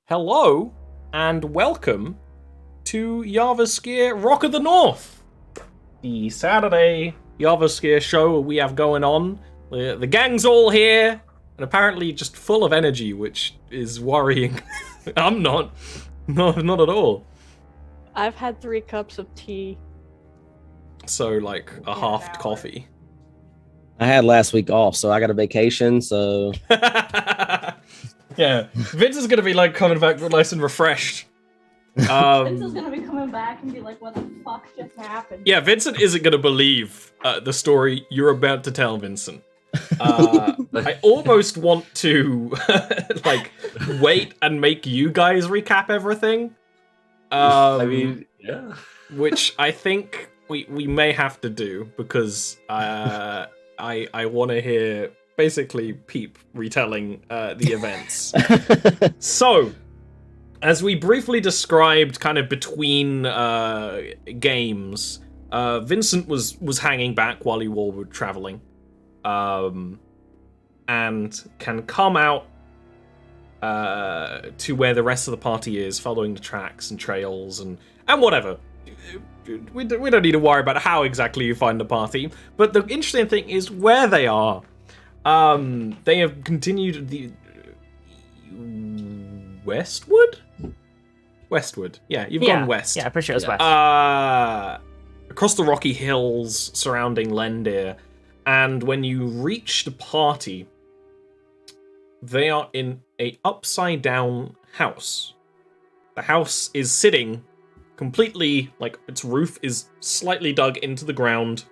Hello and welcome to Jarviskjir Rock of the North, the Saturday Jarviskjir show we have going on. The gang's all here and apparently just full of energy, which is worrying. I'm not at all. I've had 3 cups of tea. So like a halved coffee. I had last week off, so I got a vacation, so... Yeah, Vince is going to be like coming back nice and refreshed. Vince is going to be coming back and be like, what the fuck just happened? Yeah, Vincent isn't going to believe the story you're about to tell, Vincent. I almost want to like wait and make you guys recap everything. I mean, yeah. Which I think we may have to do because I want to hear basically Peep retelling the events. So, as we briefly described, kind of between games, Vincent was hanging back while you all were traveling, and can come out to where the rest of the party is, following the tracks and trails and whatever. We don't need to worry about how exactly you find the party, but the interesting thing is where they are. They have continued the westward. Yeah, you've gone west. Yeah, pretty sure it's west. Across the rocky hills surrounding Lendr, and when you reach the party, they are in a upside down house. The house is sitting completely, like, its roof is slightly dug into the ground.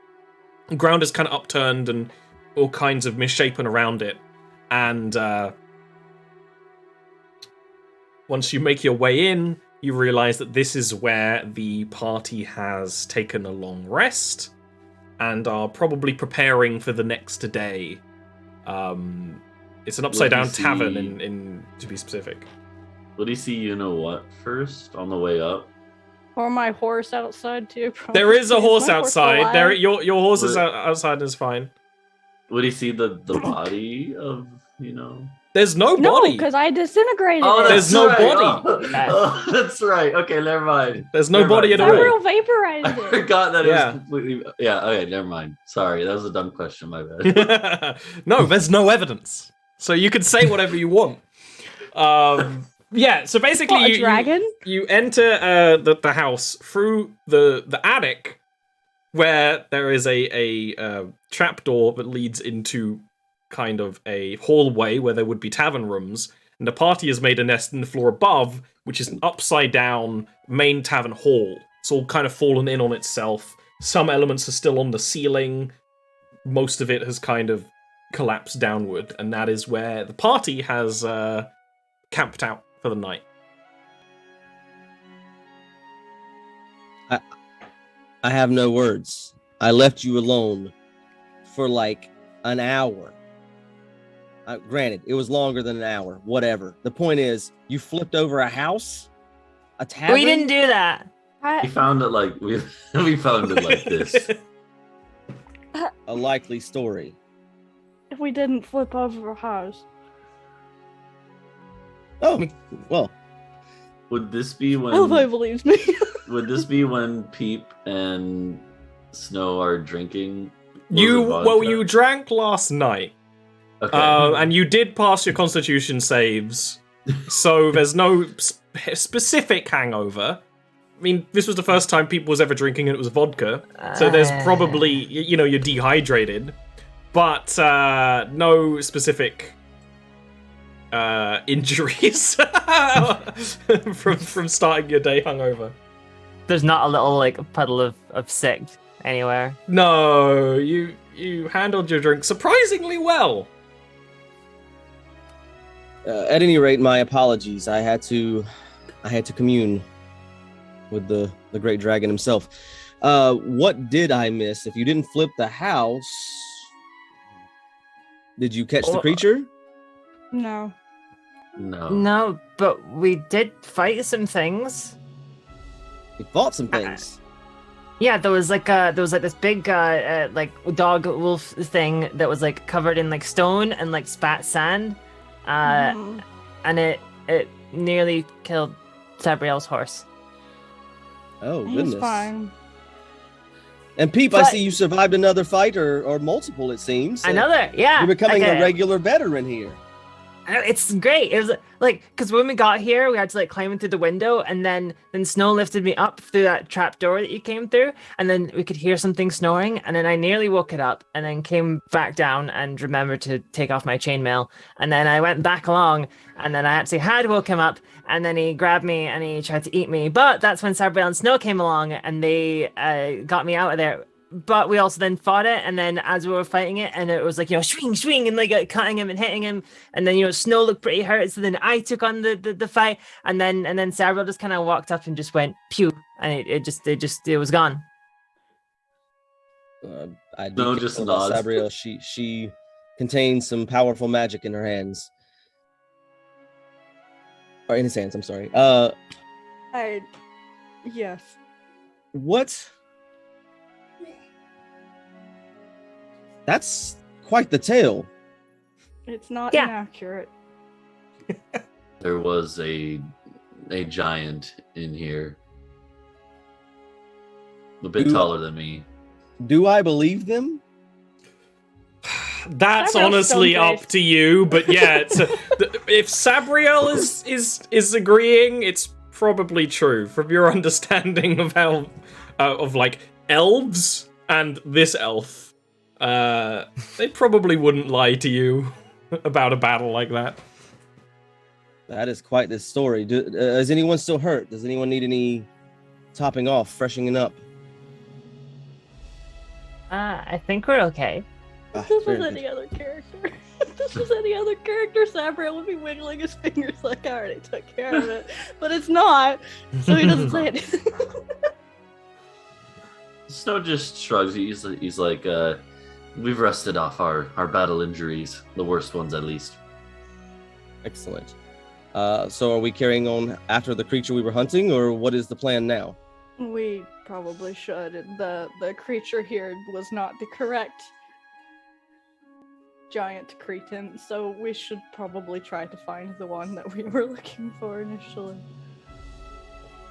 The ground is kind of upturned and all kinds of misshapen around it. And once you make your way in, you realize that this is where the party has taken a long rest and are probably preparing for the next day. It's an upside-down tavern, in to be specific. Will he see you-know-what first on the way up? Or my horse outside, too. Probably. There is a horse My outside. alive? Your horse is outside and is fine. Would he see the body of, There's no No, body. because I disintegrated Oh, it. There's that's no right. body. Oh, that's right. Okay, never mind. There's no Never body mind. at all. Several vaporized I it. forgot that Yeah. it was completely... Yeah, okay, never mind. Sorry, that was a dumb question, my bad. No, there's no evidence. So you can say whatever you want. Yeah, so basically What, a dragon? you enter the house through the attic, where there is a trapdoor that leads into kind of a hallway where there would be tavern rooms, and the party has made a nest in the floor above, which is an upside down main tavern hall. It's all kind of fallen in on itself. Some elements are still on the ceiling. Most of it has kind of collapsed downward, and that is where the party has camped out for the night. I have no words. I left you alone for like an hour. Granted, it was longer than an hour. Whatever. The point is, you flipped over a house? A tavern? We didn't do that. We found it like... We found it like this. A likely story. If we didn't flip over a house. Oh, well. Would this be when... Nobody believes me. Would this be when Peep and Snow are drinking? You drank last night, Okay. and you did pass your Constitution saves, so there's no specific hangover. I mean, this was the first time Peep was ever drinking, and it was vodka, so there's probably you're dehydrated, but no specific injuries from starting your day hungover. There's not a little like puddle of sick anywhere. No, you handled your drink surprisingly well. At any rate, my apologies. I had to commune with the great dragon himself. What did I miss? If you didn't flip the house, did you catch the creature? No. No. No, but we did fight some things. We fought some things. Yeah, there was like this big like dog wolf thing that was like covered in like stone and like spat sand, and it nearly killed Sabriel's horse. Oh, He's goodness. fine. And Peep, I But- see you survived another fight or multiple, it seems. Another, yeah. You're becoming like a regular veteran here. It's great. It was like, because when we got here, we had to like climb in through the window, and then Snow lifted me up through that trap door that you came through, and then we could hear something snoring, and then I nearly woke it up, and then came back down and remembered to take off my chainmail, and then I went back along, and then I actually had woke him up, and then he grabbed me and he tried to eat me, but that's when Sabriel and Snow came along, and they got me out of there. But we also then fought it, and then as we were fighting it, and it was like, swing, swing, and like cutting him and hitting him, and then Snow looked pretty hurt, so then I took on the fight, and then Sabriel just kind of walked up and just went pew, and it was gone. I do No, care just about nods. Sabriel. She contains some powerful magic in her hands. Or in his hands, I'm sorry. Yes. What? That's quite the tale. It's not Yeah. inaccurate. There was a giant in here. A bit Ooh. taller than me. Do I believe them? That's Sabriel's honestly stone-faced. up to you, but yeah, if Sabriel is agreeing, it's probably true from your understanding of how of like elves and this elf. They probably wouldn't lie to you about a battle like that. That is quite the story. Is anyone still hurt? Does anyone need any topping off, freshening up? I think we're okay. If this was very any other character, if this was any other character, Sabriel would be wiggling his fingers like I already took care of it. But it's not, so he doesn't say anything. Snow just shrugs. He's like, we've rested off our battle injuries, the worst ones at least. Excellent. So are we carrying on after the creature we were hunting, or what is the plan now? We probably should. The creature here was not the correct giant cretin, so we should probably try to find the one that we were looking for initially.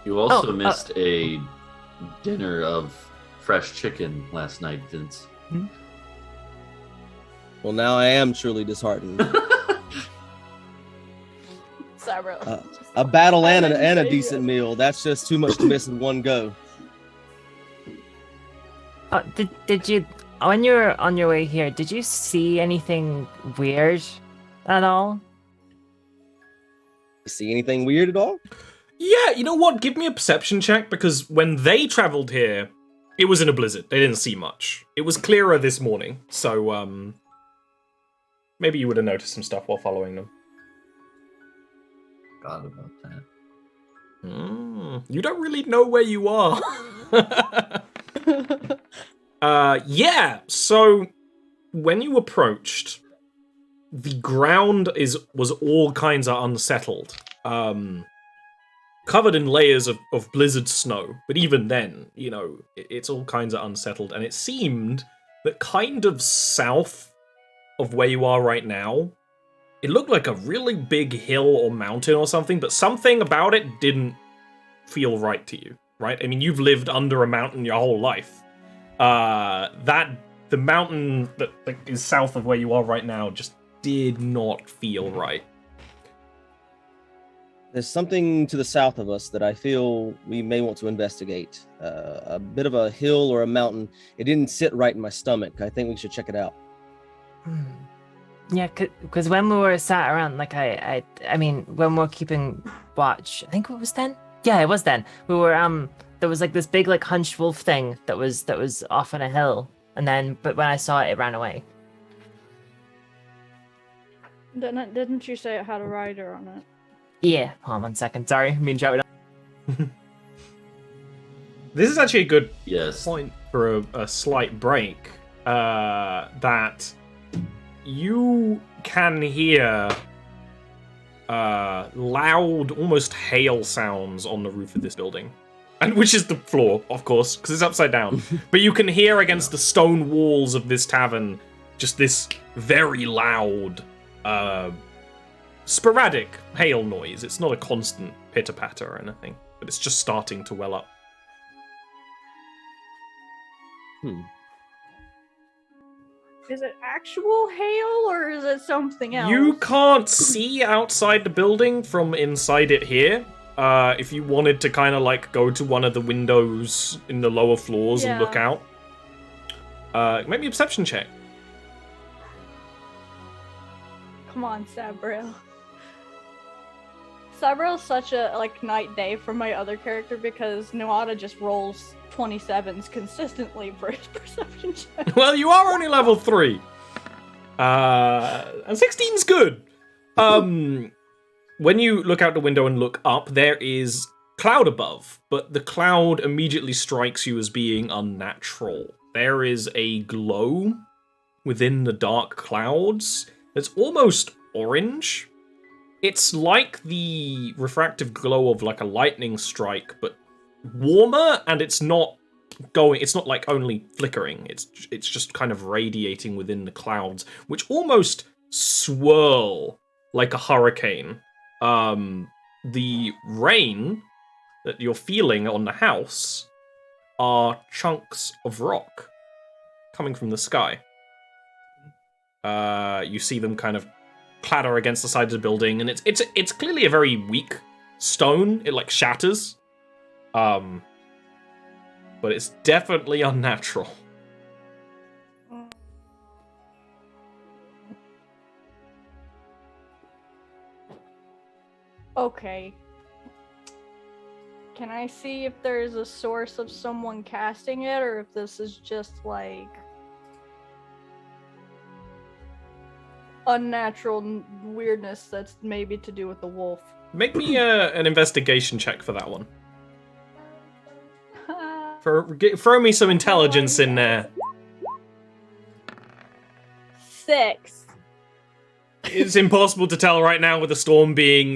You also Oh, missed a dinner of fresh chicken last night, Vince. Well, now I am truly disheartened. Sabriel. A battle and didn't a say decent yes. meal. That's just too much to miss in one go. Did you, when you were on your way here, did you see anything weird at all? See anything weird at all? Yeah, you know what? Give me a perception check, because when they traveled here, it was in a blizzard. They didn't see much. It was clearer this morning, so maybe you would have noticed some stuff while following them. Forgot about that. You don't really know where you are. Yeah, so when you approached, the ground was all kinds of unsettled. Covered in layers of blizzard snow, but even then, it's all kinds of unsettled, and it seemed that kind of south of where you are right now, it looked like a really big hill or mountain or something, but something about it didn't feel right to you, right? I mean, you've lived under a mountain your whole life. The mountain that is south of where you are right now just did not feel right. There's something to the south of us that I feel we may want to investigate. A bit of a hill or a mountain. It didn't sit right in my stomach. I think we should check it out. Yeah, because when we were sat around, like I mean, when we were keeping watch, I think it was then. Yeah, it was then. We were there was like this big like hunched wolf thing that was off on a hill, but when I saw it, it ran away. Didn't you say it had a rider on it? Yeah, hold on 1 second. Sorry, me and Joe. This is actually a good Yes. point for a slight break. That you can hear loud, almost hail sounds on the roof of this building. And which is the floor, of course, because it's upside down. But you can hear against the stone walls of this tavern just this very loud sporadic hail noise. It's not a constant pitter-patter or anything, but it's just starting to well up. Is it actual hail or is it something else? You can't see outside the building from inside it here. If you wanted to kind of like go to one of the windows in the lower floors and look out, maybe a perception check. Come on, Sabriel. Sabriel's such a night day for my other character because Nuada just rolls 27s consistently for his perception check. Well, you are only level 3. And 16's good. When you look out the window and look up, there is cloud above, but the cloud immediately strikes you as being unnatural. There is a glow within the dark clouds. It's almost orange. It's like the refractive glow of like a lightning strike, but warmer, and it's not like only flickering. It's just kind of radiating within the clouds, which almost swirl like a hurricane. The rain that you're feeling on the house are chunks of rock coming from the sky. You see them kind of clatter against the side of the building, and it's clearly a very weak stone. It like shatters. But it's definitely unnatural. Okay. Can I see if there's a source of someone casting it, or if this is just like unnatural weirdness that's maybe to do with the wolf? Make me an investigation check for that one. Throw me some intelligence in there. 6. It's impossible to tell right now with the storm being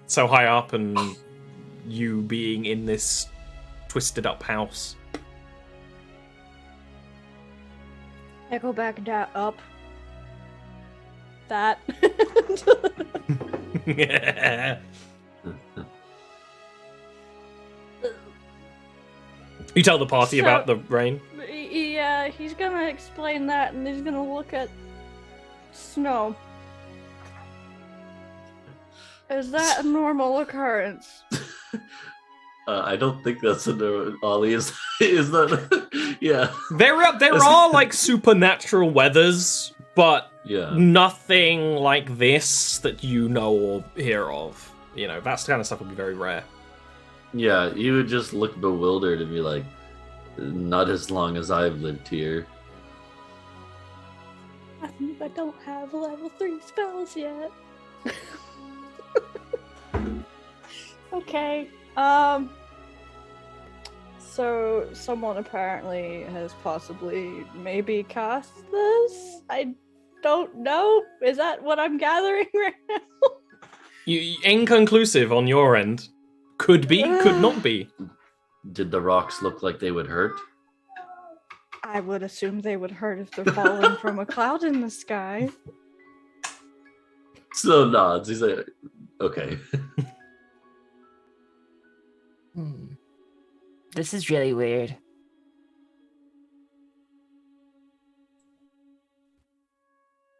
so high up and you being in this twisted up house. I go back up. That. You tell the party about the rain? Yeah, he's gonna explain that, and he's gonna look at snow. Is that a normal occurrence? I don't think that's a normal. Ollie, is that? Yeah. There are like supernatural weathers, but nothing like this that you know or hear of. You know, that kind of stuff would be very rare. Yeah, you would just look bewildered and be like, not as long as I've lived here. I don't have level 3 spells yet. Okay. So someone apparently has possibly maybe cast this? I don't know. Is that what I'm gathering right now? You inconclusive on your end. Could be, could not be. Did the rocks look like they would hurt? I would assume they would hurt if they're falling from a cloud in the sky. So nods. He's like, okay. This is really weird.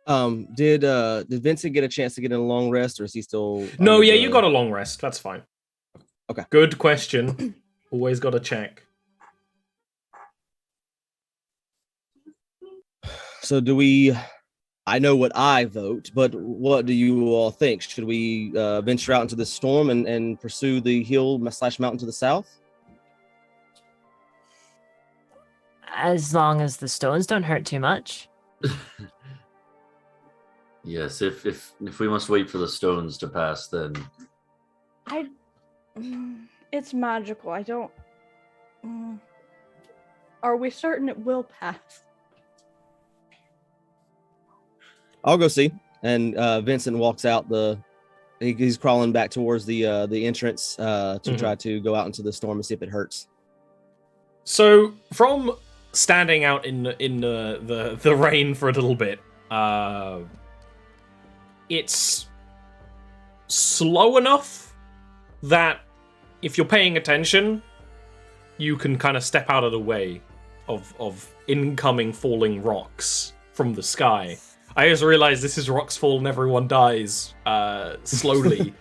Did Vincent get a chance to get in a long rest, or is he still? No, yeah, you got a long rest. That's fine. Okay. Good question. Always got to check. So do we? I know what I vote, but what do you all think? Should we venture out into the storm and pursue the hill/mountain to the south? As long as the stones don't hurt too much. Yes, if we must wait for the stones to pass, then it's magical. I don't. Are we certain it will pass? I'll go see. And Vincent walks out he's crawling back towards the entrance to try to go out into the storm and see if it hurts. So from standing out in the rain for a little bit, it's slow enough that if you're paying attention, you can kind of step out of the way of incoming falling rocks from the sky. I just realized this is rocks fall and everyone dies slowly.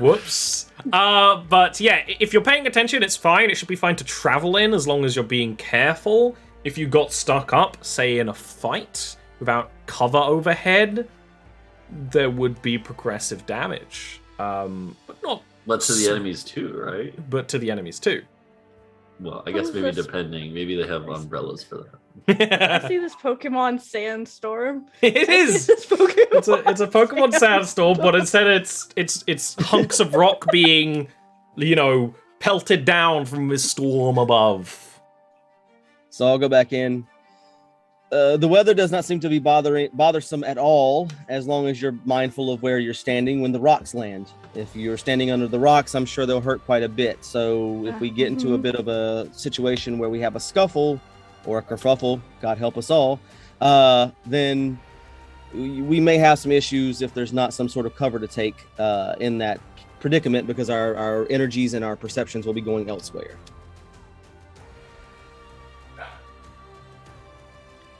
Whoops. But yeah, if you're paying attention, it's fine. It should be fine to travel in as long as you're being careful. If you got stuck up, say in a fight, without cover overhead, there would be progressive damage. But not... But to the enemies too, right? But to the enemies too. Well, I guess maybe depending. Maybe they have umbrellas for that. I see this Pokemon Sandstorm. It is. This Pokemon It's a Pokemon Sandstorm, but instead it's hunks of rock being, pelted down from this storm above. So I'll go back in. The weather does not seem to be bothersome at all, as long as you're mindful of where you're standing when the rocks land. If you're standing under the rocks, I'm sure they'll hurt quite a bit. So if we get into a bit of a situation where we have a scuffle or a kerfuffle, God help us all, then we may have some issues if there's not some sort of cover to take in that predicament, because our energies and our perceptions will be going elsewhere.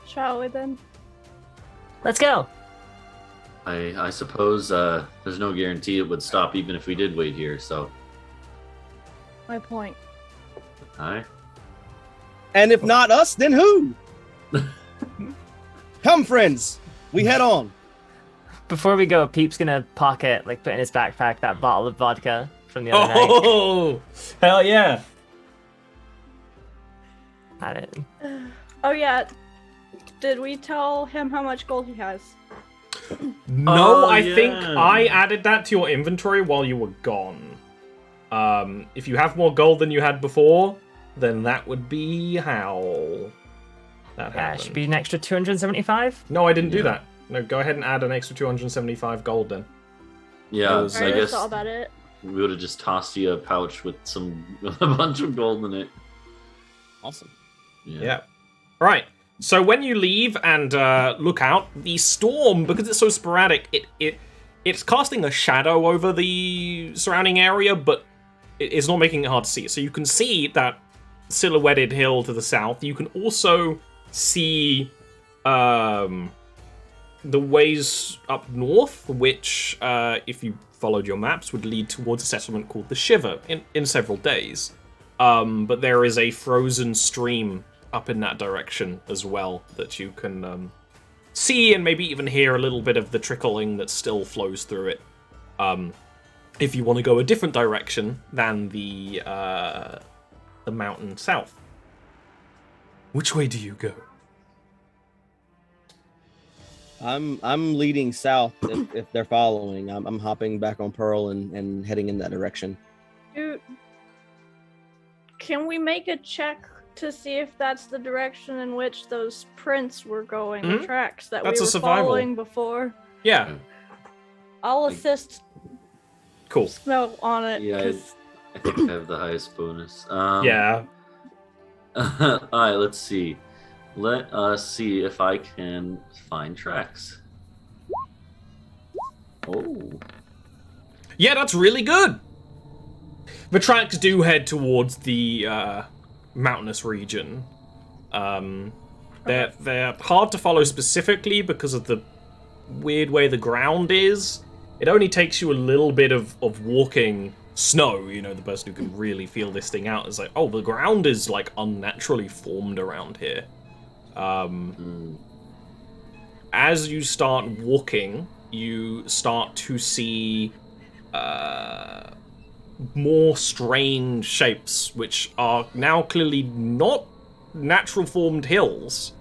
Shall we then? Let's go. I suppose there's no guarantee it would stop even if we did wait here, so... My point. Aye. And if not us, then who? Come, friends. We head on. Before we go, Peep's gonna pocket, put in his backpack, that bottle of vodka from the other night. Oh, hell yeah. Had it. Oh yeah. Did we tell him how much gold he has? No, Oh, I yeah. think I added that to your inventory while you were gone. If you have more gold than you had before, then that would be how that Yeah, it happened. should be an extra 275. No, I didn't do that. No, go ahead and add an extra 275 gold then. Yeah, It was- I Alright, guess that's all about it. we would have just tossed you a pouch with a bunch of gold in it. Awesome. Yeah. Right. So when you leave and look out, the storm, because it's so sporadic, it's casting a shadow over the surrounding area, but it's not making it hard to see. So you can see that silhouetted hill to the south. You can also see the ways up north, which, if you followed your maps, would lead towards a settlement called the Shiver in several days. But there is a frozen stream up in that direction as well that you can see and maybe even hear a little bit of the trickling that still flows through it. If you want to go a different direction than the mountain south. Which way do you go? I'm leading south if they're following. I'm hopping back on Pearl and heading in that direction. Dude, can we make a check to see if that's the direction in which those prints were going, the tracks that That's we a were survival. following before? Yeah. I'll assist Cool. Smell on it. Yeah, 'cause- I think I have the highest bonus. Yeah. Alright, let's see. Let us see if I can find tracks. Oh. Yeah, that's really good. The tracks do head towards the mountainous region. They're hard to follow specifically because of the weird way the ground is. It only takes you a little bit of walking snow, the person who can really feel this thing out is like, oh, the ground is unnaturally formed around here. As you start walking, you start to see more strange shapes, which are now clearly not natural formed hills.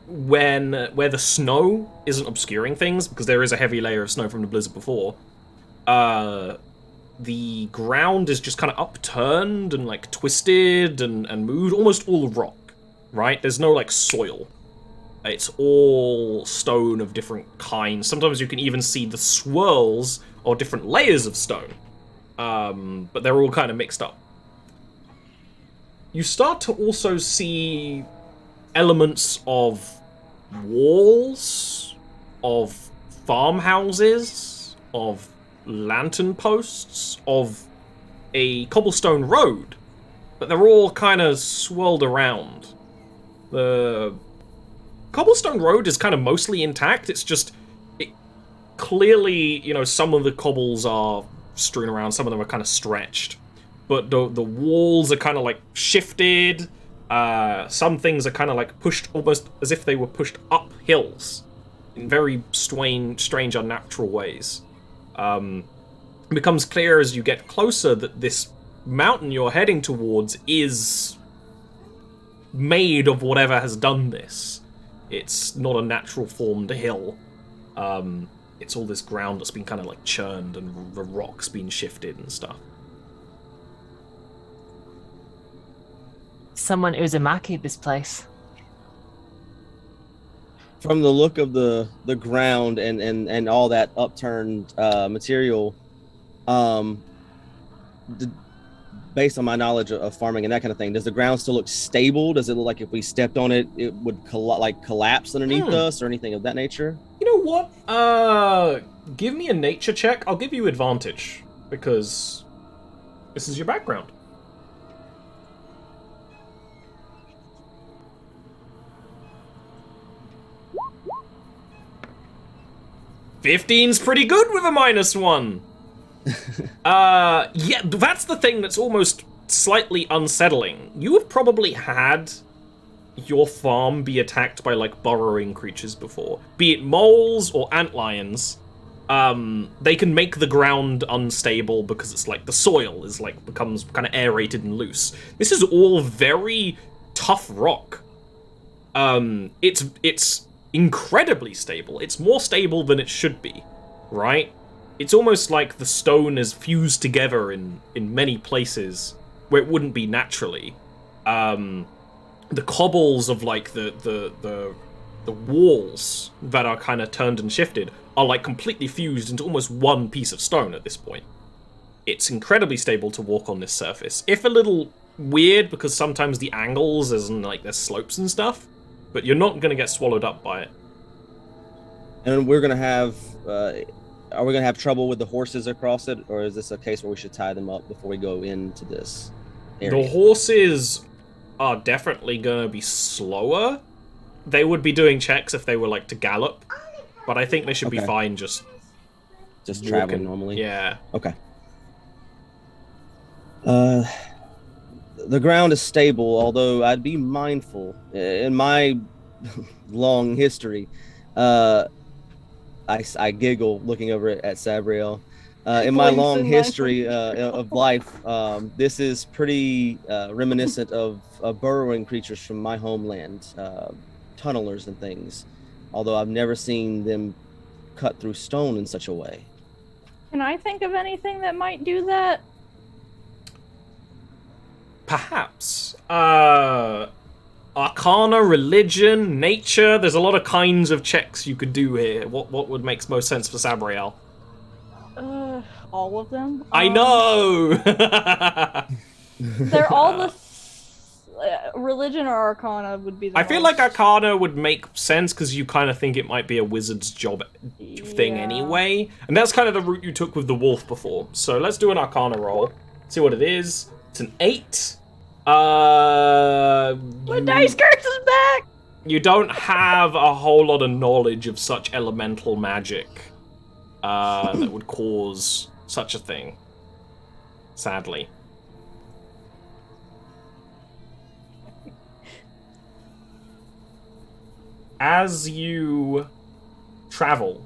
Where the snow isn't obscuring things, because there is a heavy layer of snow from the blizzard before, the ground is just kind of upturned and twisted and moved, almost all rock, right? There's no soil. It's all stone of different kinds. Sometimes you can even see the swirls or different layers of stone, but they're all kind of mixed up. You start to also see elements of walls of farmhouses, of lantern posts, of a cobblestone road, but they're all kind of swirled around. The cobblestone road is kind of mostly intact. It's just clearly, some of the cobbles are strewn around, some of them are kind of stretched, but the walls are kind of like shifted. Some things are kind of like pushed almost as if they were pushed up hills in very strange, unnatural ways. It becomes clear as you get closer that this mountain you're heading towards is made of whatever has done this. It's not a natural formed hill. It's all this ground that's been kind of like churned and the rock's been shifted and stuff. Someone Uzumaki this place. From the look of the ground and all that upturned material, based on my knowledge of farming and that kind of thing, does the ground still look stable? Does it look like if we stepped on it, it would collapse underneath us or anything of that nature? You know what? Give me a nature check. I'll give you advantage because this is your background. $15's pretty good with a -1. Yeah, that's the thing that's almost slightly unsettling. You have probably had your farm be attacked by, like, burrowing creatures before. Be it moles or antlions. They can make the ground unstable because it's like the soil is like becomes kind of aerated and loose. This is all very tough rock. It's incredibly stable. It's more stable than it should be, right? It's almost like the stone is fused together in many places where it wouldn't be naturally. The cobbles of like the walls that are kind of turned and shifted are like completely fused into almost one piece of stone at this point. It's incredibly stable to walk on this surface. If a little weird because sometimes the angles and like there's slopes and stuff, but you're not going to get swallowed up by it. And we're going to have, are we going to have trouble with the horses across it, or is this a case where we should tie them up before we go into this area? The horses are definitely going to be slower. They would be doing checks if they were like to gallop, but I think they should be fine just traveling normally. Yeah. Okay. The ground is stable, although I'd be mindful. In my long history, I giggle looking over at Sabriel. In my long history of life, this is pretty reminiscent of burrowing creatures from my homeland, tunnelers and things, although I've never seen them cut through stone in such a way. Can I think of anything that might do that? Perhaps. Arcana, religion, nature. There's a lot of kinds of checks you could do here. What would make most sense for Sabriel? All of them. I know. They're all the religion or Arcana would be. I feel like Arcana would make sense because you kind of think it might be a wizard's job thing anyway, and that's kind of the route you took with the wolf before. So let's do an Arcana roll. See what it is. It's an 8. The dice curse is back! You don't have a whole lot of knowledge of such elemental magic that would cause such a thing, sadly. As you travel,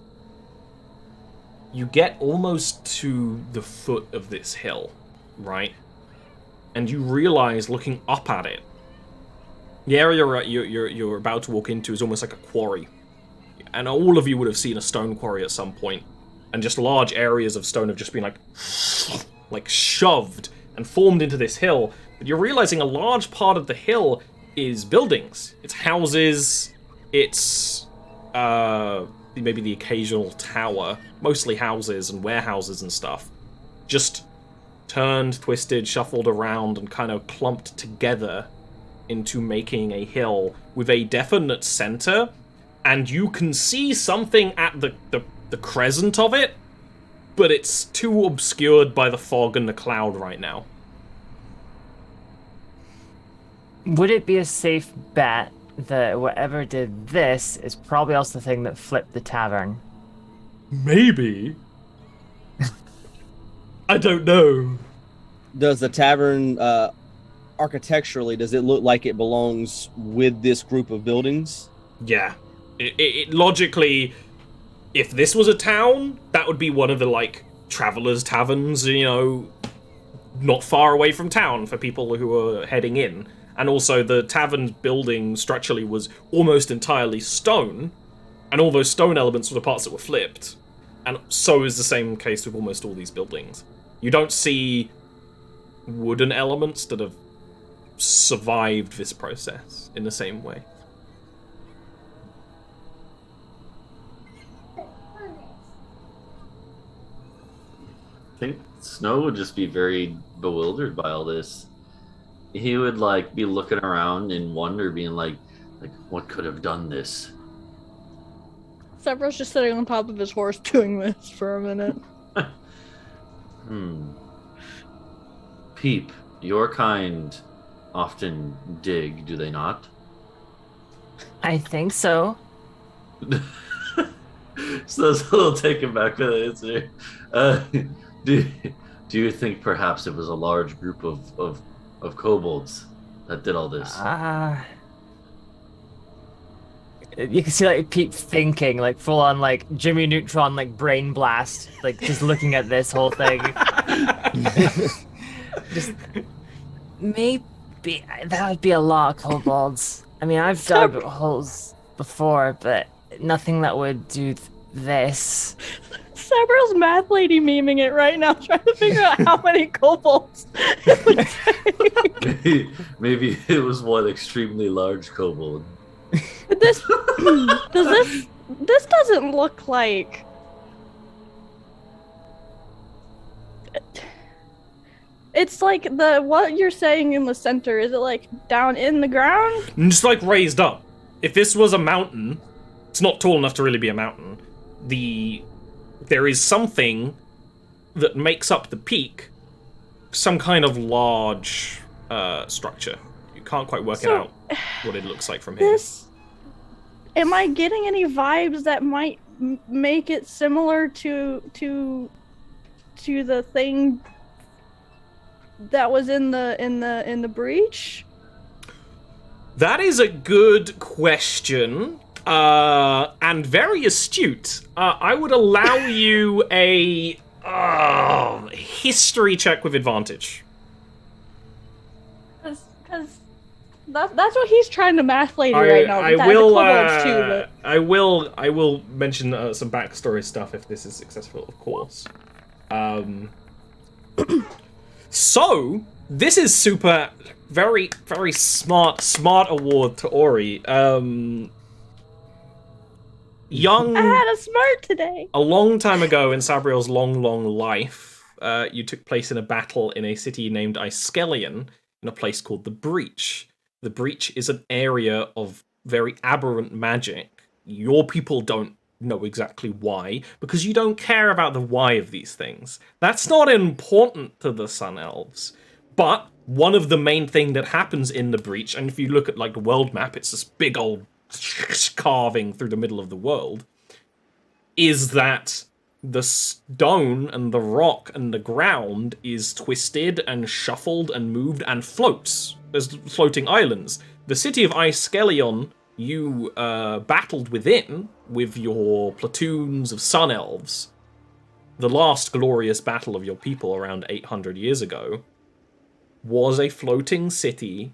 you get almost to the foot of this hill, right? And you realize, looking up at it, the area you're about to walk into is almost like a quarry. And all of you would have seen a stone quarry at some point. And just large areas of stone have just been like shoved and formed into this hill. But you're realizing a large part of the hill is buildings. It's houses. It's maybe the occasional tower. Mostly houses and warehouses and stuff. Just turned, twisted, shuffled around, and kind of clumped together into making a hill with a definite center and you can see something at the crescent of it, but it's too obscured by the fog and the cloud right now. Would it be a safe bet that whatever did this is probably also the thing that flipped the tavern? Maybe. I don't know. Does the tavern, architecturally, does it look like it belongs with this group of buildings? Yeah. It logically, if this was a town, that would be one of the, like, travelers' taverns, you know, not far away from town for people who are heading in. And also, the tavern building structurally was almost entirely stone, and all those stone elements were the parts that were flipped. And so is the same case with almost all these buildings. You don't see wooden elements that have survived this process in the same way. I think Snow would just be very bewildered by all this. He would like be looking around in wonder, being like what could have done this? Severo's just sitting on top of his horse doing this for a minute. Peep, your kind often dig, do they not? I think so. So that's a little taken back by the answer. Do you think perhaps it was a large group of kobolds that did all this? You can see like Pete thinking, like full on like Jimmy Neutron, like brain blast, like just looking at this whole thing. Just maybe that would be a lot of kobolds. I mean, I've dug holes before, but nothing that would do this. Severo's math lady memeing it right now, trying to figure out how many kobolds it would take. Maybe it was one extremely large kobold. But this doesn't look like. It's like what you're saying in the center. Is it like down in the ground? Just like raised up. If this was a mountain, it's not tall enough to really be a mountain. There is something that makes up the peak, some kind of large structure. You can't quite work it out what it looks like from here. Am I getting any vibes that might make it similar to the thing that was in the breach? That is a good question. And very astute. I would allow you a history check with advantage. Because that's what he's trying to math lady right now. I will mention some backstory stuff if this is successful, of course. So this is super, very, very smart award to Ori. I had a smart today. A long time ago in Sabriel's long life, you took place in a battle in a city named Iskelion, in a place called the Breach. The Breach is an area of very aberrant magic. Your people don't know exactly why, because you don't care about the why of these things. That's not important to the Sun Elves. But one of the main thing that happens in the Breach, and if you look at like the world map, it's this big old carving through the middle of the world, is that the stone and the rock and the ground is twisted and shuffled and moved and floats. There's floating islands. The city of Iskelion you battled within with your platoons of Sun Elves. The last glorious battle of your people around 800 years ago was a floating city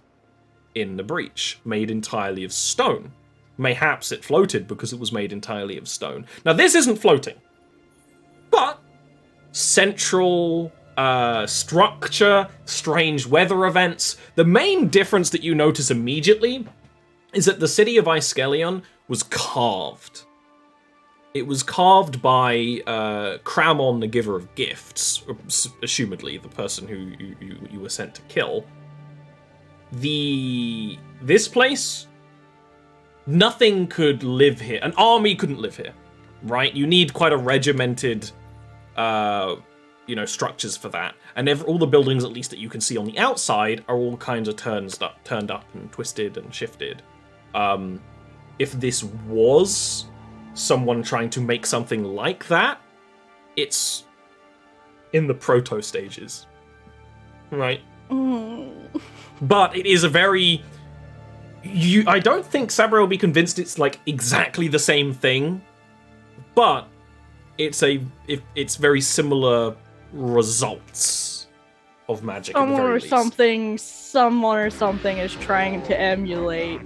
in the Breach, made entirely of stone. Mayhaps it floated because it was made entirely of stone. Now, this isn't floating, but central structure, strange weather events. The main difference that you notice immediately is that the city of Iskelion was carved. It was carved by Cramon, the giver of gifts, assumedly the person who you were sent to kill. This place nothing could live here. An army couldn't live here, right? You need quite a regimented, structures for that. And all the buildings, at least that you can see on the outside, are all kinds of turned up and twisted and shifted. If this was someone trying to make something like that, it's in the proto stages, right? But it is a very... I don't think Sabriel will be convinced it's like exactly the same thing, but it's very similar results of magic. Someone or something is trying to emulate.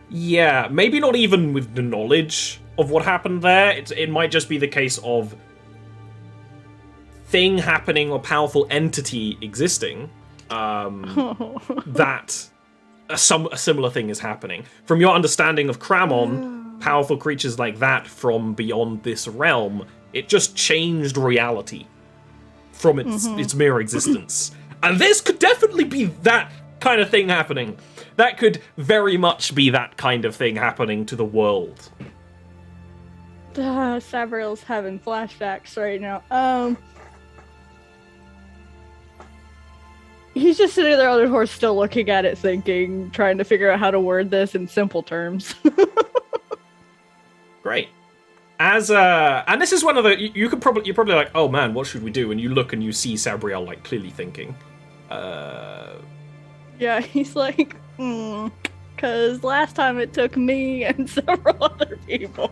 Yeah, maybe not even with the knowledge of what happened there. It might just be the case of thing happening or powerful entity existing that a similar thing is happening. From your understanding of Cramon, powerful creatures like that from beyond this realm, it just changed reality from its mere existence. And this could definitely be that kind of thing happening. That could very much be that kind of thing happening to the world. Sabriel's having flashbacks right now. He's just sitting there on his horse, still looking at it, thinking, trying to figure out how to word this in simple terms. Great. And this is one of the you're probably like, oh man, what should we do? And you look and you see Sabriel like clearly thinking. Yeah, he's like, because last time it took me and several other people.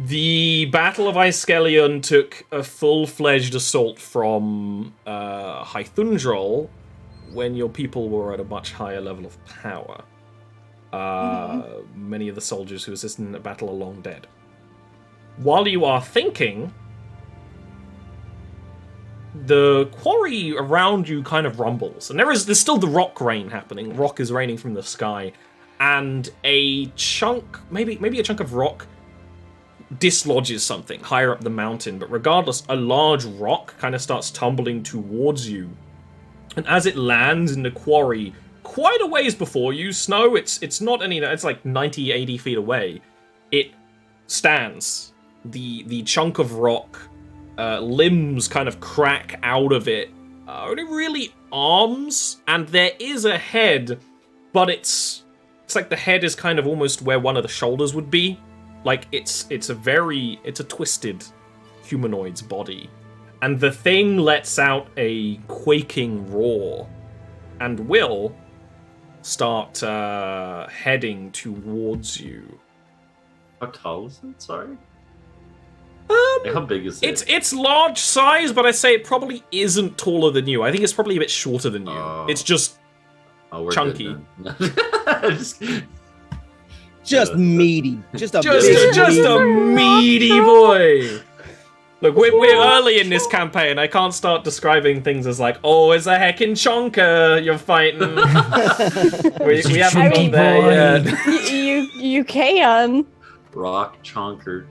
The Battle of Iskelion took a full-fledged assault from Hythundrol when your people were at a much higher level of power. Many of the soldiers who assisted in the battle are long dead. While you are thinking, the quarry around you kind of rumbles, and there's still the rock rain happening. Rock is raining from the sky, and a chunk, maybe a chunk of rock, dislodges something higher up the mountain. But regardless, a large rock kind of starts tumbling towards you, and as it lands in the quarry, quite a ways before you, Snow, it's not any, it's like 90, 80 feet away. It stands. The chunk of rock, limbs kind of crack out of it. Only really arms, and there is a head, but it's like the head is kind of almost where one of the shoulders would be. Like it's a twisted humanoid's body. And the thing lets out a quaking roar and will start heading towards you. How tall is it? Sorry. How big is it? It's large size, but I say it probably isn't taller than you. I think it's probably a bit shorter than you. It's just chunky. Just meaty. Just a meaty boy. Look, we're early in this campaign. I can't start describing things as like, oh, it's a heckin' chonker you're fighting. we haven't got there yet. You can. Rock chonker.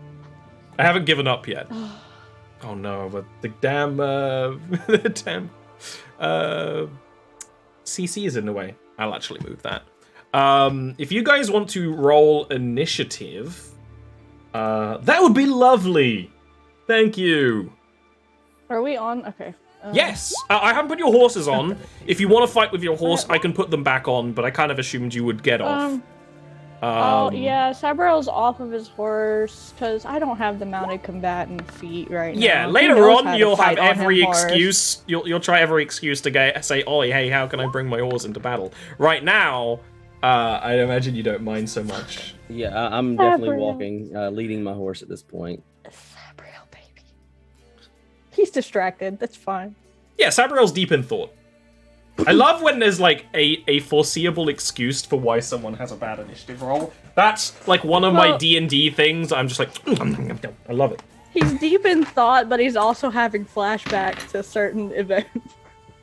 I haven't given up yet. Oh no, but the damn CC is in the way. I'll actually move that. If you guys want to roll initiative, that would be lovely. Thank you. Are we on? Okay. Yes, I haven't put your horses on. If you want to fight with your horse, I can put them back on, but I kind of assumed you would get off. Yeah, Sabriel's off of his horse, because I don't have the mounted combatant feat right now. Yeah, later on, you'll have every excuse. You'll try every excuse to say, "Oh, hey, how can I bring my horse into battle?" Right now, I imagine you don't mind so much. Yeah, I'm definitely walking, leading my horse at this point. Sabriel, baby. He's distracted. That's fine. Yeah, Sabriel's deep in thought. I love when there's like a foreseeable excuse for why someone has a bad initiative roll. That's like one of my D&D things. I'm just like, I love it. He's deep in thought, but he's also having flashbacks to certain events.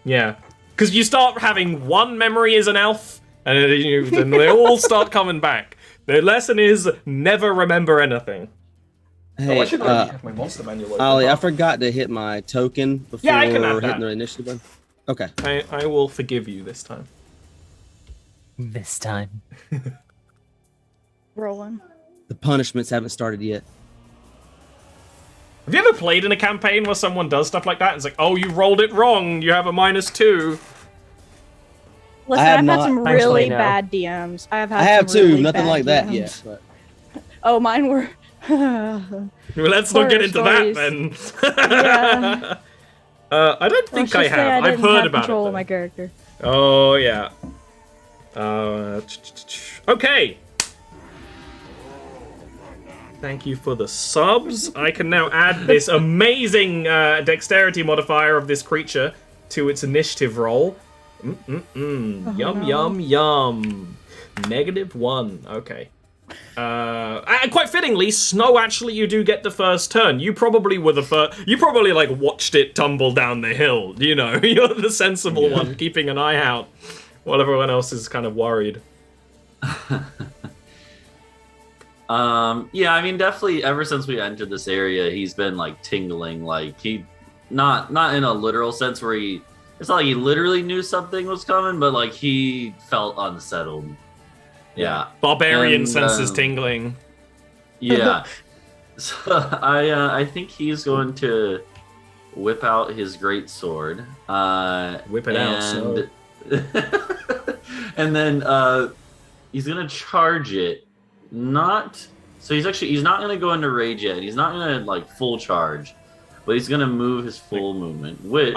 Yeah, because you start having one memory as an elf, and then they all start coming back. The lesson is never remember anything. Hey, I should have my monster manual open. Ollie, I forgot to hit my token before I can add hitting that. the initiative button. Okay. I will forgive you this time. This time. Rolling. The punishments haven't started yet. Have you ever played in a campaign where someone does stuff like that? It's like, oh, you rolled it wrong. You have a -2. Listen, have I've not. had some Thankfully, really no. bad DMs. I have had I have some too. really Nothing bad like that DMs. yet. But Oh, mine were. Well, let's not get into Horror that then. Yeah. I don't think I have. I've heard about control it. of my character. Oh yeah. Okay. Thank you for the subs. I can now add this amazing dexterity modifier of this creature to its initiative roll. Yum, yum, yum. -1. Okay. And quite fittingly, Snow, actually, you do get the first turn. You probably were the first. You probably, like, watched it tumble down the hill. You know, you're the sensible one, keeping an eye out while everyone else is kind of worried. Yeah, I mean, definitely ever since we entered this area, he's been like tingling, like he not in a literal sense where it's not like he literally knew something was coming, but like he felt unsettled. Yeah. Barbarian And, senses tingling. Yeah. So I think he's going to whip out his great sword. Whip it out, so. And then he's gonna charge it. He's not gonna go into rage yet. He's not gonna like full charge, but he's gonna move his full movement, which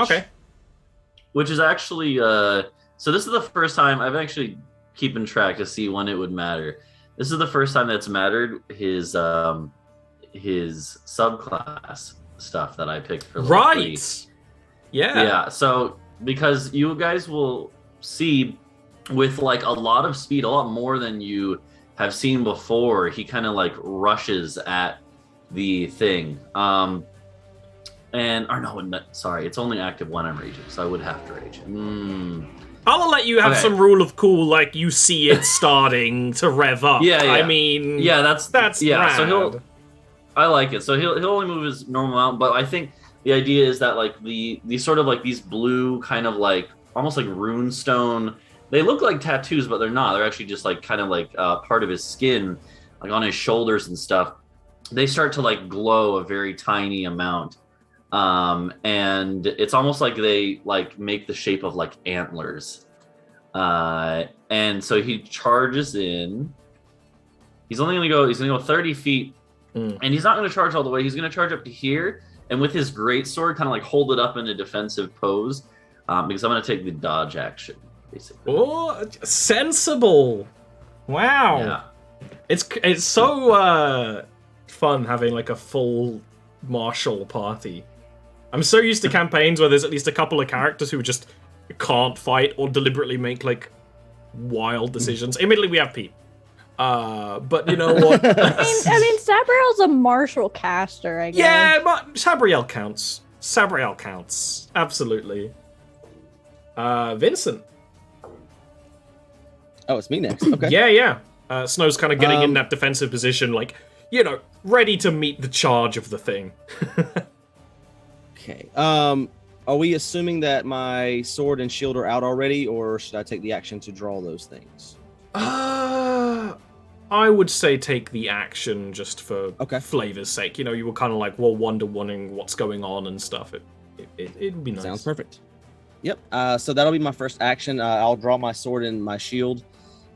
is actually so this is the first time I've actually keeping track to see when it would matter. This is the first time that's mattered his subclass stuff that I picked for level 3. Yeah, so because you guys will see with like a lot of speed, a lot more than you have seen before, he kind of like rushes at the thing. Sorry, it's only active when I'm raging, so I would have to rage. I'll let you have some rule of cool, like you see it starting to rev up. Yeah. I mean, that's rad. So I like it. So he'll only move his normal amount, but I think the idea is that like the sort of like these blue kind of like almost like runestone. They look like tattoos, but they're not. They're actually just like kind of like part of his skin, like on his shoulders and stuff. They start to like glow a very tiny amount. And it's almost like they like make the shape of like antlers. And so he charges in. He's gonna go 30 feet, and he's not gonna charge all the way. He's gonna charge up to here, and with his greatsword, kind of like hold it up in a defensive pose, because I'm gonna take the dodge action, basically. Oh, sensible. Wow. Yeah. It's so fun having like a full martial party. I'm so used to campaigns where there's at least a couple of characters who just can't fight or deliberately make like wild decisions. Admittedly, we have Pete. But you know what? I mean, Sabriel's a martial caster, I guess. Yeah, but Sabriel counts. Sabriel counts. Absolutely. Vincent. Oh, it's me next. Okay. Yeah. Snow's kind of getting in that defensive position, like, you know, ready to meet the charge of the thing. Okay. Are we assuming that my sword and shield are out already, or should I take the action to draw those things? I would say take the action just for flavor's sake. You know, you were kind of like, well, wondering what's going on and stuff. It'd be nice. Sounds perfect. Yep. So that'll be my first action. I'll draw my sword and my shield.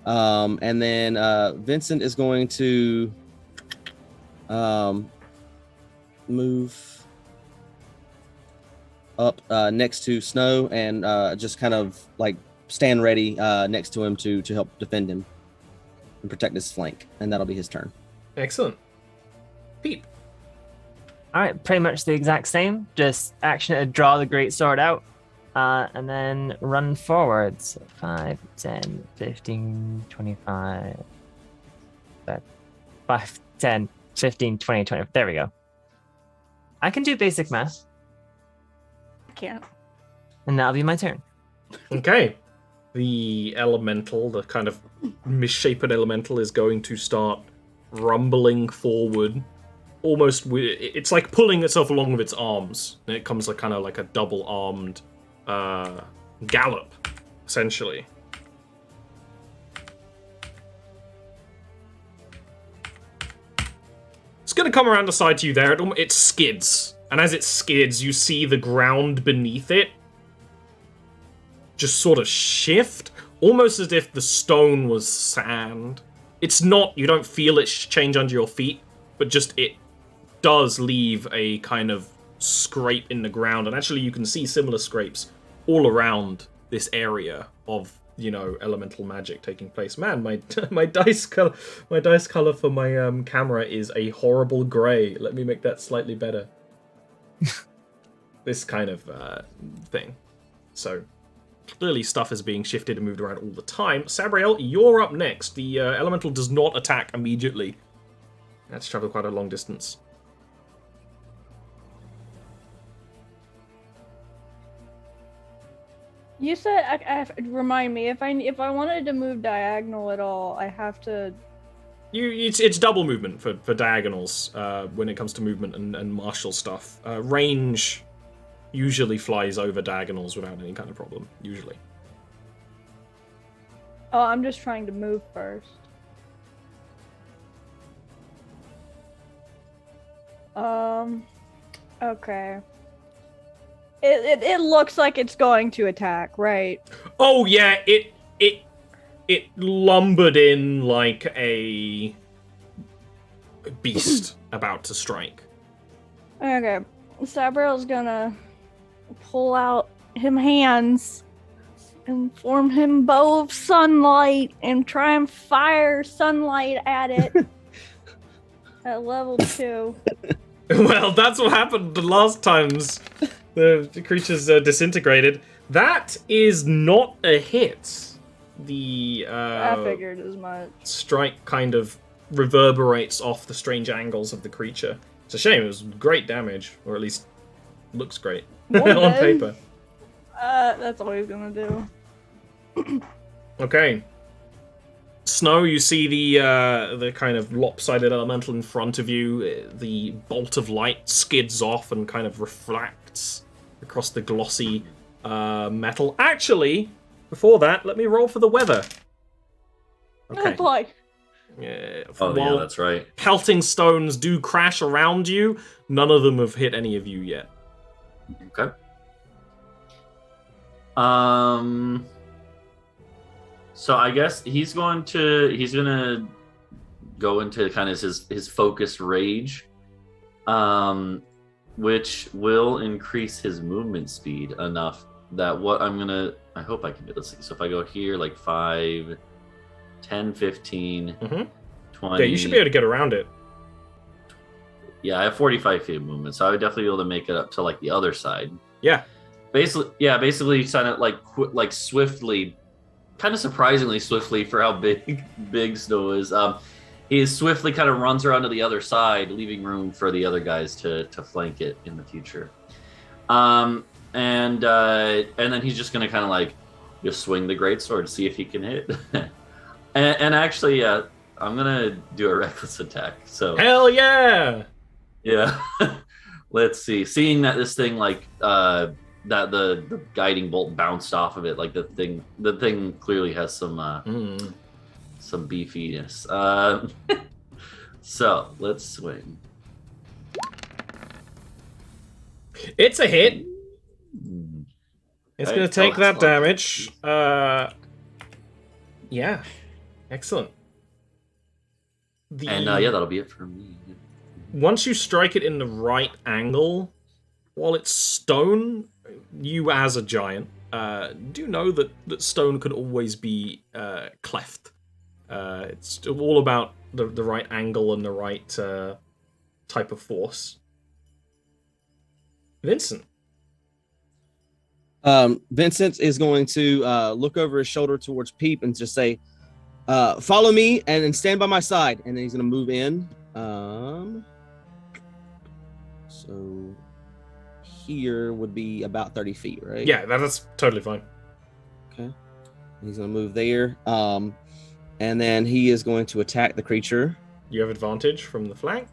And then Vincent is going to move up next to Snow and just kind of like stand ready next to him to help defend him and protect his flank. And that'll be his turn. Excellent. Peep. All right, pretty much the exact same. Just action to draw the great sword out. And then run forwards. 5, 10, 15, 25, 5, 10, 15, 20, 20. There we go. I can do basic math. I can't. And that'll be my turn. Okay. The elemental, the kind of misshapen elemental, is going to start rumbling forward. Almost, it's like pulling itself along with its arms. And it comes like kind of like a double-armed gallop, essentially. going to come around the side to you there. It skids. And as it skids, you see the ground beneath it just sort of shift, almost as if the stone was sand. It's not, you don't feel it change under your feet, but just it does leave a kind of scrape in the ground. And actually you can see similar scrapes all around this area of, you know, elemental magic taking place. Man, my dice color for my camera is a horrible gray. Let me make that slightly better. This kind of thing. So clearly stuff is being shifted and moved around all the time. Sabriel, you're up next. The elemental does not attack immediately. That's traveled quite a long distance. You said, remind me, if I wanted to move diagonal at all, I have to... It's double movement for diagonals when it comes to movement and martial stuff. Range usually flies over diagonals without any kind of problem, usually. Oh, I'm just trying to move first. Okay. It looks like it's going to attack, right? Oh yeah, it lumbered in like a beast about to strike. Okay. Sabriel's gonna pull out him hands and form him bow of sunlight and try and fire sunlight at it at level 2. Well, that's what happened the last times the creatures disintegrated. That is not a hit. The I figured as much. strike kind of reverberates off the strange angles of the creature. It's a shame. It was great damage, or at least looks great on paper. That's all he's gonna do. Okay. Snow, you see the kind of lopsided elemental in front of you. The bolt of light skids off and kind of refracts across the glossy metal. Actually, before that, let me roll for the weather. Okay. Oh boy. Yeah, Oh, yeah, that's right. Pelting stones do crash around you. None of them have hit any of you yet. Okay. So I guess he's gonna go into kind of his focused rage, which will increase his movement speed enough that I hope I can do this. So if I go here like 5, 10, 15, 20. Yeah, you should be able to get around it. Yeah, I have 45 feet of movement, so I would definitely be able to make it up to like the other side. Yeah. Basically kind of like swiftly, kind of surprisingly swiftly for how big Snow is. He swiftly kind of runs around to the other side, leaving room for the other guys to flank it in the future. And then he's just gonna kind of like just swing the greatsword, see if he can hit. and actually, I'm gonna do a reckless attack. So hell yeah! Yeah. Let's see. Seeing that this thing like that the guiding bolt bounced off of it, like the thing clearly has some beefiness. So let's swing. It's a hit. It's going to take that damage. Yeah. Excellent. And that'll be it for me. Once you strike it in the right angle, while it's stone, you as a giant do know that stone could always be cleft. It's all about the right angle and the right type of force. Vincent. Vincent is going to look over his shoulder towards Peep and just say, follow me and then stand by my side. And then he's going to move in. So here would be about 30 feet, right? Yeah, that's totally fine. Okay. He's going to move there. And then he is going to attack the creature. You have advantage from the flank.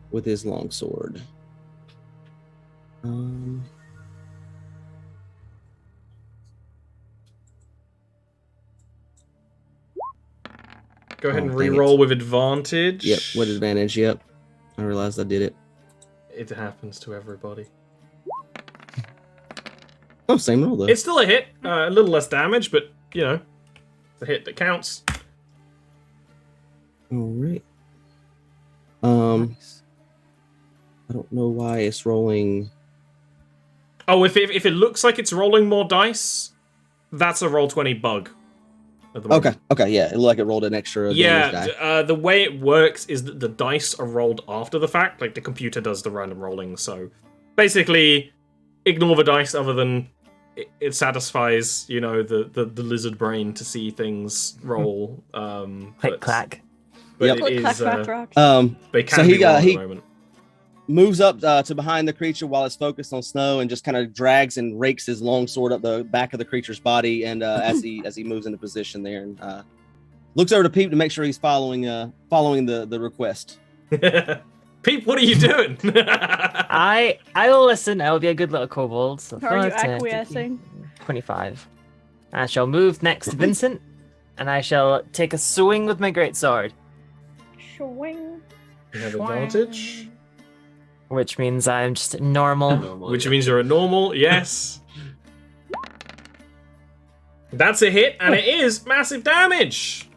With his longsword. Go ahead Oh, and dang re-roll it. with advantage. Yep, with advantage. Yep. I realized I did it. It happens to everybody. Oh, same roll though. It's still a hit. A little less damage, but, you know, it's a hit that counts. All right. Nice. I don't know why it's rolling. Oh, if it looks like it's rolling more dice, that's a Roll20 bug. At the moment. Okay, yeah. It looked like it rolled an extra damage die. The way it works is that the dice are rolled after the fact. Like, the computer does the random rolling, so basically, ignore the dice other than it satisfies, you know, the lizard brain to see things roll. Click clack. But Yep. it Click, is, clack, crack, rocks. they can So be wrong at the moment. Moves up to behind the creature while it's focused on Snow, and just kind of drags and rakes his long sword up the back of the creature's body. And as he moves into position there, and looks over to Peep to make sure he's following the request. Peep, what are you doing? I will listen. I will be a good little kobold. So Are you 5, 10, acquiescing? 25. I shall move next to Vincent, and I shall take a swing with my greatsword, Swing. You have advantage. which means I'm just normal. Normal, Which yeah. means you're a normal, yes. That's a hit, and it is massive damage.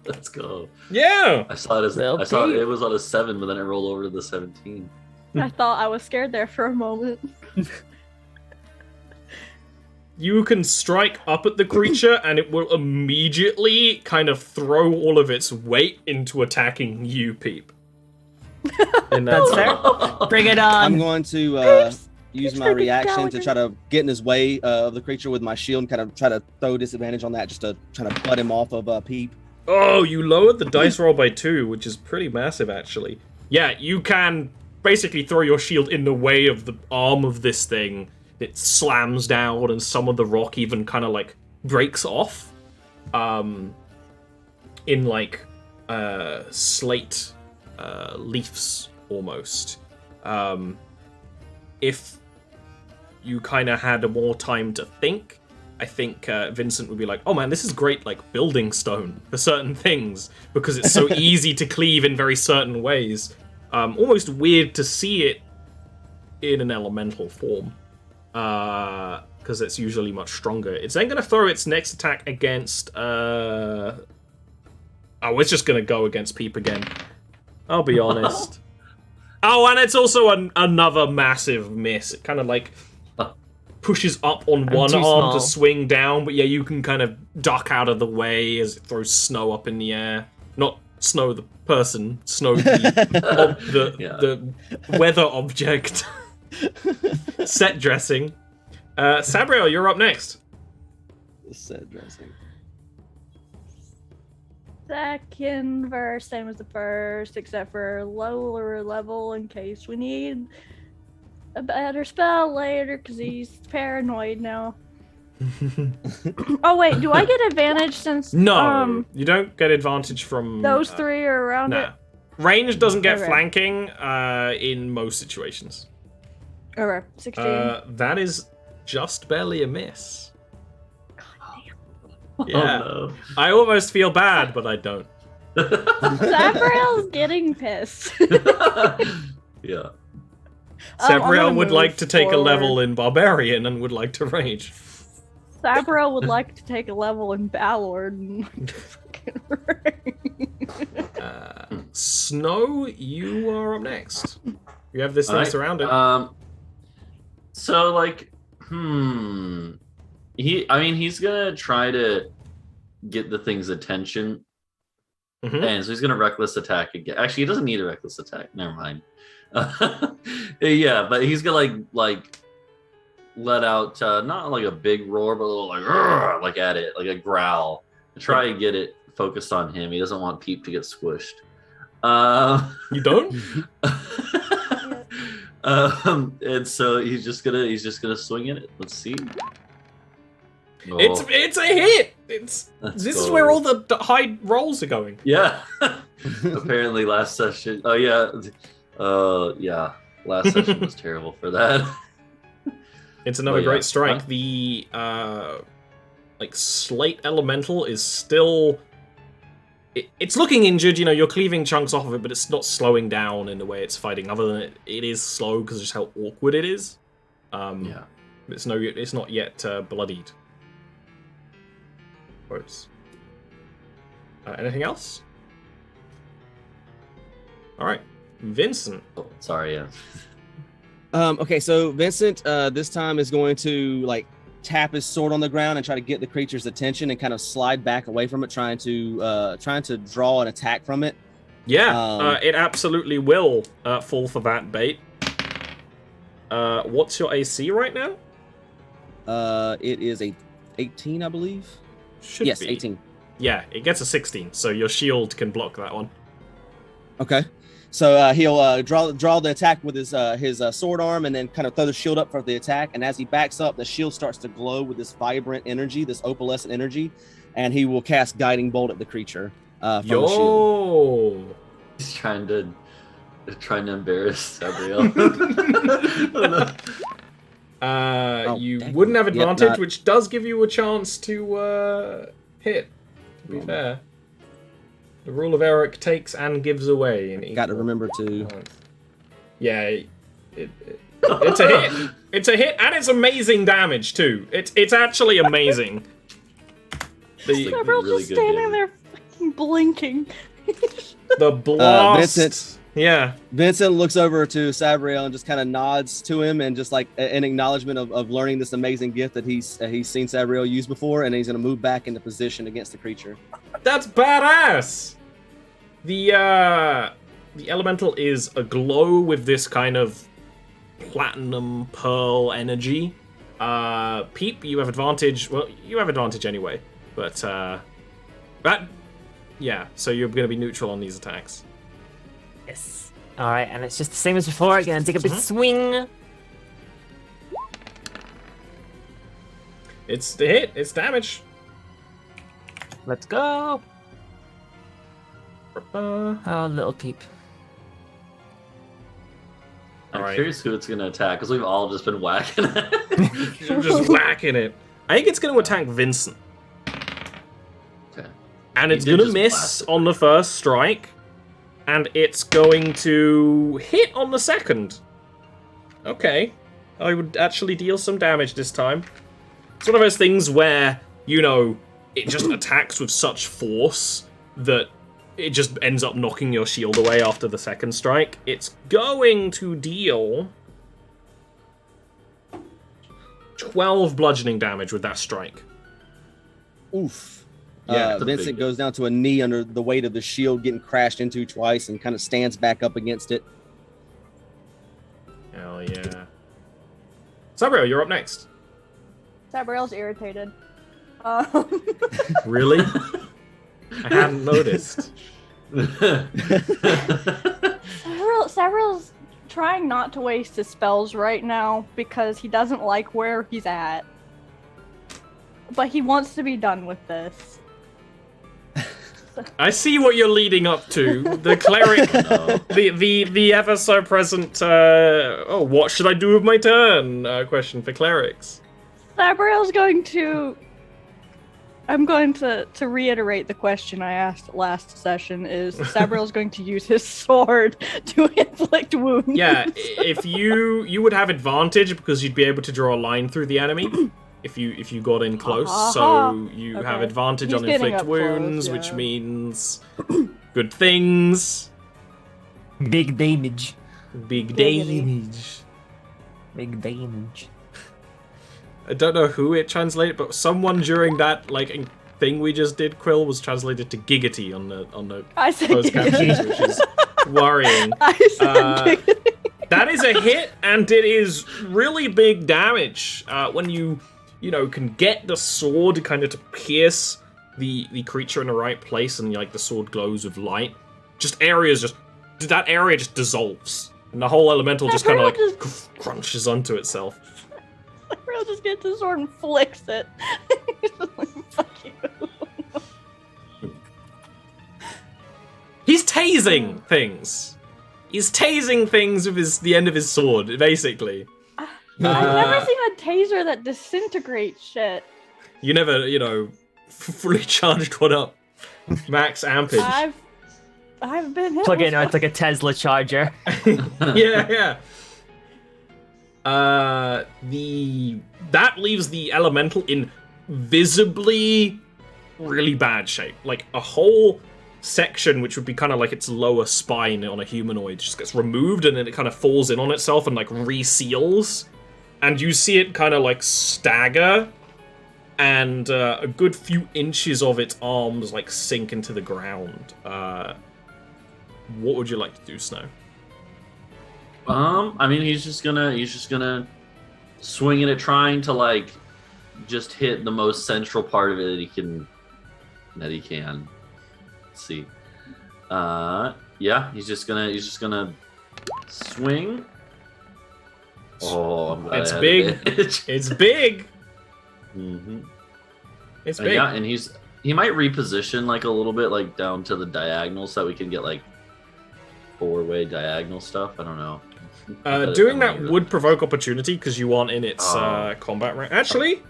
Let's go. Yeah. I saw it as Well I saw played. it was on a 7, but then it rolled over to the 17. I thought I was scared there for a moment. You can strike up at the creature, and it will immediately kind of throw all of its weight into attacking you, Peep. And That's fair. Bring it on. I'm going to use Peep's my pretty reaction to Gallagher. try to get in his way of the creature with my shield, and kind of try to throw disadvantage on that, just to try to butt him off of Peep. Oh, you lowered the dice roll by 2, which is pretty massive, actually. Yeah, you can basically throw your shield in the way of the arm of this thing. It slams down, and some of the rock even kind of, like, breaks off. In, like, slate leaves, almost. If you kind of had more time to think, I think Vincent would be like, oh man, this is great, like, building stone for certain things, because it's so easy to cleave in very certain ways. Almost weird to see it in an elemental form, because it's usually much stronger. It's then going to throw its next attack against... Oh, it's just going to go against Peep again. I'll be honest. Oh, and it's also another massive miss. It kind of, like, pushes up on one too arm small. to swing down, but yeah, you can kind of duck out of the way as it throws Snow up in the air. Not Snow the person, Snow the weather object. Set dressing. Sabriel, you're up next. Set dressing. Second verse, same as the first, except for lower level in case we need a better spell later, because he's paranoid now. Oh wait, do I get advantage since No, you don't get advantage from those three are around Nah. it? Range doesn't get Okay. flanking in most situations. Okay, 16. That is just barely a miss. Oh, Yeah. no. I almost feel bad, but I don't. Sabriel's getting pissed. Yeah. I'm Sabriel gonna would move like to take a forward. level in Barbarian and would like to rage. Sabriel would like to take a level in Ballard and fucking Snow, you are up next. You have this thing Alright, surrounded. So like, he's gonna try to get the thing's attention, Mhm. and so he's gonna reckless attack again. Actually, he doesn't need a reckless attack. Never mind. Yeah, but he's gonna like let out not like a big roar, but a little like "Rrr," like at it, like a growl to try and get it focused on him. He doesn't want Peep to get squished. You don't? And so he's just gonna swing at it. Let's see. Oh, It's a hit. This is where all the high rolls are going. yeah. Apparently last session. Oh yeah. Yeah. Last session was terrible for that. It's another Well, yeah. great strike. The like slate elemental is still it's looking injured. You know, you're cleaving chunks off of it, but it's not slowing down in the way it's fighting. Other than it is slow because of just how awkward it is. Yeah. It's not yet bloodied. Whoops. Anything else? All right, Vincent. Oh, sorry, yeah. Okay, so Vincent this time is going to like tap his sword on the ground and try to get the creature's attention and kind of slide back away from it, trying to draw an attack from it. Yeah, it absolutely will fall for that bait. What's your AC right now? It is a 18, I believe. Should be 18. Yeah, it gets a 16, so your shield can block that one. Okay. So he'll draw the attack with his sword arm and then kind of throw the shield up for the attack. And as he backs up, the shield starts to glow with this vibrant energy, this opalescent energy, and he will cast Guiding Bolt at the creature from the shield. He's trying to embarrass Gabriel. You wouldn't have advantage, which does give you a chance to hit. To be fair. The rule of Eric takes and gives away. Got to remember to. Yeah, it's a hit. It's a hit, and it's amazing damage too. It's actually amazing. Several really just good standing there, fucking blinking. The blast. Vincent. Yeah. Vincent looks over to Sabriel and just kind of nods to him and just like an acknowledgement of learning this amazing gift that he's seen Sabriel use before, and he's going to move back into position against the creature. That's badass. The elemental is aglow with this kind of platinum pearl energy. Peep, you have advantage. Well, you have advantage anyway, but yeah. So you're going to be neutral on these attacks. Yes. All right, and it's just the same as before. Again, take a big swing. It's the hit. It's damage. Let's go. All Oh, little peep. I'm curious who it's going to attack, because we've all just been whacking it. You're just whacking it. I think it's going to attack Vincent. Okay. And it's going to miss on the first strike. And it's going to hit on the second. Okay. I would actually deal some damage this time. It's one of those things where, you know, it just attacks with such force that it just ends up knocking your shield away after the second strike. It's going to deal 12 bludgeoning damage with that strike. Oof. Yeah, Vincent goes down to a knee under the weight of the shield getting crashed into twice and kind of stands back up against it. Hell yeah. Sabriel, you're up next. Sabriel's irritated. Really? I hadn't noticed. Sabriel's trying not to waste his spells right now because he doesn't like where he's at. But he wants to be done with this. I see what you're leading up to. The cleric, the ever so present, what should I do with my turn? Question for clerics. Sabriel's going to... I'm going to reiterate the question I asked last session, is Sabriel's going to use his sword to inflict wounds. Yeah, if you would have advantage because you'd be able to draw a line through the enemy. If you got in close, so you have advantage on inflict wounds, which means good things. Big damage. Big damage. Big damage. I don't know who it translated, but someone during that thing we just did, Quill, was translated to giggity on the I said closed captions, which is worrying. I said giggity. That is a hit, and it is really big damage when you can get the sword kind of to pierce the creature in the right place, and the sword glows with light. That area just dissolves, and the whole elemental just kind of crunches onto itself. Sabriel just gets his sword and flicks it. He's just like, fuck you. He's tasing things. He's tasing things with the end of his sword, basically. I've never seen a taser that disintegrates shit. You never, fully charged one up. Max ampage. I've been hit. Plug it in. before. It's like a Tesla charger. Yeah. That leaves the elemental in visibly really bad shape. Like a whole section, which would be kind of like its lower spine on a humanoid, just gets removed, and then it kind of falls in on itself and like reseals. And you see it kind of like stagger, and a good few inches of its arms like sink into the ground. What would you like to do, Snow? I mean, he's just gonna swing at it, trying to like just hit the most central part of it that he can. Let's see. Yeah, he's just gonna swing. Oh, I'm glad It's I had big. advantage. It's big. Mm-hmm. It's big. Yeah, and he might reposition like a little bit, like down to the diagonal, so that we can get like 4-way diagonal stuff. I don't know. Doing that would provoke opportunity because you aren't in its combat range. Actually,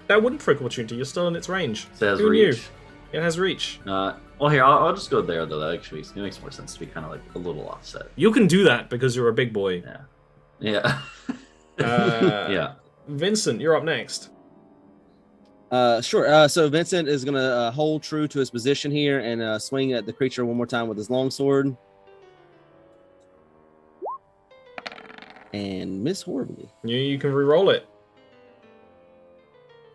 that wouldn't provoke opportunity. You're still in its range. It has Who knew? reach. It has reach. Well, here I'll just go there though. That actually it makes more sense to be kind of like a little offset. You can do that because you're a big boy. Yeah. Yeah. Vincent, you're up next. Sure. So Vincent is gonna hold true to his position here and swing at the creature one more time with his longsword. And miss horribly. You can re-roll it.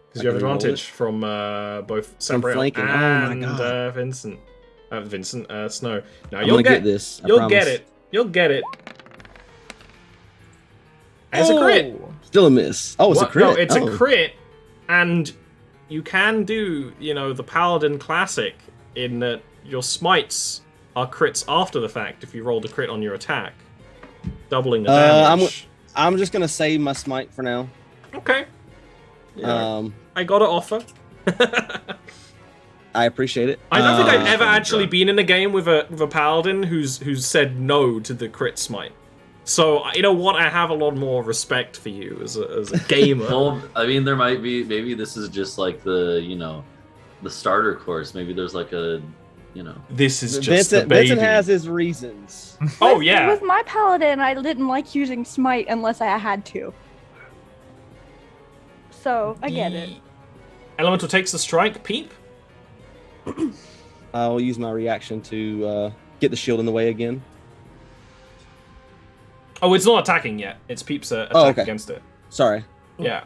Because you have I can re-roll advantage from both Sabriel flanking. and Oh my God. Vincent. Snow. Now I'm you'll gonna get this. I You'll promise. get it. You'll get it. It's a crit. Still a miss. Oh, it's a crit. No, it's Oh. a crit, and you can do, the Paladin classic in that your smites are crits after the fact if you rolled a crit on your attack, doubling the damage. I'm just gonna save my smite for now. Okay. I got to offer. I appreciate it. I don't think I've ever funny actually job. been in a game with a Paladin who's said no to the crit smite. So, you know what? I have a lot more respect for you as a gamer. Well, I mean, there might be. Maybe this is just like the starter course. Maybe there's like a, This is just the Vincent, baby. Vincent has his reasons. Oh, With- yeah. With my paladin, I didn't like using smite unless I had to. So I get it. Elemental takes the strike. Peep. I'll use my reaction to get the shield in the way again. Oh, it's not attacking yet. It's Peep's attack okay. against it. Sorry. Yeah.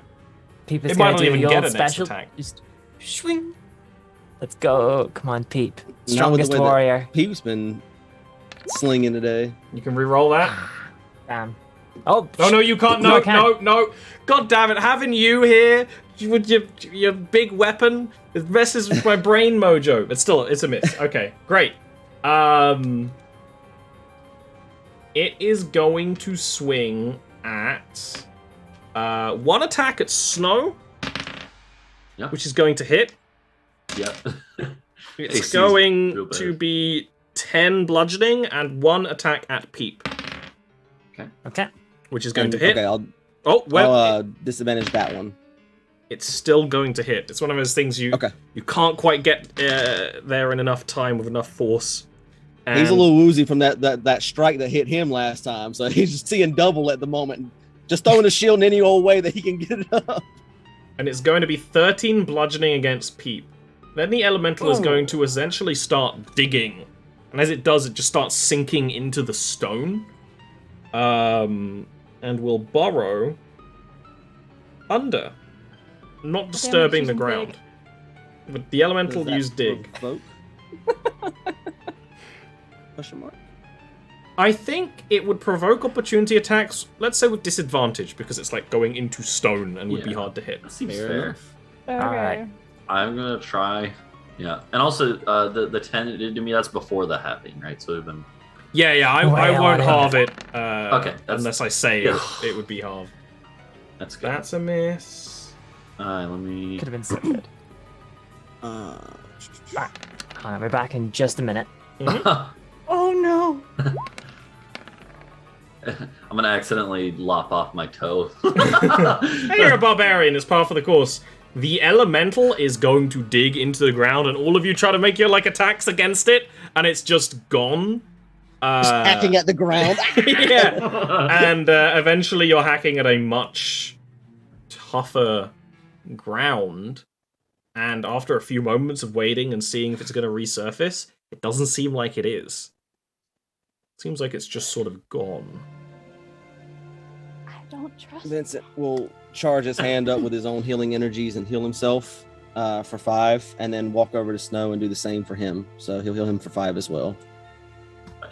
Peep It is might gonna not do even the get old a next special. attack. Just swing. Let's go. Come on, Peep. Not with the Strongest way that warrior. Peep's been slinging today. You can re-roll that. Damn. Oh. Oh, no, you can't. No, No, I can't. no. God damn it. Having you here with your big weapon, it messes with my brain mojo. But still, it's a miss. Okay, great. It is going to swing at one attack at Snow, Yeah. which is going to hit. Yeah. It's AC's real going bad. to be 10 bludgeoning and one attack at Peep, Okay. which is going to And- hit. Okay, I'll Well, disadvantage that one. it's still going to hit. It's one of those things you can't quite get there in enough time with enough force. He's a And- little woozy from that strike that hit him last time, so he's just seeing double at the moment. Just throwing the shield in any old way that he can get it up. And it's going to be 13 bludgeoning against Peep. Then the elemental is Ooh. going to essentially start digging. And as it does, it just starts sinking into the stone. And will burrow under, not disturbing the using ground. dig. But the elemental Does that use dig. provoke? Question mark? I think it would provoke opportunity attacks, let's say with disadvantage, because it's like going into stone and would be Yeah. hard to hit. That seems Fair fair. enough. Okay. Alright. I'm gonna try. Yeah, and also the 10 it did to me. That's before the halving, right? So even Yeah, I Way won't on halve it. Okay, that's- Unless I say it would be halved. that's good. That's a miss. Let me. Could have been so good. Uh, Alright, we're back in just a minute. Oh no. I'm gonna accidentally lop off my toe. Hey, you're a barbarian. It's par for the course. the elemental is going to dig into the ground, and all of you try to make your attacks against it, and it's just gone. Just hacking at the ground. Yeah, and eventually you're hacking at a much tougher ground, and after a few moments of waiting and seeing if it's going to resurface, it doesn't seem like it is. Seems like it's just sort of gone. I don't trust. Vincent will charge his hand up with his own healing energies and heal himself for 5, and then walk over to Snow and do the same for him. So he'll heal him for 5 as well.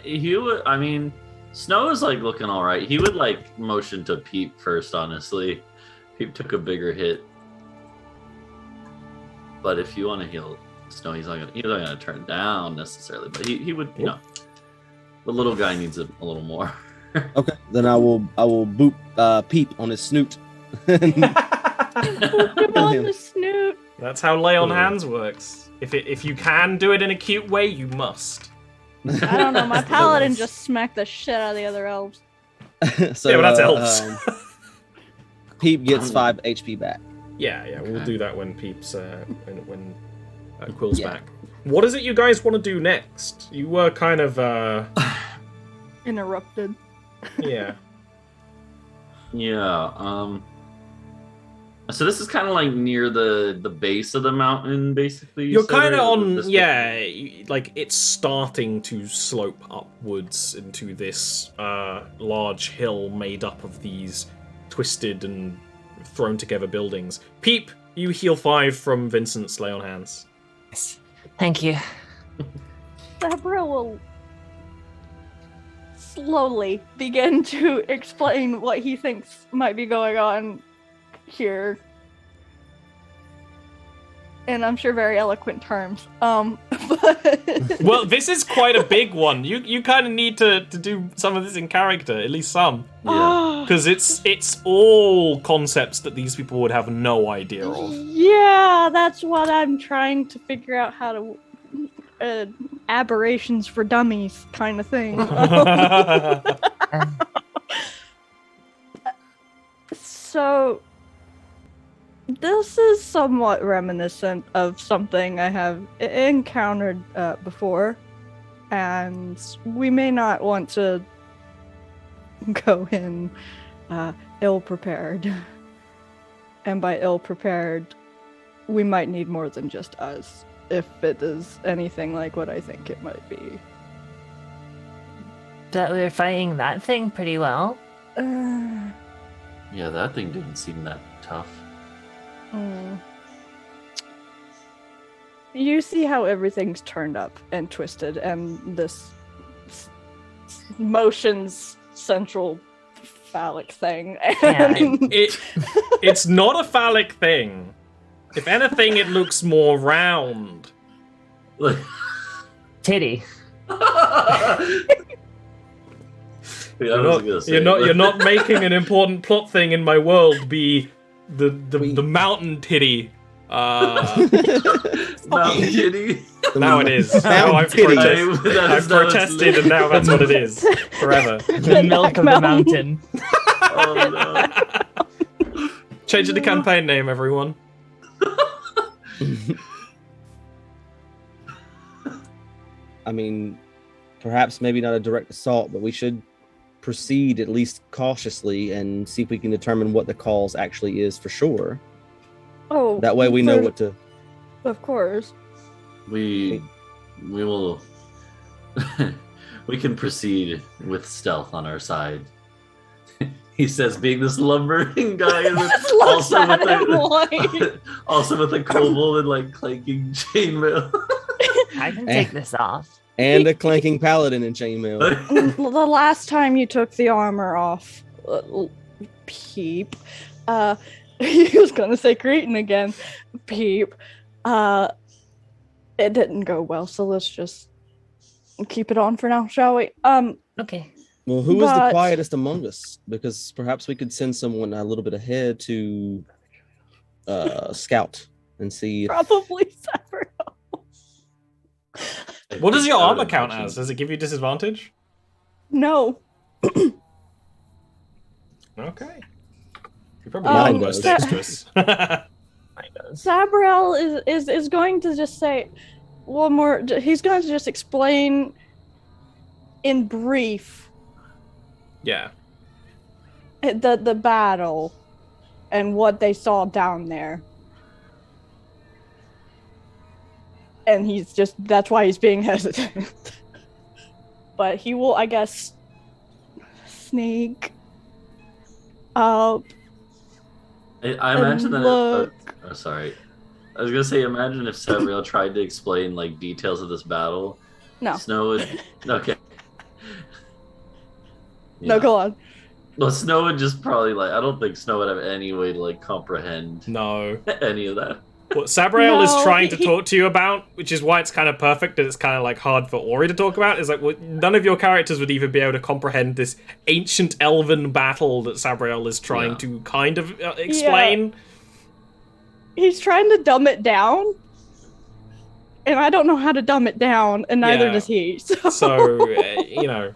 He would. I mean, Snow is looking all right. He would motion to Peep first. Honestly, Peep took a bigger hit. But if you want to heal Snow, he's not gonna turn down necessarily. But he would. You know, the little guy needs a little more. Okay, then I will boop Peep on his snoot. Boop him on the snoot. That's how lay on hands works. If you can do it in a cute way, you must. I don't know. My paladin just smacked the shit out of the other elves. So, yeah, but that's elves. Peep gets 5 HP back. Yeah, we'll do that when Peep's when Quill's back. What is it you guys want to do next? You were kind of Interrupted. Yeah. Yeah. So this is kind of near the base of the mountain, basically. You're kind of on, it's starting to slope upwards into this large hill made up of these twisted and thrown together buildings. Peep, you heal 5 from Vincent's lay on hands. Thank you. Sabra will slowly begin to explain what he thinks might be going on here, and I'm sure very eloquent terms. But well, this is quite a big one. You kind of need to do some of this in character, at least some. Yeah. Because it's all concepts that these people would have no idea of. Yeah, that's what I'm trying to figure out how to. Aberrations for dummies kind of thing. So this is somewhat reminiscent of something I have encountered before, and we may not want to go in ill-prepared. And by ill-prepared, we might need more than just us, if it is anything like what I think it might be. But we were fighting that thing pretty well. Yeah, that thing didn't seem that tough. You see how everything's turned up and twisted, and this motions central phallic thing. And It's not a phallic thing. If anything, it looks more round. Titty. You're not making an important plot thing in my world be the mountain titty. Mountain titty. Now it is. Now I've protested, and now that's what it is forever. The milk of the mountain. Oh no! Changing the campaign name, everyone. I mean, perhaps maybe not a direct assault, but we should proceed at least cautiously and see if we can determine what the cause actually is for sure. Oh, that way we know what to. Of course. We will. We can proceed with stealth on our side. He says, being this lumbering guy, also with a kobold and clanking chainmail. I can take this off. And a clanking paladin in chainmail. The last time you took the armor off, Peep, he was gonna say Cretan again, Peep, it didn't go well, so let's just keep it on for now, shall we? Okay. Well, who is the quietest among us? Because perhaps we could send someone a little bit ahead to scout and see. Probably Several. What does your armor count as? Does it give you disadvantage? No. Okay. You're probably not dexterous. Sabriel is going to just say one more. He's going to just explain in brief Yeah. the battle and what they saw down there. And that's why he's being hesitant. But he will, I guess, sneak up. I imagine that. Look. Sorry, I was gonna say, imagine if Sabriel tried to explain like details of this battle. No. Snow would. Okay. No, go on. Well, Snow would just probably like. I don't think Snow would have any way to like comprehend No. any of that. What Sabriel is No, trying to talk to you about, which is why it's kind of perfect that it's kind of like hard for Ori to talk about, is like none of your characters would even be able to comprehend this ancient elven battle that Sabriel is trying to kind of explain. Yeah. He's trying to dumb it down, and I don't know how to dumb it down, and neither does he. So you know.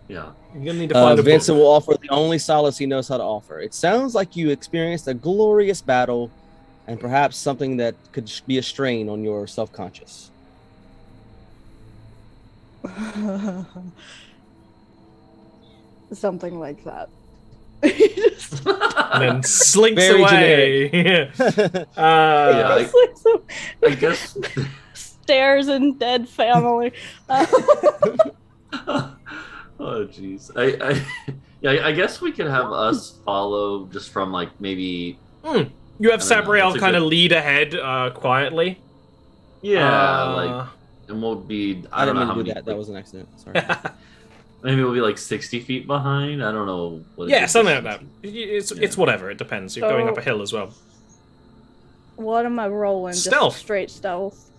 Yeah. You're gonna need to find a Vincent book. will offer the only solace he knows how to offer. It sounds like you experienced a glorious battle, and perhaps something that could be a strain on your self-conscious. Something like that. And then slinks Very away. Yeah, I guess. Stares and dead family. Oh jeez. I guess we could have us follow just from like maybe. You have I don't know, Sabriel that's a kind of good- lead ahead quietly. Yeah, like, and we'll be. I I don't didn't know mean how to do many. that. That was an accident. Sorry. Maybe we'll be like 60 feet behind. I don't know. What Yeah, is something like that. It's whatever. It depends. You're going up a So- hill as well. What am I rolling? Stealth. Just straight stealth.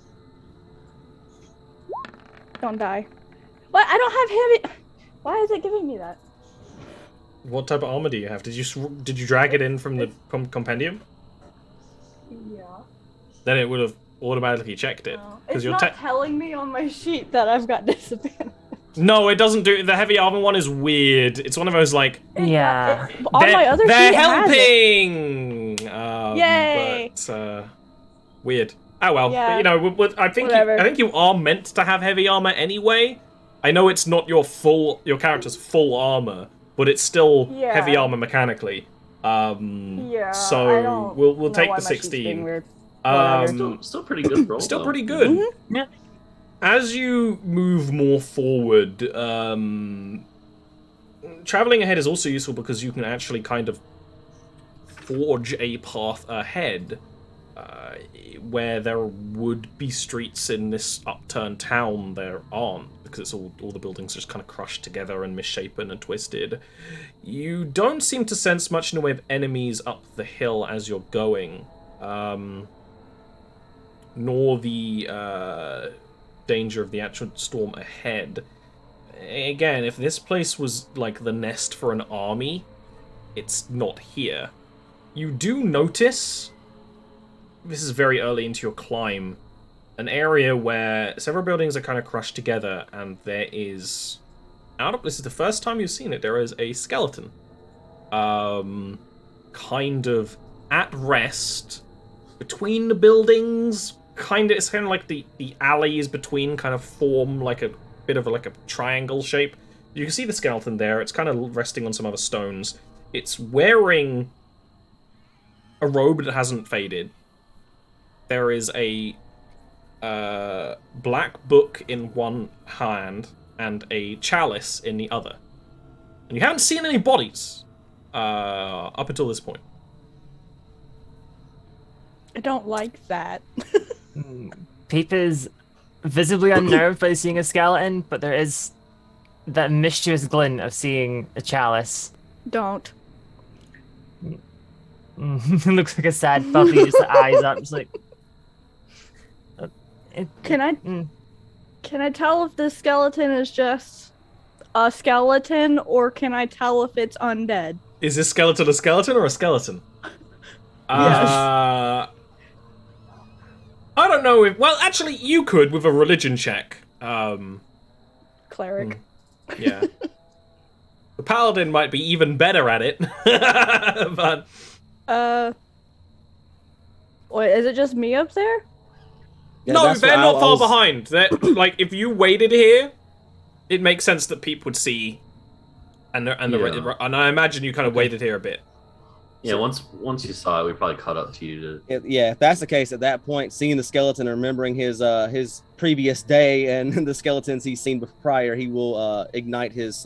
Don't die. What? I don't have heavy. Why is it giving me that? What type of armor do you have? Did you drag it in from the compendium? Yeah. Then it would have automatically checked it. It's you're not telling me on my sheet that I've got disadvantage. No, it doesn't do. The heavy armor one is weird. It's one of those like Yeah. On my other they're sheet, it has it. helping. Yay! But weird. Oh well. Yeah. You know, I think Whatever. I think you are meant to have heavy armor anyway. I know it's not your character's full armor, but it's still Yeah. heavy armor mechanically. Yeah. So I don't we'll know take why the my sheet's being 16. weird. Whatever. Still pretty good roll. Still though. pretty good. Mm-hmm. Yeah. As you move more forward, traveling ahead is also useful because you can actually kind of forge a path ahead where there would be streets in this upturned town. There aren't, because it's all the buildings are just kind of crushed together and misshapen and twisted. You don't seem to sense much in the way of enemies up the hill as you're going, nor the danger of the actual storm ahead. Again, if this place was like the nest for an army, it's not here. You do notice, this is very early into your climb, an area where several buildings are kind of crushed together, and there is, this is the first time you've seen it, there is a skeleton. Kind of at rest between the buildings. It's kind of like the alleys between kind of form like a bit of like a triangle shape. You can see the skeleton there. It's kind of resting on some other stones. It's wearing a robe that hasn't faded. There is a black book in one hand and a chalice in the other. And you haven't seen any bodies up until this point. I don't like that. Peep is visibly unnerved by seeing a skeleton, but there is that mischievous glint of seeing a chalice. Don't. It looks like a sad puppy, just the eyes up, just like. Can I tell if this skeleton is just a skeleton, or can I tell if it's undead? Is this skeleton a skeleton or a skeleton? I don't know if... Well, actually, you could with a religion check. Cleric. Yeah. The paladin might be even better at it. But Wait, is it just me up there? Yeah, No, that's they're what not I far was- behind. They're, like, if you waited here, it makes sense that Peep would see. And I imagine you kind of waited here a bit. Yeah, once you saw it, we probably caught up to you to. If that's the case, at that point, seeing the skeleton and remembering his previous day and the skeletons he's seen prior, he will ignite his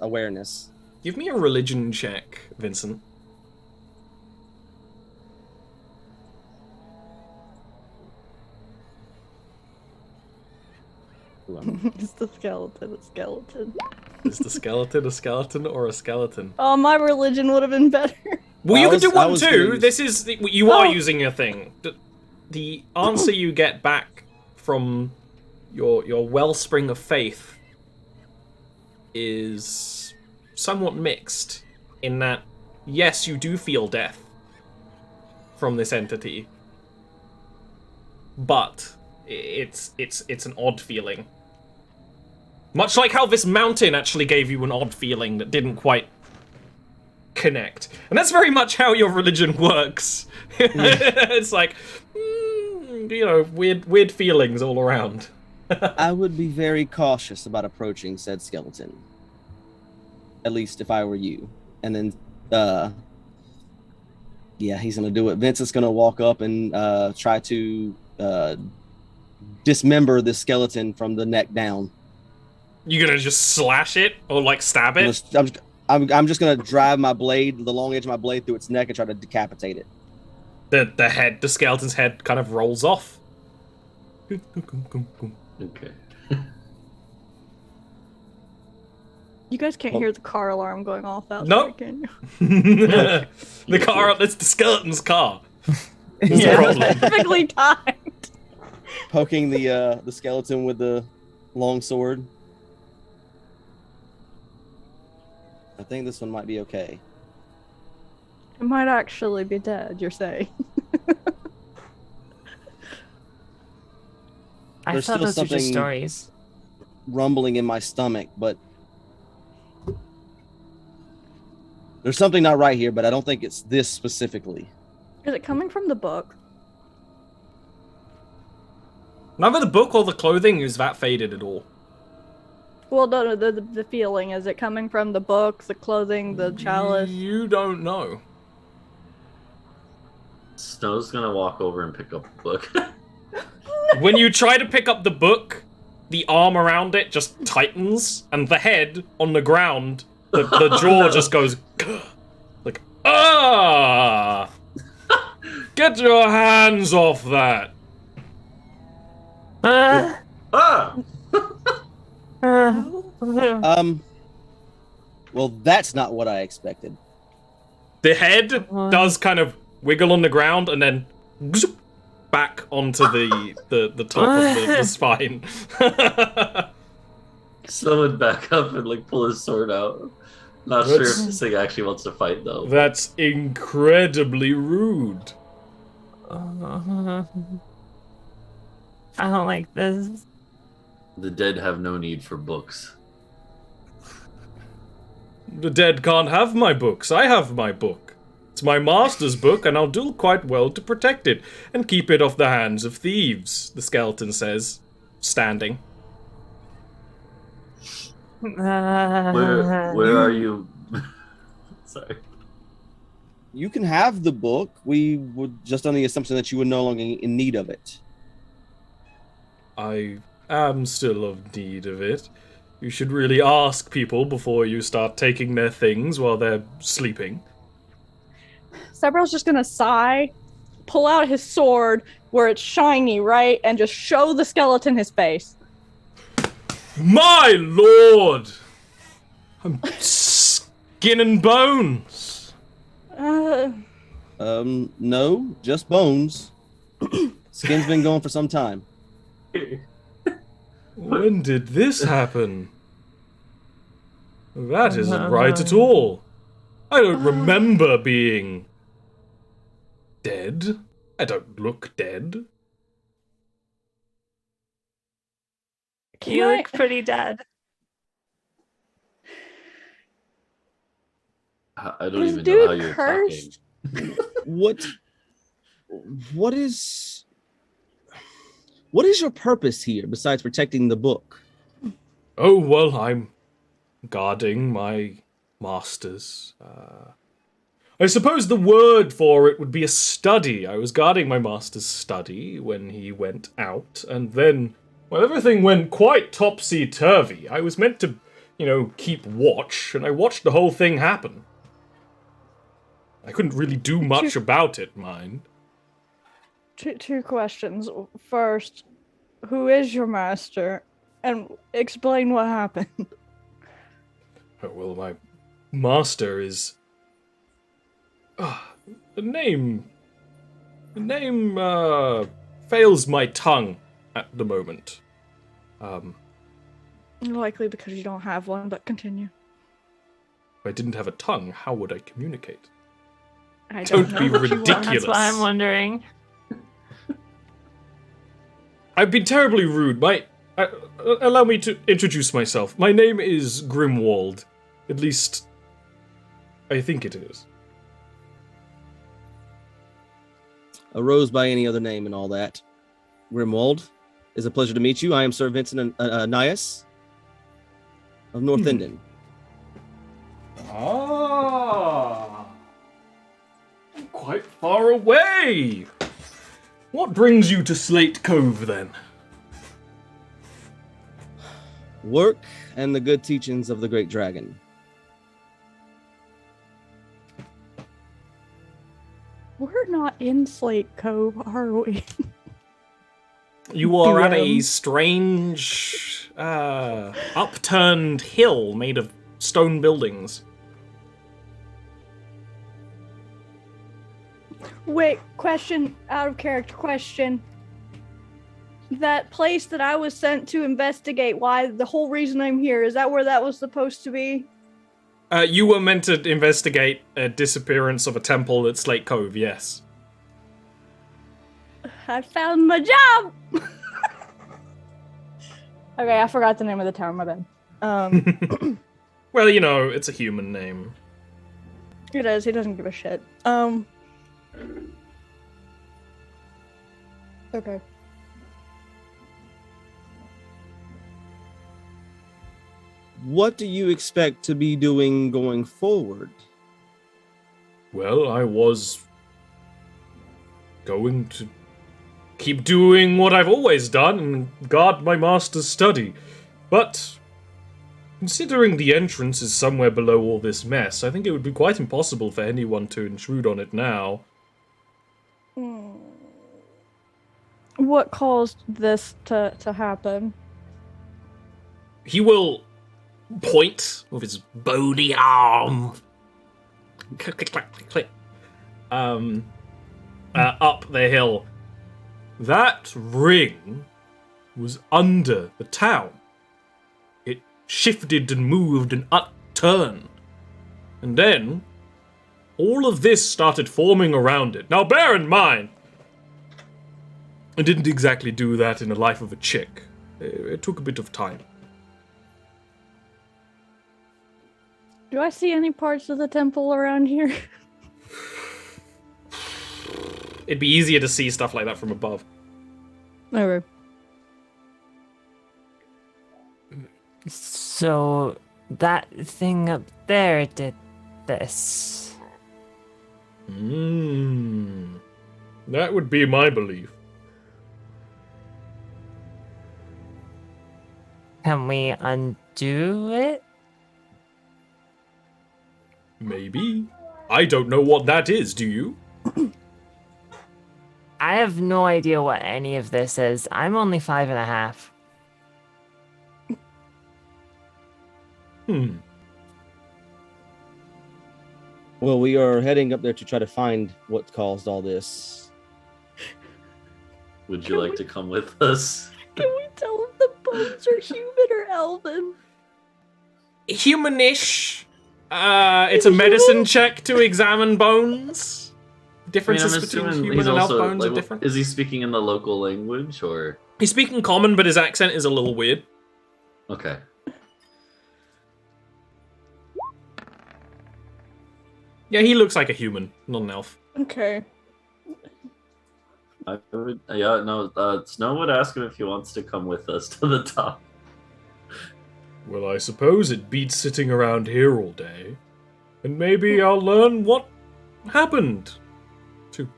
awareness. Give me a religion check, Vincent. It's the skeleton, a skeleton. Is the skeleton a skeleton or a skeleton? Oh, my religion would have been better. Well, you could do I one was too. gonna- This is you are Oh. using your thing. The answer you get back from your wellspring of faith is somewhat mixed. In that, yes, you do feel death from this entity, but it's an odd feeling. Much like how this mountain actually gave you an odd feeling that didn't quite connect. And that's very much how your religion works. It's like, weird feelings all around. I would be very cautious about approaching said skeleton. At least if I were you. And then, yeah, he's gonna do it. Vincent's gonna walk up and try to dismember the skeleton from the neck down. You gonna just slash it or like stab it? I'm just gonna drive my blade, the long edge of my blade, through its neck and try to decapitate it. The skeleton's head kind of rolls off. Okay. You guys can't hear the car alarm going off outside, Nope. can you? It's the skeleton's car. That's the problem. Perfectly timed. Poking the skeleton with the long sword. I think this one might be okay. It might actually be dead, you're saying. I There's thought still those were just something- stories. Rumbling in my stomach, but there's something not right here, but I don't think it's this specifically. Is it coming from the book? Neither the book or the clothing is that faded at all. Well, no, the feeling. Is it coming from the book, the clothing, the chalice? You don't know. Snow's gonna walk over and pick up the book. When you try to pick up the book, the arm around it just tightens, and the head on the ground, the jaw just goes like, ah! Get your hands off that! Ah! Ah! Well, that's not what I expected. The head does kind of wiggle on the ground and then zoop, back onto the top of the spine. Someone back up and like pull his sword out. Not sure if this thing actually wants to fight though. That's incredibly rude. I don't like this. The dead have no need for books. The dead can't have my books. I have my book. It's my master's book, and I'll do quite well to protect it and keep it off the hands of thieves, the skeleton says, standing. Where are you? Sorry. You can have the book. We would just on the assumption that you were no longer in need of it. I am still of need of it. You should really ask people before you start taking their things while they're sleeping. Sabril's just gonna sigh, pull out his sword where it's shiny, right, and just show the skeleton his face. My lord! I'm skin and bones. No, just bones. Skin's been going for some time. When did this happen? That isn't right at all. I don't remember being dead. I don't look dead. You look pretty dead. I don't This even know dude how you're cursed. talking. What what is your purpose here besides protecting the book? Oh, well, I'm guarding my masters. I suppose the word for it would be a study. I was guarding my master's study when he went out, and then, well, everything went quite topsy-turvy. I was meant to, keep watch, and I watched the whole thing happen. I couldn't really do much about it, mind. Two questions. First, who is your master? And explain what happened. Oh, well, my master is... The name fails my tongue at the moment. Likely because you don't have one, but continue. If I didn't have a tongue, how would I communicate? I Don't know be what you want. ridiculous. That's what I'm wondering. I've been terribly rude. Allow me to introduce myself. My name is Grimwald. At least, I think it is. A rose by any other name and all that. Grimwald, it's a pleasure to meet you. I am Sir Vincent Nias of North Enden. Ah, quite far away. What brings you to Slate Cove, then? Work and the good teachings of the great dragon. We're not in Slate Cove, are we? You are at a DM. strange, upturned hill made of stone buildings. Wait, question, out of character question. That place that I was sent to investigate, why the whole reason I'm here, is that where that was supposed to be? You were meant to investigate a disappearance of a temple at Slate Cove, yes. I found my job! Okay, I forgot the name of the town, my bad. Well, it's a human name. It is, he doesn't give a shit. Okay. What do you expect to be doing going forward? Well, I was going to keep doing what I've always done and guard my master's study. But considering the entrance is somewhere below all this mess, I think it would be quite impossible for anyone to intrude on it now. What caused this to happen? He will point with his bony arm. Click, click, click, click, click. Up the hill. That ring was under the town. It shifted and moved and upturned. And then, all of this started forming around it. Now bear in mind, I didn't exactly do that in the life of a chick. It took a bit of time. Do I see any parts of the temple around here? It'd be easier to see stuff like that from above. Okay. So that thing up there did this. That would be my belief. Can we undo it? Maybe. I don't know what that is, do you? I have no idea what any of this is. I'm only 5.5. Well, we are heading up there to try to find what caused all this. Would you like to come with us? Can we tell if the bones are human or elven? Humanish. It's a medicine check to examine bones. Differences I'm between assuming human he's and elf also, bones like, are different. Is he speaking in the local language or? He's speaking common, but his accent is a little weird. Okay. Yeah, he looks like a human, not an elf. Okay. Yeah, no. Snow would ask him if he wants to come with us to the top. Well, I suppose it beats sitting around here all day. And maybe I'll learn what happened to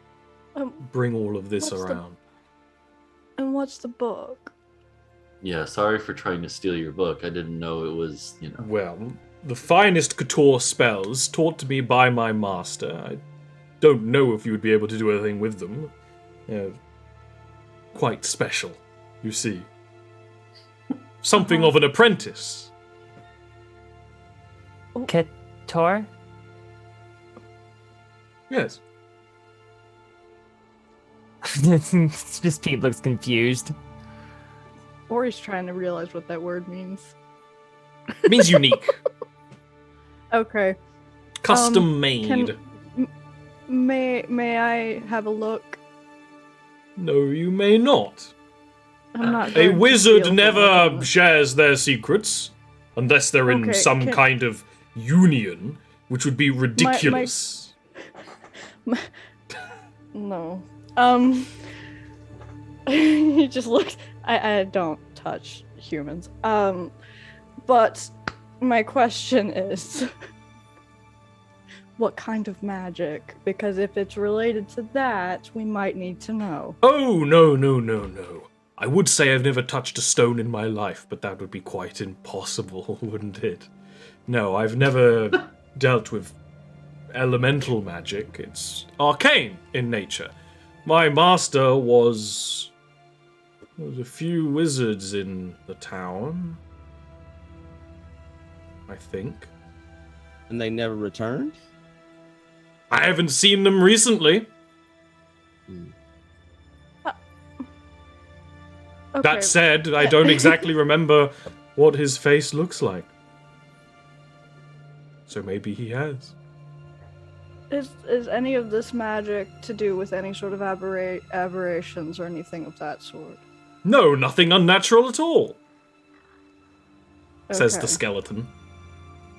bring all of this around. And what's the book? Yeah, sorry for trying to steal your book. I didn't know it was, Well, the finest couture spells taught to me by my master. I don't know if you would be able to do anything with them. Quite special, you see. Something of an apprentice. Ketor? Yes. Just Pete looks confused. Or he's trying to realize what that word means. It means unique. Okay. Custom made. May I have a look? No, you may not. I'm not. A going to wizard steal never from shares their secrets. Unless they're in Okay, some can- kind of union, which would be ridiculous. No. He just looked. I don't touch humans. But my question is, what kind of magic? Because if it's related to that, we might need to know. Oh, no. I would say I've never touched a stone in my life, but that would be quite impossible, wouldn't it? No, I've never dealt with elemental magic. It's arcane in nature. My master was... There was a few wizards in the town, I think. And they never returned? I haven't seen them recently. Okay. That said, I don't exactly remember what his face looks like. So maybe he has. Is any of this magic to do with any sort of aberrations or anything of that sort? No, nothing unnatural at all, says the Okay. skeleton.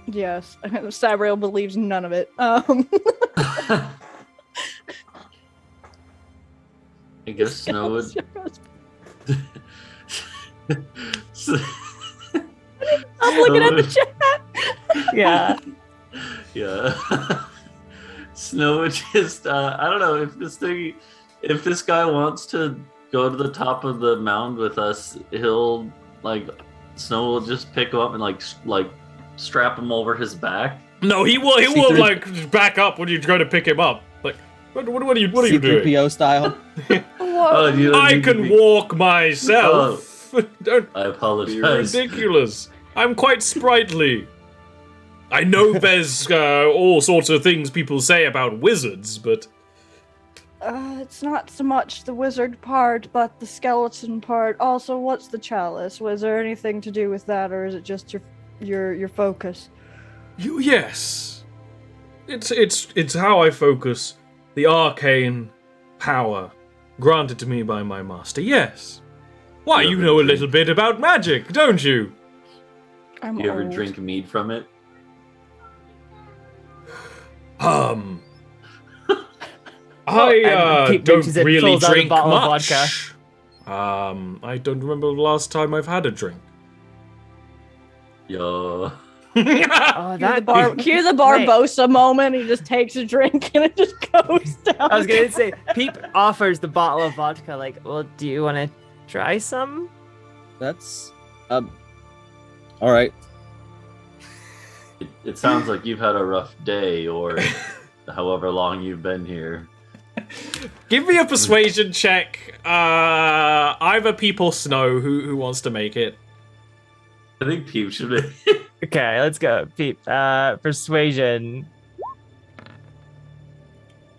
Yes, Sabriel believes none of it. I guess Snow would. I'm looking at the chat. Yeah. Yeah. Snow would just, I don't know, if this guy wants to go to the top of the mound with us, he'll, Snow will just pick him up and, like strap him over his back. No, he will, back up when you go to pick him up. Like, what are you doing? C-3PO style? I can walk myself. Don't I be apologize. ridiculous. I'm quite sprightly. I know there's all sorts of things people say about wizards, but... It's not so much the wizard part, but the skeleton part. Also, what's the chalice? Was there anything to do with that, or is it just your focus? Yes. It's how I focus the arcane power granted to me by my master. Yes. Why, you know a little bit about magic, don't you? I'm You ever old. drink mead from it? I Pete don't reaches in, really pulls out a drink bottle of much. vodka. I don't remember the last time I've had a drink. Yo. Oh, Cue the Barbosa moment. He just takes a drink and it just goes down. I was gonna say, Peep offers the bottle of vodka. Like, well, do you want to try some? That's all right. It sounds like you've had a rough day, or however long you've been here. Give me a persuasion check. Either Peep or Snow. Who wants to make it? I think Peep should be. Okay, let's go. Peep. Persuasion.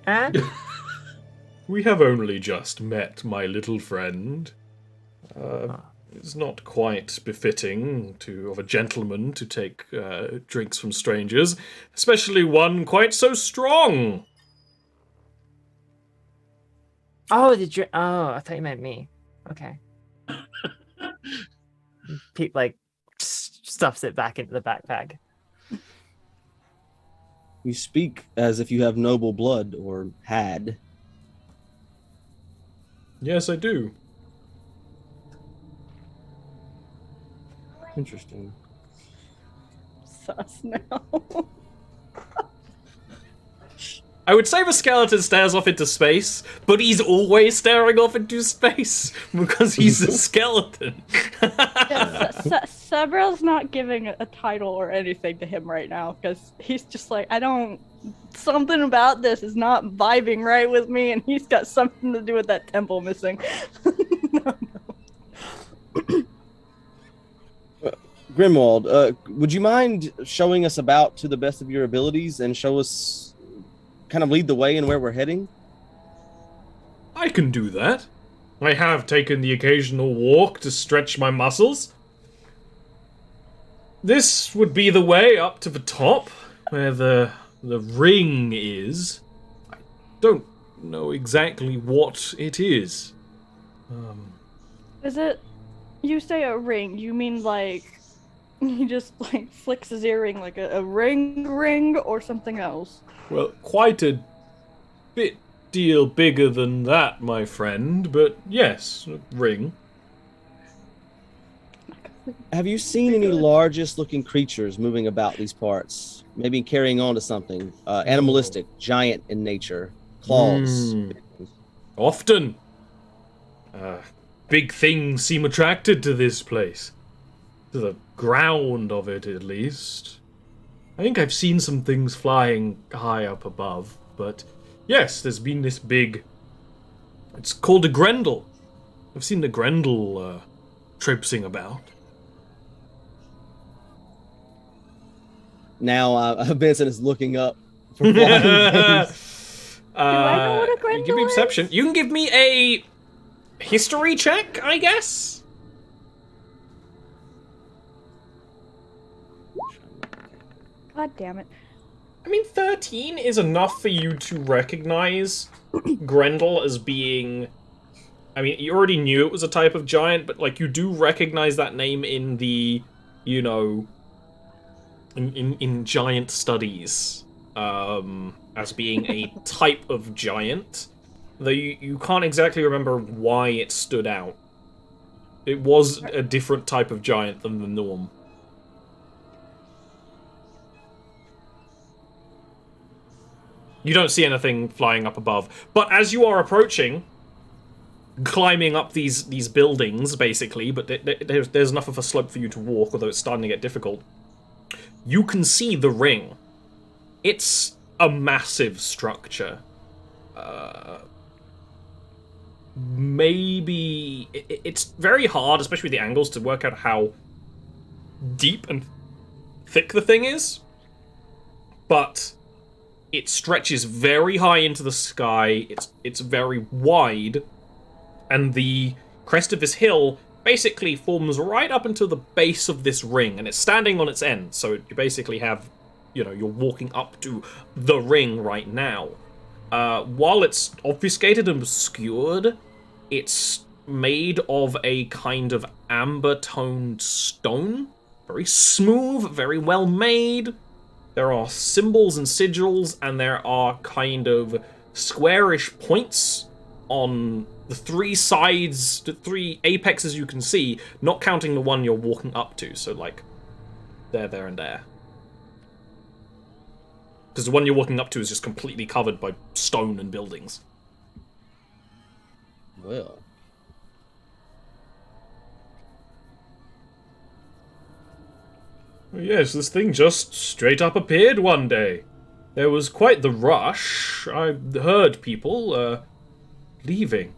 And We have only just met, my little friend. It's not quite befitting of a gentleman to take drinks from strangers, especially one quite so strong. oh, I thought you meant me. Okay. Peep stuffs it back into the backpack. You speak as if you have noble blood, or had. Yes, I do. Interesting. Sus now. I would say the skeleton stares off into space, but he's always staring off into space because he's a skeleton. Sabrel's not giving a title or anything to him right now because he's just like, something about this is not vibing right with me, and he's got something to do with that temple missing. No. Grimwald, would you mind showing us about to the best of your abilities and show us, kind of lead the way in where we're heading? I can do that. I have taken the occasional walk to stretch my muscles. This would be the way up to the top, where the ring is. I don't know exactly what it is. Is it? You say a ring? You mean like he just like flicks his earring like a ring, or something else? Well, quite a bit deal bigger than that, my friend, but yes, a ring. Have you seen any largest looking creatures moving about these parts? Maybe carrying on to something animalistic, giant in nature, claws. Often. Big things seem attracted to this place. To the ground of it, at least. I think I've seen some things flying high up above, but yes, there's been this big... It's called a Grendel. I've seen the Grendel traipsing about. Now Vincent is looking up for flying things. Do I know what a Grendel give me perception. is? You can give me a history check, I guess? God damn it. I mean, 13 is enough for you to recognize Grendel as being... I mean, you already knew it was a type of giant, but, like, you do recognize that name in the, you know... In giant studies, as being a type of giant, though you can't exactly remember why it stood out. It was a different type of giant than the norm. You don't see anything flying up above, but as you are approaching, climbing up these buildings, basically, but there's enough of a slope for you to walk, although it's starting to get difficult. You can see the ring. It's a massive structure. Maybe... It's very hard, especially with the angles, to work out how deep and thick the thing is. But it stretches very high into the sky. It's very wide. And the crest of this hill basically forms right up into the base of this ring, and it's standing on its end, so you basically have, you know, you're walking up to the ring right now. While it's obfuscated and obscured, it's made of a kind of amber-toned stone. Very smooth, very well made. There are symbols and sigils, and there are kind of squarish points on the three sides, the three apexes you can see, not counting the one you're walking up to. So, like, there, and there. Because the one you're walking up to is just completely covered by stone and buildings. Well. Yes, this thing just straight up appeared one day. There was quite the rush. I heard people, leaving.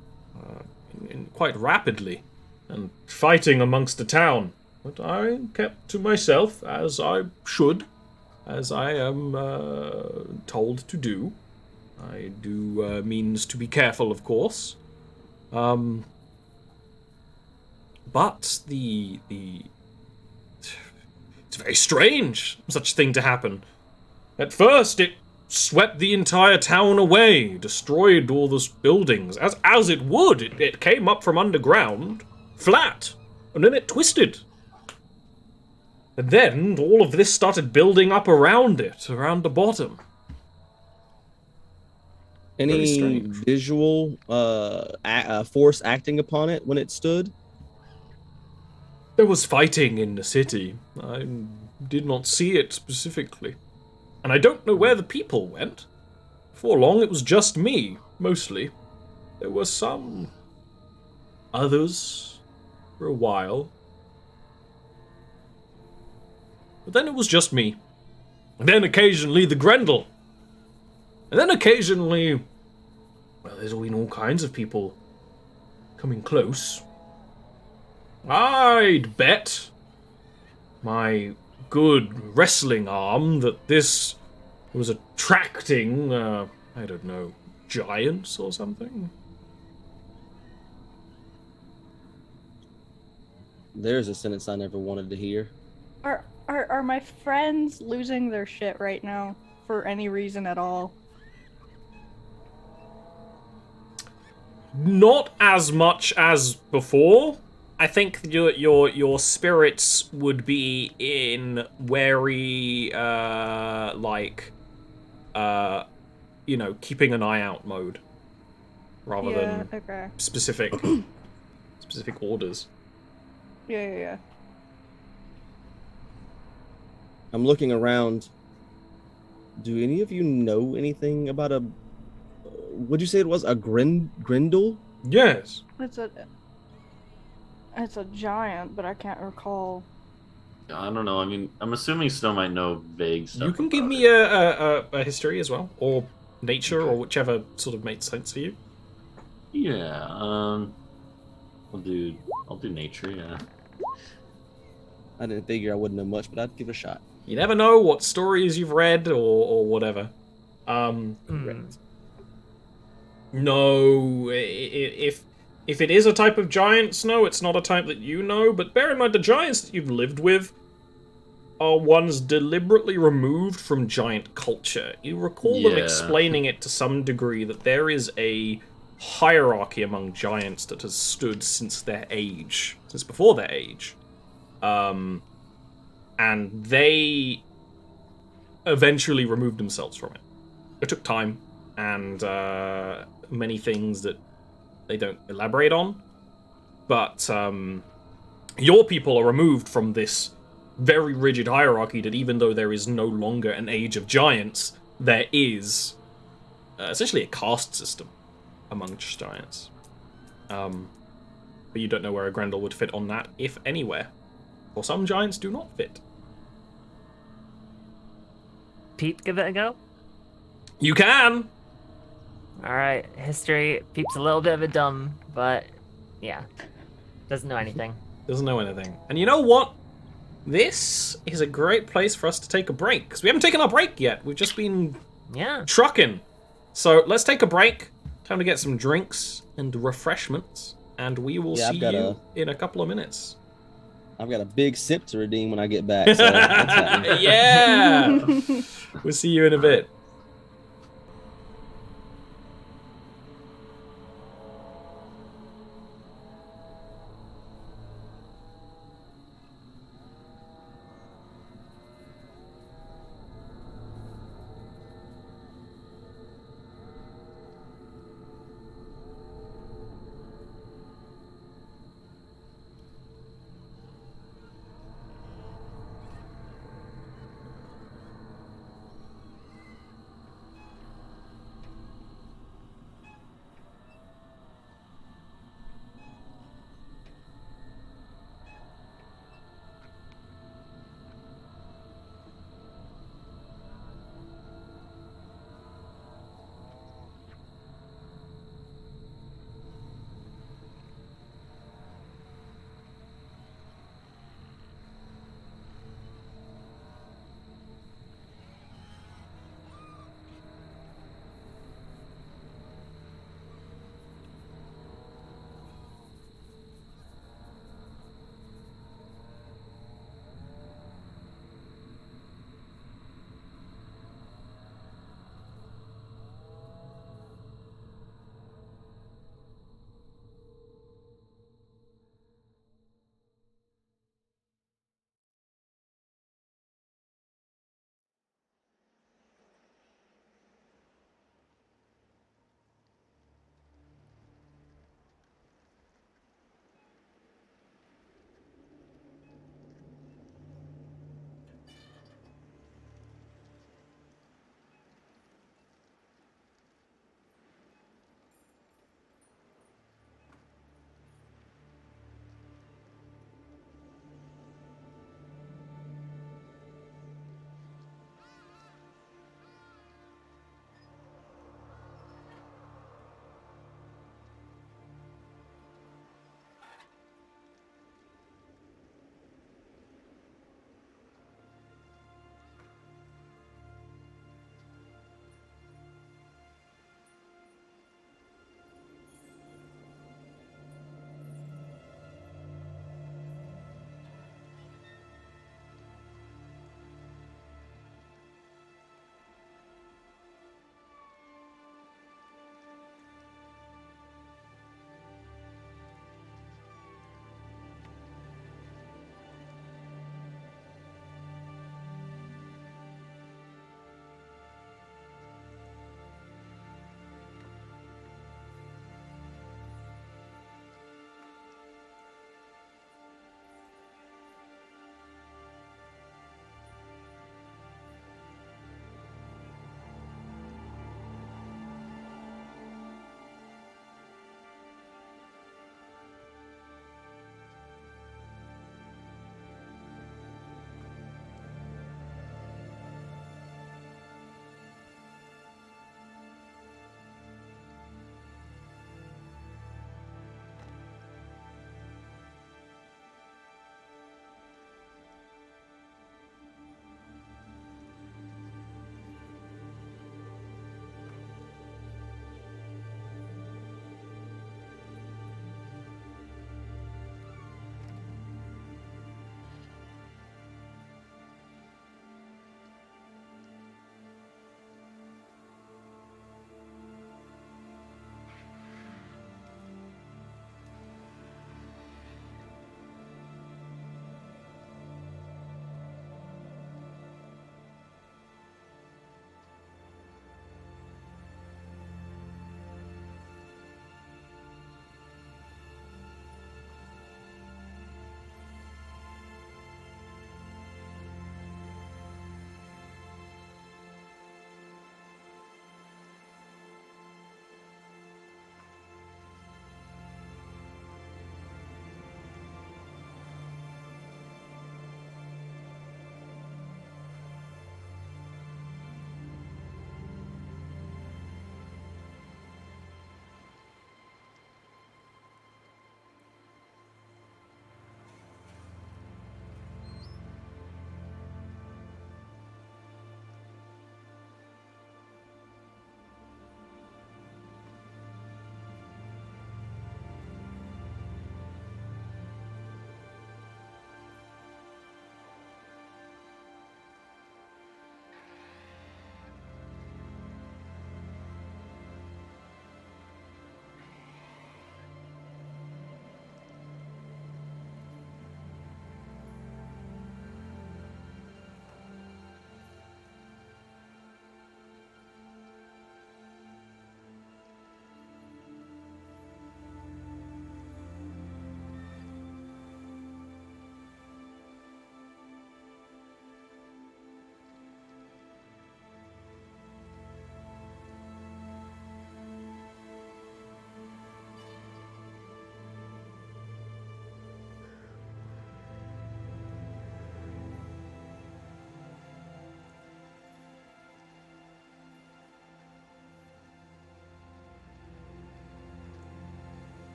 Quite rapidly, and fighting amongst the town. But I kept to myself, as I should, as I am told to do. I do means to be careful, of course. But it's very strange, such a thing to happen. At first, it swept the entire town away, destroyed all those buildings, as it would. It came up from underground, flat, and then it twisted. And then all of this started building up around it, around the bottom. Any strange. visual force acting upon it when it stood? There was fighting in the city. I did not see it specifically. And I don't know where the people went. For long, it was just me, mostly. There were some others for a while. But then it was just me. And then occasionally the Grendel. And then occasionally, well, there's been all kinds of people coming close. I'd bet my good wrestling arm that this was attracting, I don't know, giants or something. There's a sentence I never wanted to hear. Are my friends losing their shit right now for any reason at all? Not as much as before. I think your spirits would be in wary, keeping an eye out mode, rather than okay. specific orders. Yeah. I'm looking around. Do any of you know anything about a? What'd you say it was? A Grendel? Yes. It's a giant, but I can't recall. I don't know. I mean, I'm assuming Snow might know vague stuff. You can give about me it. a history as well, or nature, or whichever sort of makes sense for you. Yeah. I'll do nature. Yeah. I didn't figure I wouldn't know much, but I'd give it a shot. You never know what stories you've read or whatever. No, if it is a type of giant, Snow, it's not a type that you know, but bear in mind the giants that you've lived with are ones deliberately removed from giant culture. You recall them Yeah. explaining it to some degree that there is a hierarchy among giants that has stood since before their age. And they eventually removed themselves from it. It took time and many things that they don't elaborate on. But your people are removed from this very rigid hierarchy that even though there is no longer an age of giants, there is essentially a caste system amongst giants. But you don't know where a Grendel would fit on that, if anywhere. For some giants do not fit. Pete, give it a go. You can! All right, history. Pete's a little bit of a dumb, but yeah, doesn't know anything. Doesn't know anything. And you know what? This is a great place for us to take a break, because we haven't taken our break yet. We've just been trucking. So let's take a break. Time to get some drinks and refreshments, and we will see you in a couple of minutes. I've got a big sip to redeem when I get back. So that's happening. Yeah! We'll see you in a bit.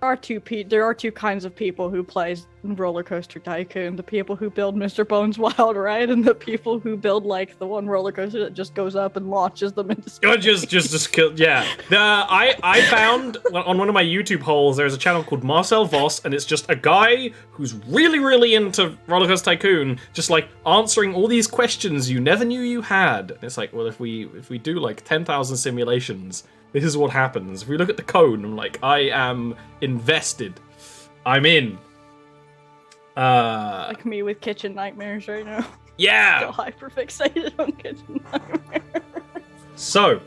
There are two kinds of people who play Roller Coaster Tycoon: the people who build Mr. Bones Wild Ride, and the people who build like the one roller coaster that just goes up and launches them into space. Just kill. Yeah. I found on one of my YouTube holes there's a channel called Marcel Voss, and it's just a guy who's really into Roller Coaster Tycoon, just like answering all these questions you never knew you had. And it's like, well, if we do like 10,000 simulations, this is what happens. If we look at the code, I'm like, I am invested. I'm in. Like me with kitchen nightmares right now. Yeah. Still hyper fixated on kitchen nightmares. So,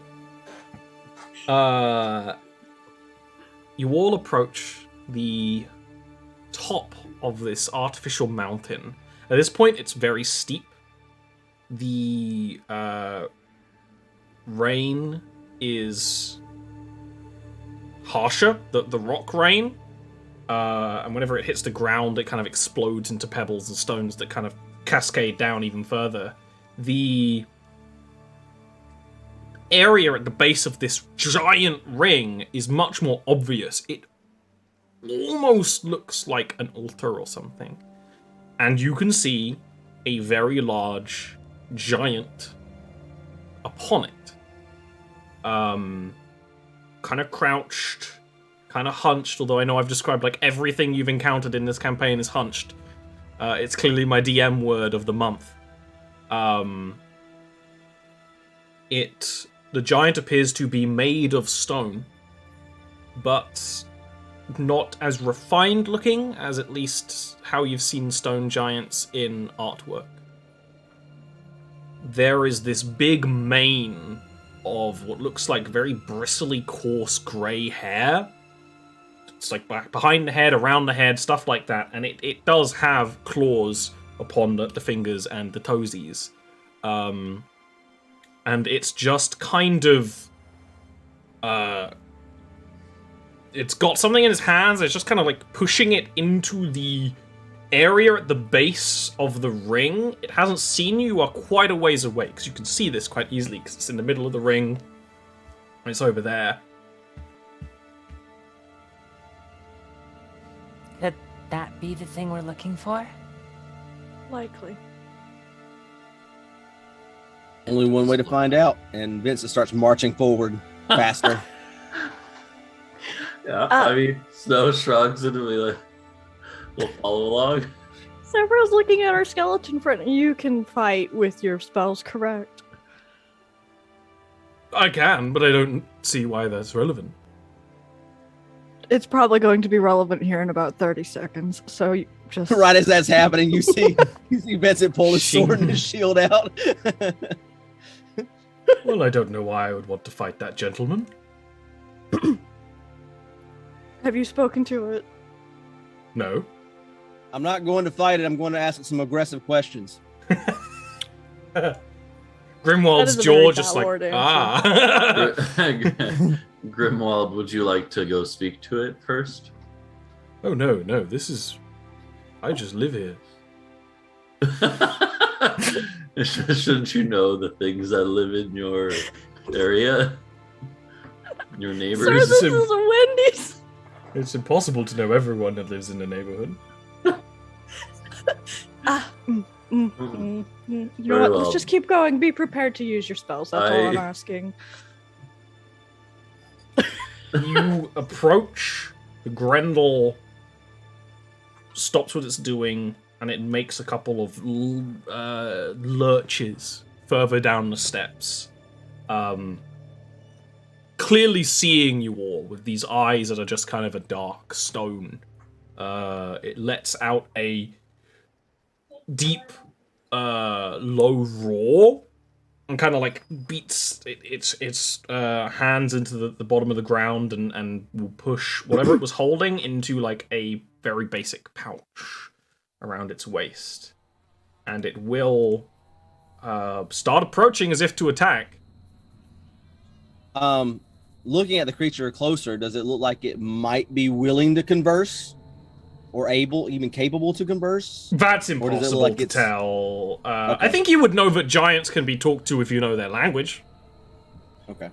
you all approach the top of this artificial mountain. At this point, it's very steep. The rain is harsher, the rock rain, and whenever it hits the ground, it kind of explodes into pebbles and stones that kind of cascade down even further. The area at the base of this giant ring is much more obvious. It almost looks like an altar or something. And you can see a very large giant upon it. Kind of crouched, kind of hunched, although I know I've described like everything you've encountered in this campaign is hunched. It's clearly my DM word of the month. The giant appears to be made of stone, but not as refined looking as at least how you've seen stone giants in artwork. There is this big mane of what looks like very bristly, coarse grey hair. It's like behind the head, around the head, stuff like that, and it does have claws upon the fingers and the toesies. And it's just kind of... it's got something in its hands, it's just kind of like pushing it into the area at the base of the ring. It hasn't seen you, are quite a ways away, because you can see this quite easily, because it's in the middle of the ring. And it's over there. Could that be the thing we're looking for? Likely. Only one way to find out, and Vincent starts marching forward faster. Yeah, I mean, Snow shrugs and we'll follow along. Severo's looking at our skeleton friend. You can fight with your spells, correct? I can, but I don't see why that's relevant. It's probably going to be relevant here in about 30 seconds, so you just... Right as that's happening, you see Vincent pull his sword and his shield out. Well, I don't know why I would want to fight that gentleman. Have you spoken to it? No. I'm not going to fight it. I'm going to ask it some aggressive questions. Grimwald's jaw just like, Grimwald, would you like to go speak to it first? Oh, no, this is... I just live here. Shouldn't you know the things that live in your area? Your neighbors? Sir, this is a Wendy's! It's impossible to know everyone that lives in the neighborhood. You know what? Let's just keep going. Be prepared to use your spells. That's all I'm asking. You approach, the Grendel stops what it's doing, and it makes a couple of lurches further down the steps. Clearly seeing you all with these eyes that are just kind of a dark stone. It lets out a deep, low roar and kind of like beats its hands into the bottom of the ground and will push whatever it was holding into like a very basic pouch around its waist. And it will start approaching as if to attack. Looking at the creature closer, does it look like it might be willing to converse? Or able, even capable to converse? That's impossible to tell. Okay. I think you would know that giants can be talked to if you know their language. Okay.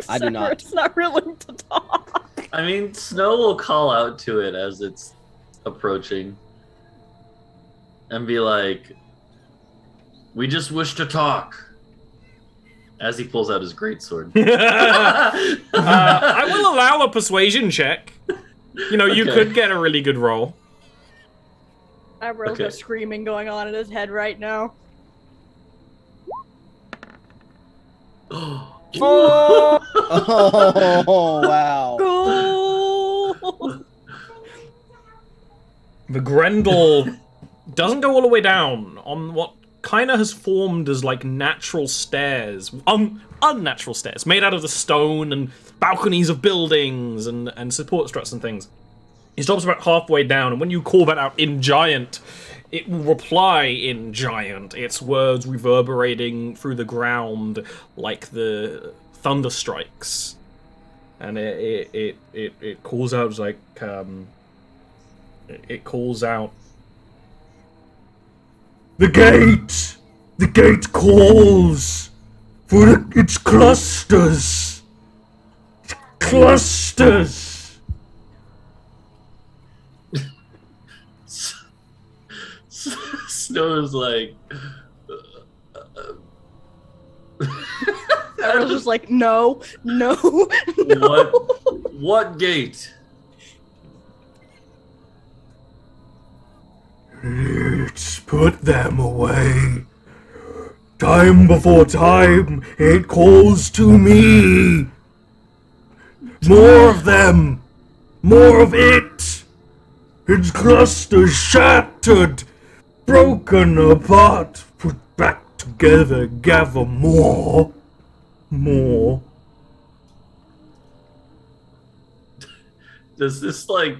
I do not. It's not willing to talk. I mean, Snow will call out to it as it's approaching and be like, "We just wish to talk." As he pulls out his greatsword. I will allow a persuasion check. You know, you could get a really good roll. Sabrel's got screaming going on in his head right now. Oh, wow. Go! The Grendel doesn't go all the way down on what kind of has formed as like natural stairs, unnatural stairs made out of the stone and balconies of buildings and support struts and things. He stops about halfway down, and when you call that out in Giant, it will reply in Giant, its words reverberating through the ground like the thunder strikes. And it calls out like it calls out, "The gate calls for its clusters. Clusters." Snow's like, I was just like, no. What gate? Let's put them away. Time before time, it calls to me. More of them. More of it. Its clusters shattered, broken apart, put back together, gather more. More. Does this like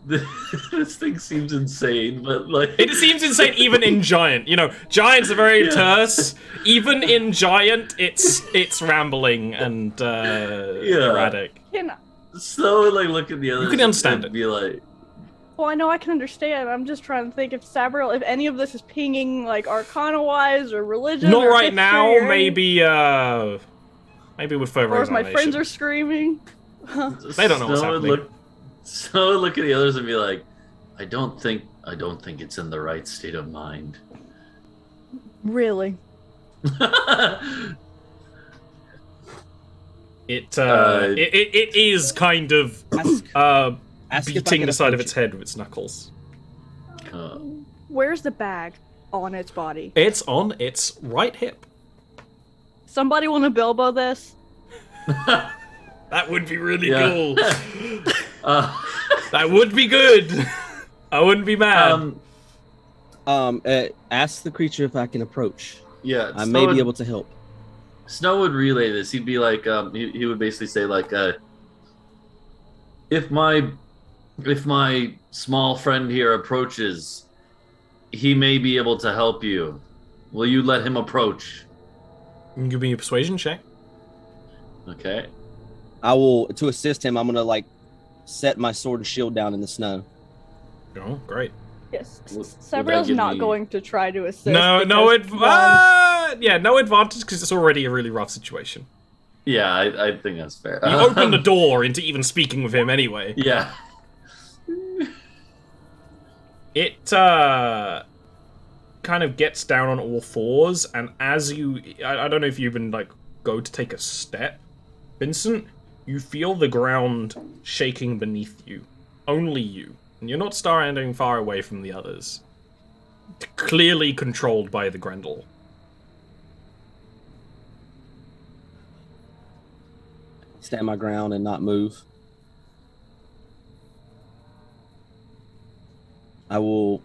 this thing seems insane, but like It seems insane even in Giant. You know, Giant's are very terse. Even in Giant, it's rambling and erratic. So, like look at the others. You can understand and it. Be like, well, I know I can understand. I'm just trying to think if Sabril, if any of this is pinging like Arcana-wise or religion. Not or right history now. or Maybe with further Or if my examination. friends are screaming. They don't know what's happening. Snow would look at the others and be like, I don't think it's in the right state of mind. Really? It is kind of Ask if I beating can the side of approach its head with its knuckles. Where's the bag on its body? It's on its right hip. Somebody want to Bilbo this? That would be really Yeah. cool. That would be good. I wouldn't be mad. Ask the creature if I can approach. Yeah, I may be able to help. Snow would relay this. He'd be like, he would basically say like, if my small friend here approaches, he may be able to help you. Will you let him approach? You can give me a persuasion check. Okay. I will, to assist him, I'm gonna like set my sword and shield down in the snow. Oh, great. Yes. Would Sabril's that give not me- going to try to assist. No because, no advantage because it's already a really rough situation. Yeah, I think that's fair. You open the door into even speaking with him anyway. Yeah. It kind of gets down on all fours, and as you, I don't know if you even like go to take a step, Vincent, you feel the ground shaking beneath you. Only you. And you're not standing far away from the others. Clearly controlled by the Grendel. Stand my ground and not move. I will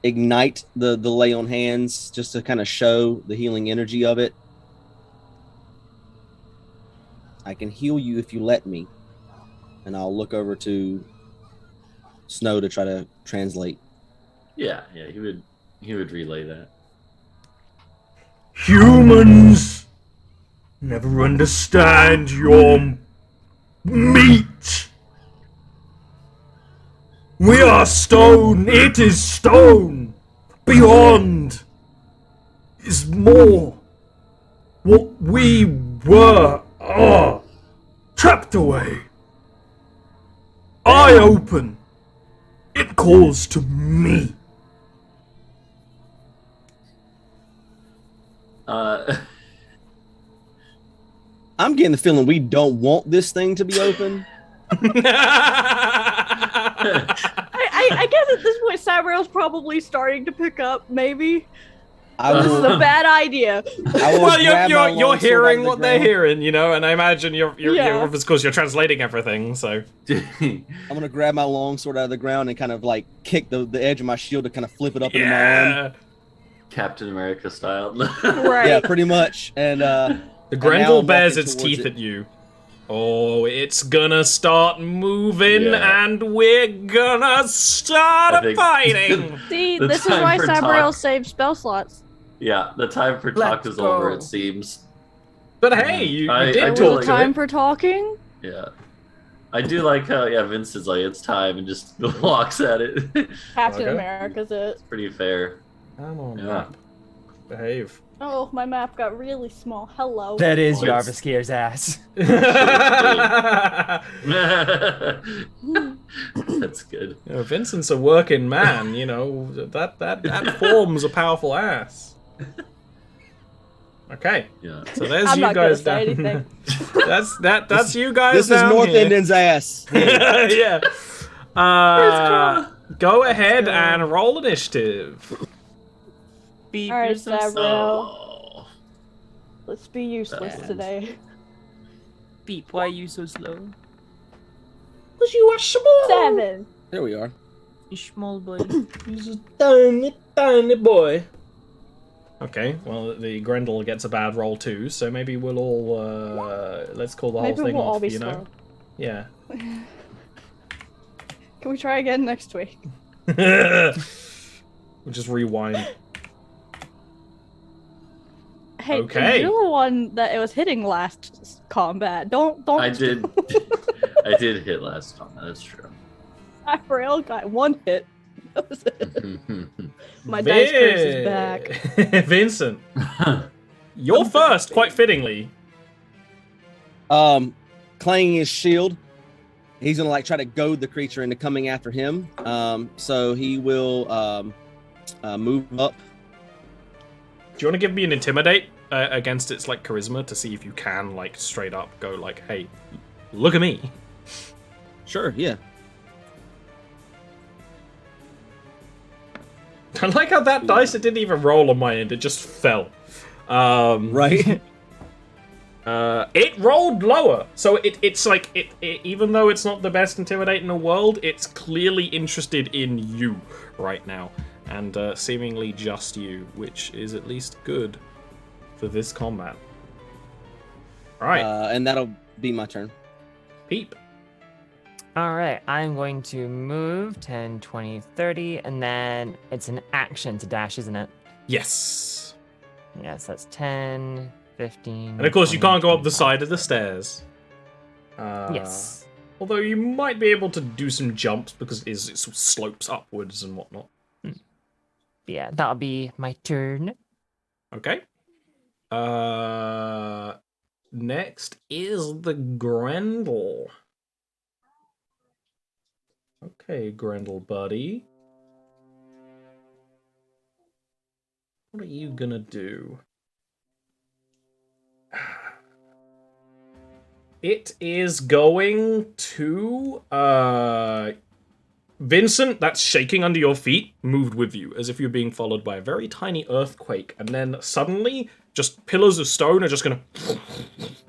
ignite the lay on hands just to kind of show the healing energy of it. I can heal you if you let me. And I'll look over to Snow to try to translate. Yeah, he would relay that. Humans never understand your meat. We are stone. It is stone. Beyond is more. What we were are trapped away. eye open. It calls to me. I'm getting the feeling we don't want this thing to be open. I guess at this point, Sabriel's probably starting to pick up. Maybe this is a will- bad idea. I will Well, grab my you're longsword out hearing of the what they're ground. hearing, you know, and I imagine you're Yeah. of course you're translating everything. So I'm gonna grab my longsword out of the ground and kind of like kick the edge of my shield to kind of flip it up into my arm. yeah, Captain America style. Right. Yeah, pretty much. And the now Grendel I'm bares walking its towards teeth it. at you. Oh, it's gonna start moving, Yeah. and we're gonna start I a think- fighting. See, The this is time why for Sabriel talk. saved spell slots. Yeah, the time for talk Let's is over, go. it seems. But hey, you I- did I There do talk was like a to time it. for talking. Yeah. I do like how, Vince is like, it's time, and just walks at it. Captain Okay. America's it. It's pretty fair. Come on, Yeah. map. Behave. Oh, my map got really small. Hello. That is Oh, it's- Jarviskjir's ass. That's good. You know, Vincent's a working man, you know, that forms a powerful ass. Okay, Yeah. so there's I'm you not gonna guys say down. anything. that's you guys This is down North here. Endin's ass. Yeah. Go ahead go. and roll initiative. Beep, All right, you're so Sabriel. Oh. Let's be useless Bad. today. Beep, why are you so slow? Cause you are small. 7. There we are. You small boy. He's a tiny boy. Okay, well the Grendel gets a bad roll too, so maybe we'll all let's call the whole Maybe thing we'll all off. be You know? slow. Yeah. Can we try again next week? We'll just rewind. Hey, Okay. you're the one that it was hitting last combat. Don't. I did. I did hit last time. That's true. Sabriel got 1 hit. That was it. My dice curse is back. Vincent, you're first, quite fittingly. Clanging his shield, he's gonna like try to goad the creature into coming after him. So he will move up. Do you want to give me an intimidate against its like charisma to see if you can like straight up go like, hey, look at me? Sure, yeah. I like how that dice, it didn't even roll on my end, it just fell. Right. It rolled lower, so it's like it even though it's not the best intimidate in the world, it's clearly interested in you right now, and seemingly just you, which is at least good for this combat. All right, And that'll be my turn. Peep. All right, I'm going to move 10, 20, 30, and then it's an action to dash, isn't it? Yes, Yes, that's 10, 15. and of course you 20, can't go up the 25. side of the stairs. Yes. Although you might be able to do some jumps because it sort of slopes upwards and whatnot. Yeah, that'll be my turn. Okay. Next is the Grendel. Okay, Grendel buddy. What are you gonna do? It is going to Vincent, that's shaking under your feet, moved with you, as if you're being followed by a very tiny earthquake, and then suddenly, just pillars of stone are just gonna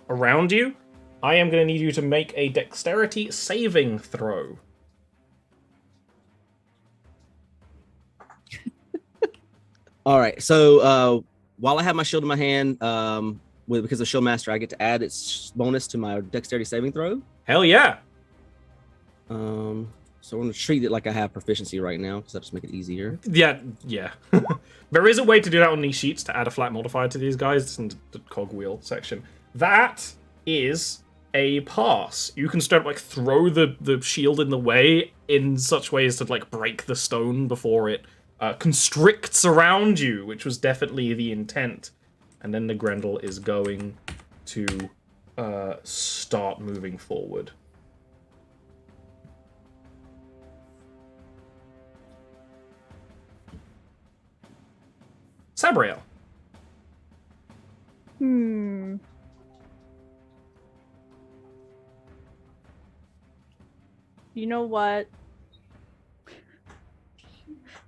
around you. I am gonna need you to make a dexterity saving throw. All right. So while I have my shield in my hand, because of Shield Master, I get to add its bonus to my dexterity saving throw. Hell yeah! So I'm gonna treat it like I have proficiency right now, because that just make it easier. Yeah. There is a way to do that on these sheets to add a flat modifier to these guys. It's in the cogwheel section. That is a pass. You can start like throw the shield in the way in such ways to like break the stone before it constricts around you, which was definitely the intent. And then the Grendel is going to start moving forward. Sabriel. You know what?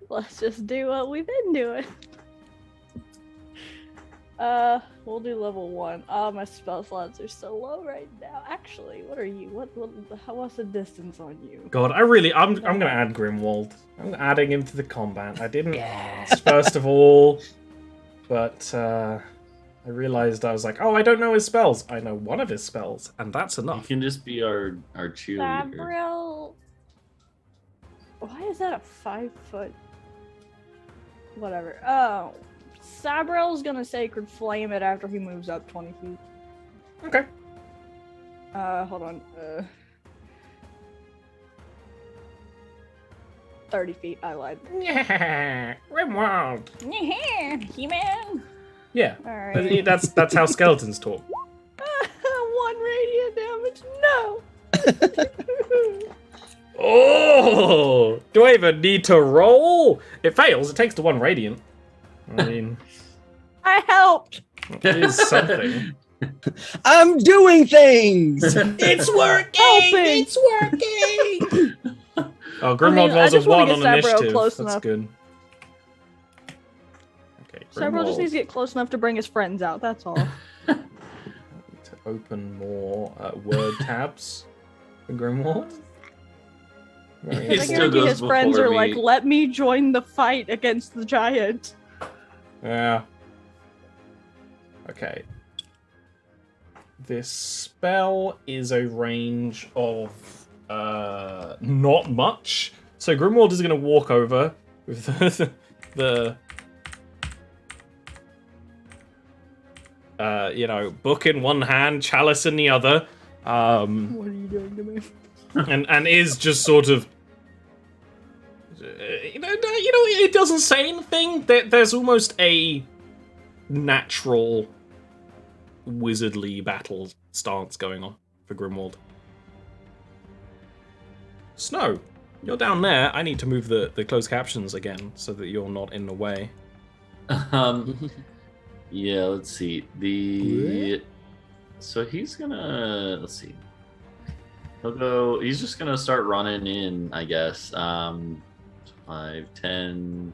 Let's just do what we've been doing. We'll do level 1. Oh, my spell slots are so low right now. Actually, what are you? What's the distance on you? God, I'm gonna add Grimwald. I'm adding him to the combat. I didn't first of all, but I realized I was like, oh, I don't know his spells. I know one of his spells, and that's You enough. can just be our cheerleader. Sabriel. Why is that a 5 foot? Whatever. Oh, Sabriel's gonna Sacred Flame it after he moves up 20 feet. Okay. Hold on. 30 feet. I lied. Yeah, Grimwald. Yeah, He-Man. Yeah, All right. that's how skeletons talk. 1 radiant damage. No. Oh, do I even need to roll? It fails. It takes to 1 radiant. I mean, I helped. it is something. I'm doing things. It's working. Helping. It's working. Oh, Grimwald I mean, I rolls just a wanna 1 on get Sabriel initiative. close That's enough. good. Okay, Sabriel just Grimwald. needs to get close enough to bring his friends out. That's all. To open more word tabs for Grimwald. Very He I still guarantee goes his friends before are like, me. "Let me join the fight against the giant." Yeah. Okay. This spell is a range of not much. So Grimwald is going to walk over with the book in one hand, chalice in the other. What are you doing to me? and is just sort of it doesn't say anything. There's almost a natural wizardly battle stance going on for Grimwald. Snow, you're down there. I need to move the closed captions again so that you're not in the way. Yeah, let's see. So he's gonna, let's see. He's just gonna start running in, I guess. 5, 10,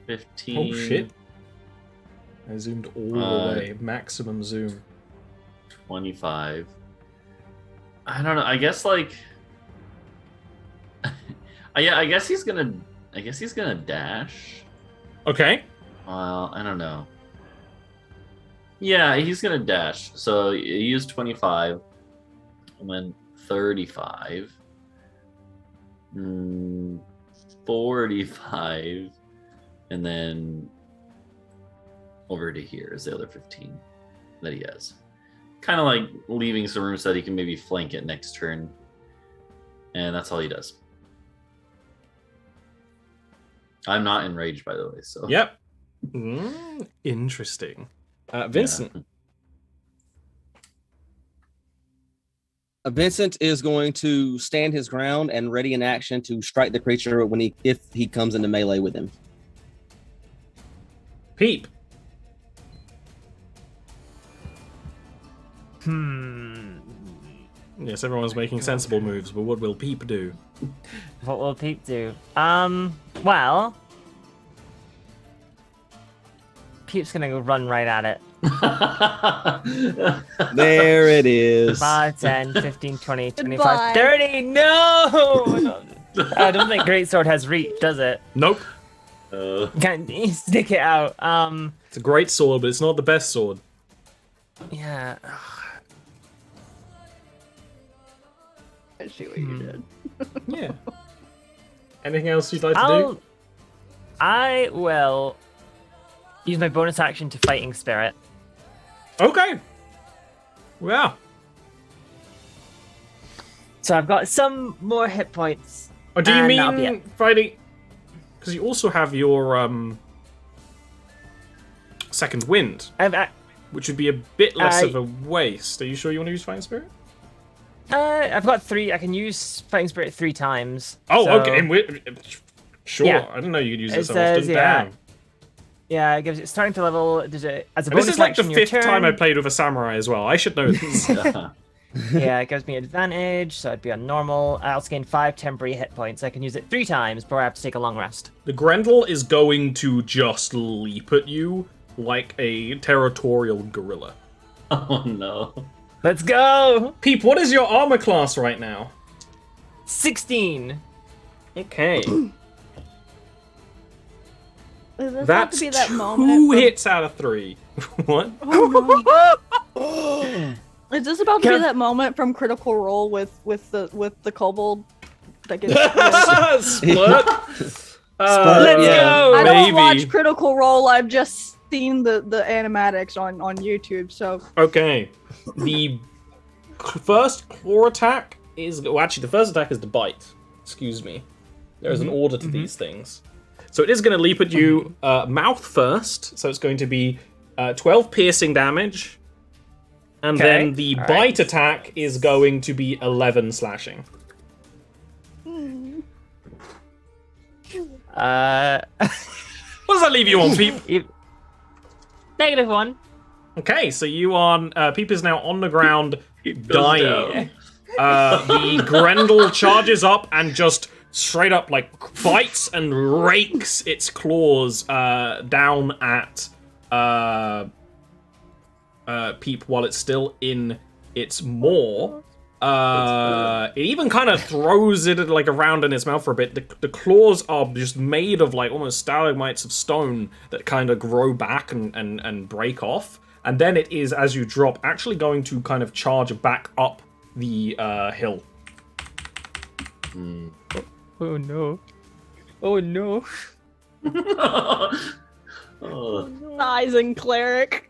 15. Oh shit. I zoomed all the way. Maximum zoom. 25. I don't know. I guess like I guess he's gonna dash. Okay. Well, I don't know. Yeah, he's gonna dash. So he used 25, and then 35, 45, and then over to here is the other 15 that he has. Kind of like leaving some room so that he can maybe flank it next turn. And that's all he does. I'm not enraged, by the way. So Yep. Interesting. Vincent. Yeah. Vincent is going to stand his ground and ready in action to strike the creature if he comes into melee with him. Peep. Yes, everyone's making sensible moves, but what will Peep do? What will Peep do? Well, Peep's gonna go run right at it. There it is. 5, 10, 15, 20, 25, Goodbye. 30. No! I don't think Greatsword has reach, does it? Nope. Can't stick it out. It's a great sword, but it's not the best sword. Yeah. I see what you did. Yeah. Anything else you'd like to do? I will use my bonus action to Fighting Spirit. Okay. Yeah. So I've got some more hit points. Oh, do you And that'll be mean it. fighting? Because you also have your second wind, which would be a bit less of a waste. Are you sure you want to use Fighting Spirit? I've got 3. I can use Fighting Spirit 3 times. Oh, so- okay. Sure. Yeah. I didn't know you could use it It so says, often. yeah. Yeah, it gives you starting to level. As a And bonus this is like the action, your 5th time I turn. played with a samurai as well. I should know this. Yeah, it gives me advantage, so I'd be on normal. I also gain 5 temporary hit points. I can use it 3 times before I have to take a long rest. The Grendel is going to just leap at you like a territorial gorilla. Oh no. Let's go! Peep, what is your armor class right now? 16. Okay. Is this about That's to be that 2 moment? hits out of 3. What? Is this about to be that moment from Critical Role with the kobold that gets? Split? Let's yeah. go! I don't Maybe. watch Critical Role. I've just seen the animatics on YouTube. So Okay. The first claw attack is... Well, actually, the first attack is the bite. Excuse me. There is an order to these things. So it is going to leap at you mouth first. So it's going to be 12 piercing damage. And Okay. then the All bite right. attack is going to be 11 slashing. What does that leave you on, Peep? -1. Okay, so you on Peep is now on the ground, dying. The Grendel charges up and just straight up like bites and rakes its claws down at Peep while it's still in its maw. It even kind of throws it like around in its mouth for a bit. The claws are just made of like almost stalagmites of stone that kind of grow back and break off. And then it is, as you drop, actually going to kind of charge back up the hill. Oh no. Oh no. Oh. Sizing cleric.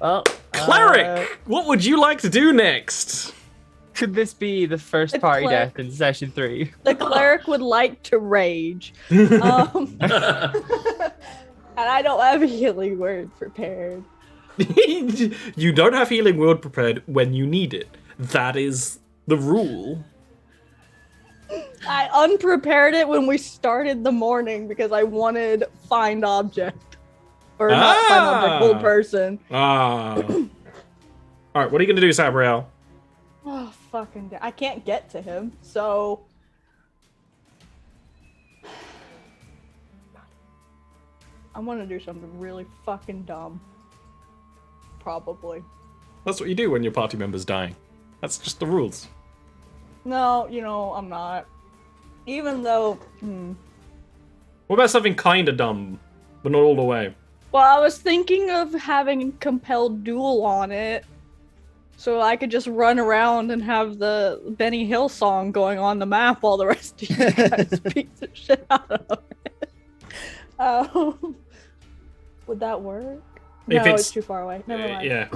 Well, Cleric, what would you like to do next? could this be the first The party cleric. death in session 3? The cleric would like to rage. And I don't have a healing word prepared. You don't have healing word prepared when you need it. That is the rule. I unprepared it when we started the morning because I wanted find object. Or not find object, whole person. Ah. Alright, what are you going to do, Sabriel? Oh, I can't get to him, so... I'm gonna do something really fucking dumb. Probably. That's what you do when your party member's dying. That's just the rules. No, I'm not. Even though... What about something kind of dumb, but not all the way? Well, I was thinking of having compelled duel on it, so I could just run around and have the Benny Hill song going on the map while the rest of you guys beat the shit out of it. Would that work? If No, it's- it's too far away. Never mind. Yeah,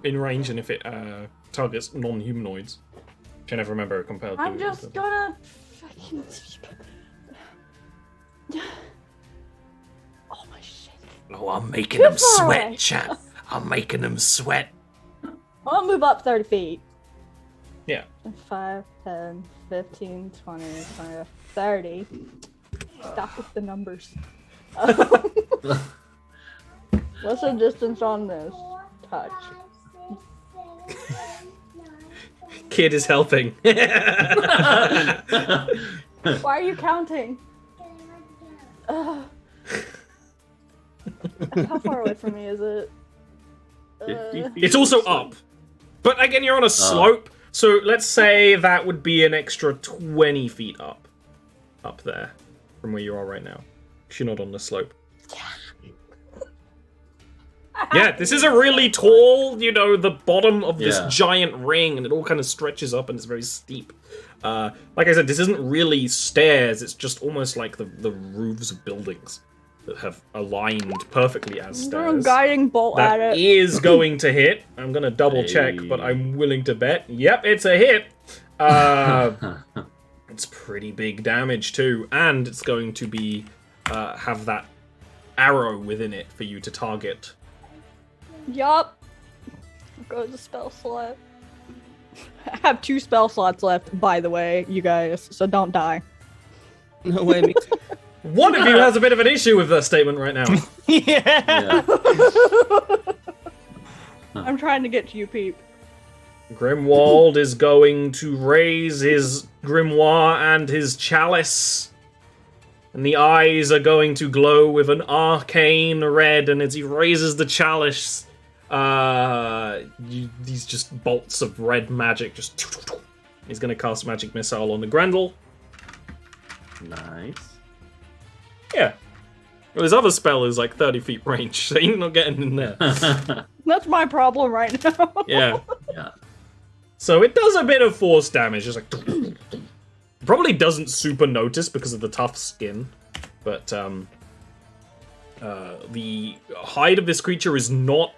in range, and if it targets non-humanoids. Which I never remember a compelled I'm to. just gonna fucking... Oh my shit. Oh, I'm making Too them far sweat, away. chat. I'm making them sweat. I'll move up 30 feet. Yeah. 5, 10, 15, 20, 25, 30. Stop with the numbers. What's the distance on this? Touch. Kid is helping. Why are you counting? How far away from me is it? 50 feet? It's also up. But again, you're on a slope, so let's say that would be an extra 20 feet up. Up there, from where you are right now. 'Cause you're not on the slope. Yeah, this is a really tall, the bottom of this Yeah. giant ring, and it all kind of stretches up, and it's very steep. Like I said, this isn't really stairs, it's just almost like the roofs of buildings that have aligned perfectly as Throw a stairs. guiding bolt at That it. is going to hit. I'm going to double check, Hey. but I'm willing to bet. Yep, it's a hit. It's pretty big damage too, and it's going to be have that arrow within it for you to target. Yup. Goes a spell slot. I have 2 spell slots left, by the way, you guys, so don't die. No way, me too. One of you has a bit of an issue with that statement right now. Yeah. I'm trying to get to you, Peep. Grimwald is going to raise his grimoire and his chalice. And the eyes are going to glow with an arcane red, and as he raises the chalice, these just bolts of red magic just... He's going to cast Magic Missile on the Grendel. Nice. Yeah. Well, his other spell is like 30 feet range, so he's not getting in there. That's my problem right now. Yeah. Yeah. So it does a bit of force damage, just like... Probably doesn't super notice because of the tough skin, but the hide of this creature is not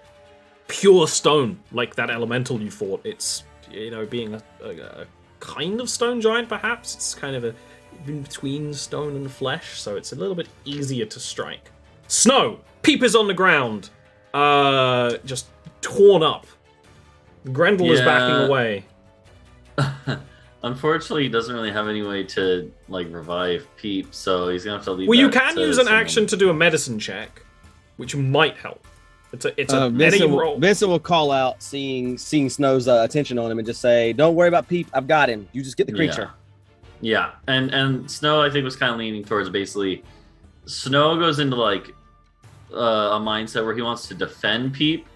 pure stone like that elemental you fought. It's, you know, being a kind of stone giant, perhaps. It's kind of a in between stone and flesh, so it's a little bit easier to strike. Snow! Peep is on the ground, just torn up. Grendel is backing away. Unfortunately, he doesn't really have any way to like revive Peep, so he's gonna have to leave. Well, you that can to use an someone. action to do a medicine check, which might help. It's a Vincent, roll. Vincent will call out, seeing Snow's attention on him, and just say, "Don't worry about Peep. I've got him. You just get the creature." Yeah, and Snow, I think, was kind of leaning towards basically. Snow goes into like a mindset where he wants to defend Peep.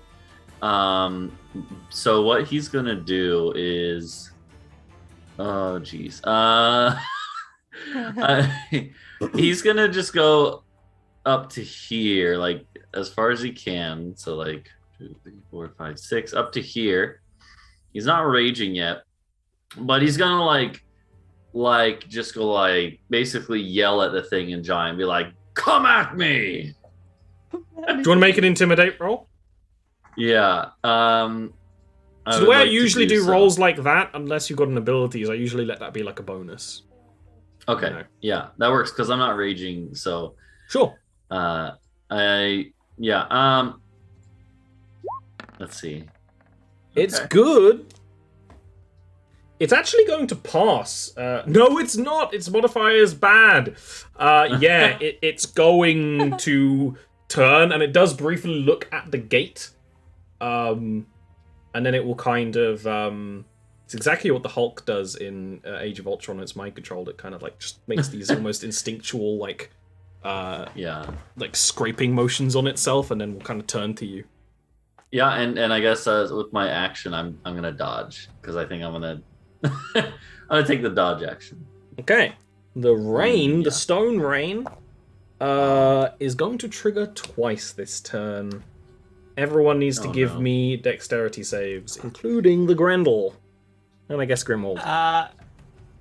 So what he's gonna do is, oh geez, he's gonna just go up to here, like as far as he can. So like 2, 3, 4, 5, 6, up to here. He's not raging yet, but he's gonna like just go like basically yell at the thing in giant, be like, "Come at me!" Do you want to make an intimidate roll? Yeah. So the way I usually do rolls like that, unless you've got an ability, is I usually let that be like a bonus. Okay. You know. Yeah, that works because I'm not raging. So Sure. Let's see. It's Okay. good. It's actually going to pass. No, it's not. Its modifier is bad. It's going to turn, and it does briefly look at the gate. And then it will kind of... it's exactly what the Hulk does in Age of Ultron. It's mind controlled. It kind of like just makes these almost instinctual like scraping motions on itself, and then will kind of turn to you. Yeah, and I guess with my action, I'm gonna dodge because I think I'm gonna I'm gonna take the dodge action. Okay. The rain, Yeah. the stone rain, is going to trigger twice this turn. Everyone needs to give me dexterity saves, including the Grendel. And I guess Grimwald.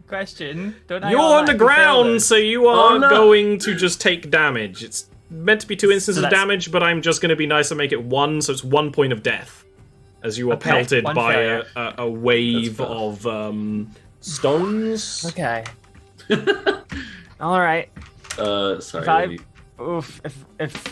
Question. Don't I You're on the automatically fail ground, this? so you are no. going to just take damage. It's meant to be 2 instances of that's- damage, but I'm just going to be nice and make it 1, so it's 1 point of death. As you are Okay, pelted one by failure. a wave That's of stones. Okay. All right. Sorry. If I- Lee. Oof. If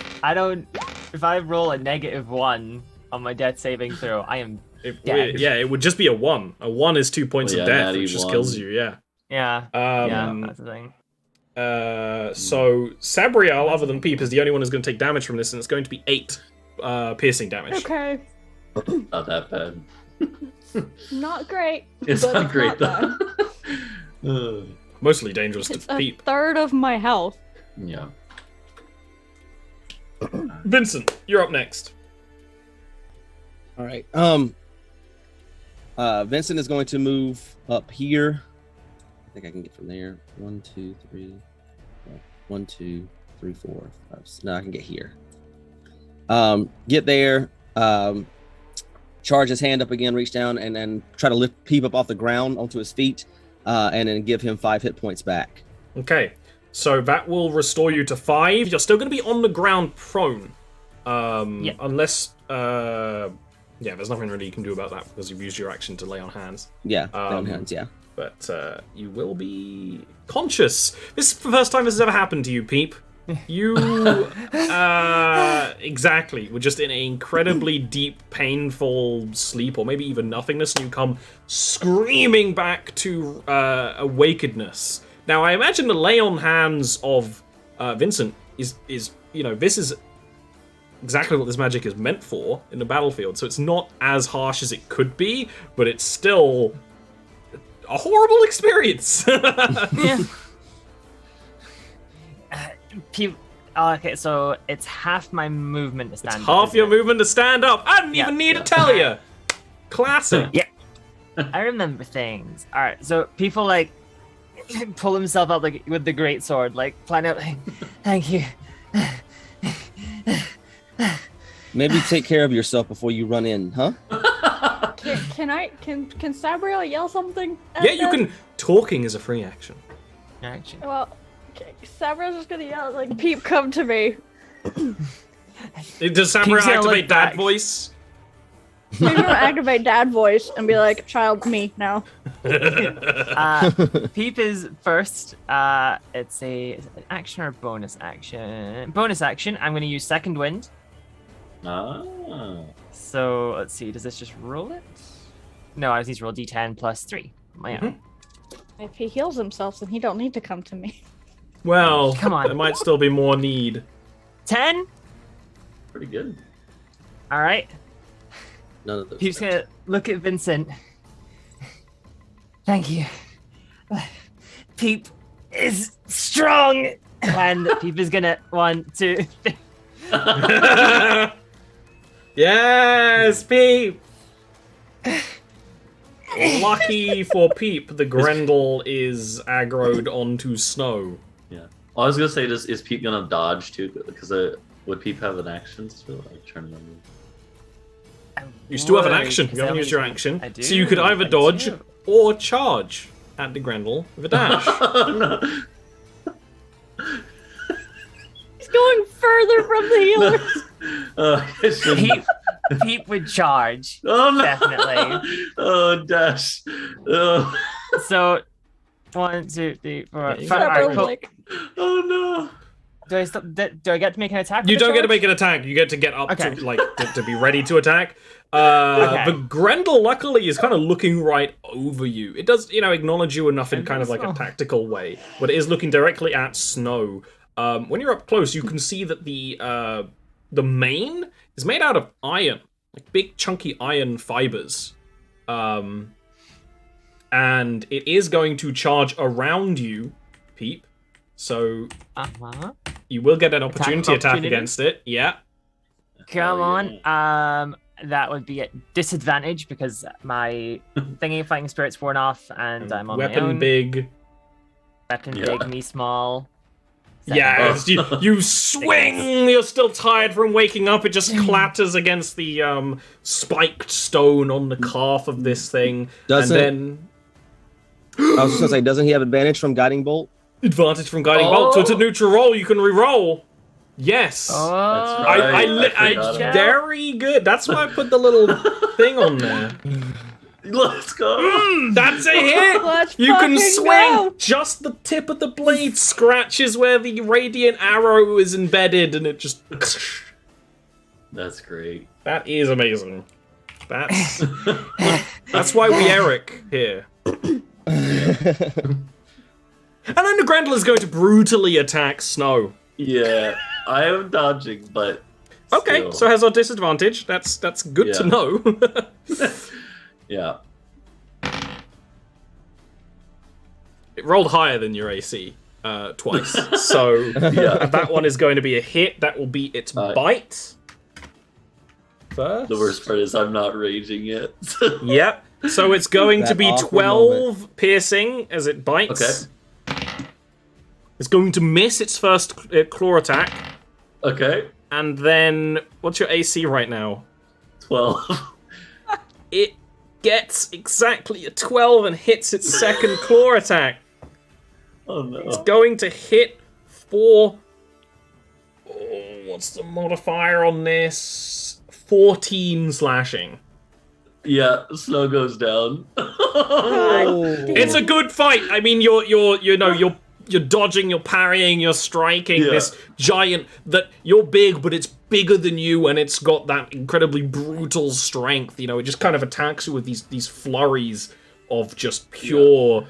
I roll a -1 on my death saving throw, I am dead. It would just be a 1. A 1 is 2 points Well, of yeah, death, natty which just 1. kills you, yeah. Yeah. Yeah. That's the thing. So Sabriel, other than Peep, is the only one who's going to take damage from this, and it's going to be 8 piercing damage. Okay. Not that bad. Not great. It's but not great bad. though. Mostly dangerous It's to a Peep. third of my health. Yeah. Vincent, you're up next. All right. Vincent is going to move up here. I think I can get from there. 1, 2, 3. 1, 2, 3, 4, 5. No, I can get here. Get there. Charge his hand up again. Reach down and then try to lift Peep up off the ground onto his feet, and then give him 5 hit points back. Okay, so that will restore you to 5. You're still going to be on the ground prone. Unless... there's nothing really you can do about that because you've used your action to lay on hands. Yeah, down hands. Yeah. But you will be conscious. This is the first time this has ever happened to you, Peep. You, exactly, were just in an incredibly deep, painful sleep, or maybe even nothingness, and you come screaming back to awakenedness. Now, I imagine the lay on hands of Vincent, is this is exactly what this magic is meant for in the battlefield. So it's not as harsh as it could be, but it's still a horrible experience. Yeah. Okay, so it's half my movement to stand It's up. half isn't your it? movement to stand up. I didn't even need to tell you. Classic. Yeah. I remember things. All right, so people like pull himself up like with the great sword, like plan out. Like, thank you. Maybe take care of yourself before you run in, huh? Can Sabriel yell something? at Yeah, you them? can. Talking is a free action. Action. Well, okay, Sabriel's just gonna yell like, "Peep, come to me." Does Samurai Peep's gonna activate look dad back. voice? Maybe we'll activate dad voice and be like, "Child, me now." Peep is first. It's an action or bonus action? Bonus action. I'm going to use second wind. Ah. So let's see. Does this just roll it? No, I just need to roll D10 plus 3. My own. If he heals himself, then he don't need to come to me. Well, Come on. there might still be more need. 10. Pretty good. All right. None of those. Peep's gonna look at Vincent. Thank you. Peep is strong, and Peep is gonna 1, 2, 3. Yes, Peep! Lucky for Peep, the Grendel is aggroed onto Snow. Yeah. I was gonna say, is Peep gonna dodge too? Because would Peep have an action still? I'm trying to remember. You still have an Would, action. 'cause You I haven't used your only- action. I do, So you could either I dodge do. or charge at the Grendel with a dash. Oh, no. He's going further from the healers. It's just- Peep would charge. Oh no! Definitely. Oh dash! Oh, So 1, 2, 3, 4, Yeah, 5. you All got right, Sabriel's cool. like, oh no! Do I get to make an attack? You with the don't get to charge? make an attack. You get to get up Okay. to to be ready to attack. Okay. But Grendel, luckily, is kind of looking right over you. It does, acknowledge you enough in kind of like a Snow. tactical way, but it is looking directly at Snow. When you're up close, you can see that the mane is made out of iron, like big chunky iron fibers, and it is going to charge around you, Peep. So Uh-huh. you will get an opportunity attack opportunity? against it. Yeah. Come Oh, on. That would be at disadvantage because my thingy fighting spirit's worn off and I'm on my Weapon own. big. Weapon Yeah. big, me small. Yeah, Oh. you swing. You're still tired from waking up. It just clatters against the spiked stone on the calf of this thing, Doesn't and then I was just gonna say, doesn't he have advantage from guiding bolt? advantage from guiding Oh. bolt. So it's a neutral roll. You can re-roll. Yes. Oh, That's I right. I forgot about very good. That's why I put the little thing on there. Let's go! That's a hit. Let's You can fucking swing. go. Just the tip of the blade scratches where the radiant arrow is embedded, and it just. That's great. That is amazing. That's why we Eric here. And then the Grendel is going to brutally attack Snow. Yeah, I am dodging, but Okay, still. so has our disadvantage. That's good to Yeah. know. Yeah. It rolled higher than your AC twice, so Yeah. that one is going to be a hit. That will be its bite. First. The worst part is I'm not raging yet. Yep. So it's going to That be awkward 12 piercing as it bites. Okay. It's going to miss its first claw attack. Okay. And then, what's your AC right now? 12. It gets exactly a 12 and hits its second claw attack. Oh no. It's going to hit for... Oh, what's the modifier on this? 14 slashing. Yeah, Snow goes down. It's a good fight. I mean, you're dodging, you're parrying, you're striking Yeah. this giant that you're big, but it's bigger than you, and it's got that incredibly brutal strength. It just kind of attacks you with these flurries of just pure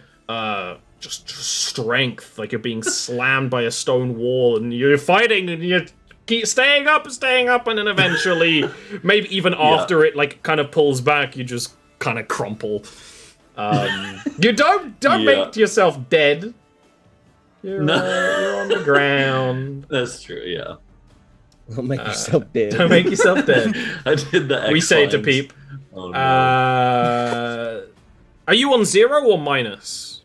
just strength, like you're being slammed by a stone wall, and you're fighting, and you're keep staying up, and then eventually, maybe even after it like kind of pulls back, you just kind of crumple. You don't make yourself dead. You're on the ground. That's true. Yeah. Don't make yourself dead. Don't make yourself dead. I did the X We say to lines. Peep. Oh, no. Are you on 0 or minus?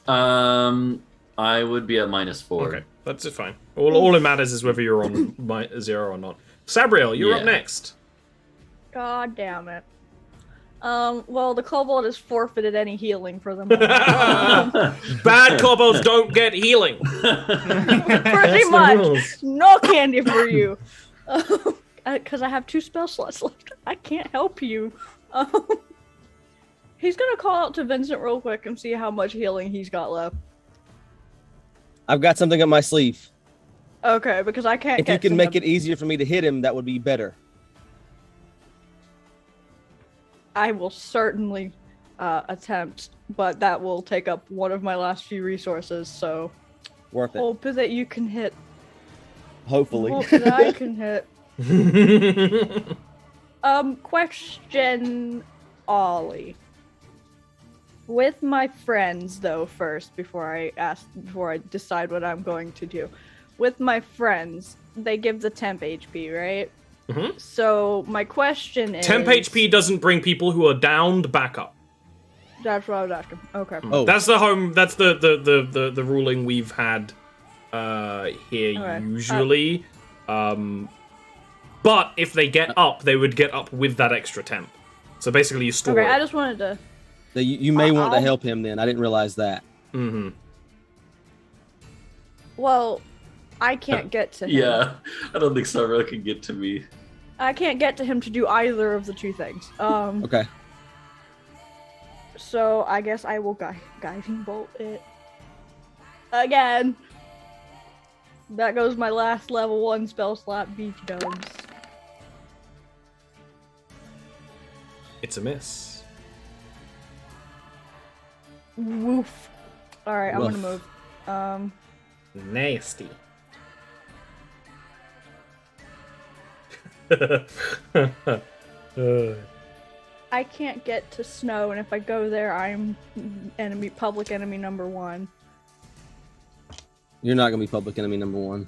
I would be at -4. Okay, that's fine. All it matters is whether you're on 0 or not. Sabriel, you're up next. God damn it. Well, the kobold has forfeited any healing for the moment. Bad kobolds don't get healing. Pretty much. No candy for you. Because I have 2 spell slots left. I can't help you. He's gonna call out to Vincent real quick and see how much healing he's got left. I've got something up my sleeve. Okay, because I can't If you can make it easier for me to hit him, that would be better. I will certainly attempt, but that will take up one of my last few resources, so Worth it. hope that you can hit. Hopefully. Hope that I can hit. Question, Ollie. With my friends, though, first, before I decide what I'm going to do. With my friends, they give the temp HP, right? Mm-hmm. So my question is... Temp HP doesn't bring people who are downed back up. That's what I was asking. Okay. Oh. That's the ruling we've had here Okay. usually. But if they get up, they would get up with that extra temp. So basically you store Okay, it. I just wanted to... You may want to I'll- help him then. I didn't realize that. Mm-hmm. Well, I can't get to him. Yeah, I don't think Sabriel can get to me. I can't get to him to do either of the 2 things. Okay. So I guess I will guiding bolt it again. That goes my last level 1 spell slot. Beach domes. It's a miss. Woof. All right, I'm gonna Woof. move. Nasty. I can't get to snow, and if I go there, I'm public enemy number 1. You're not going to be public enemy number 1.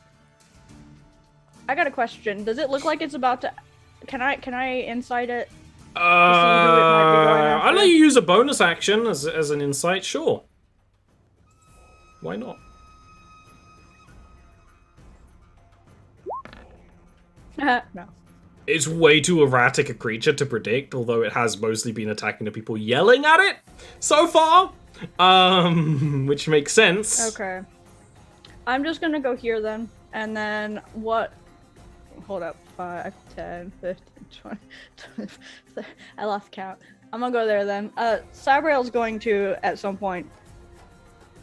I got a question. Does it look like it's about to? Can I insight it? I'll let you use a bonus action as an insight, sure. Why not? No. It's way too erratic a creature to predict, although it has mostly been attacking the people yelling at it so far. Which makes sense. Okay. I'm just gonna go here then, and then what? Hold up. 5, 10, 15, 20, 20. I lost count. I'm gonna go there then. Sabriel's going to, at some point,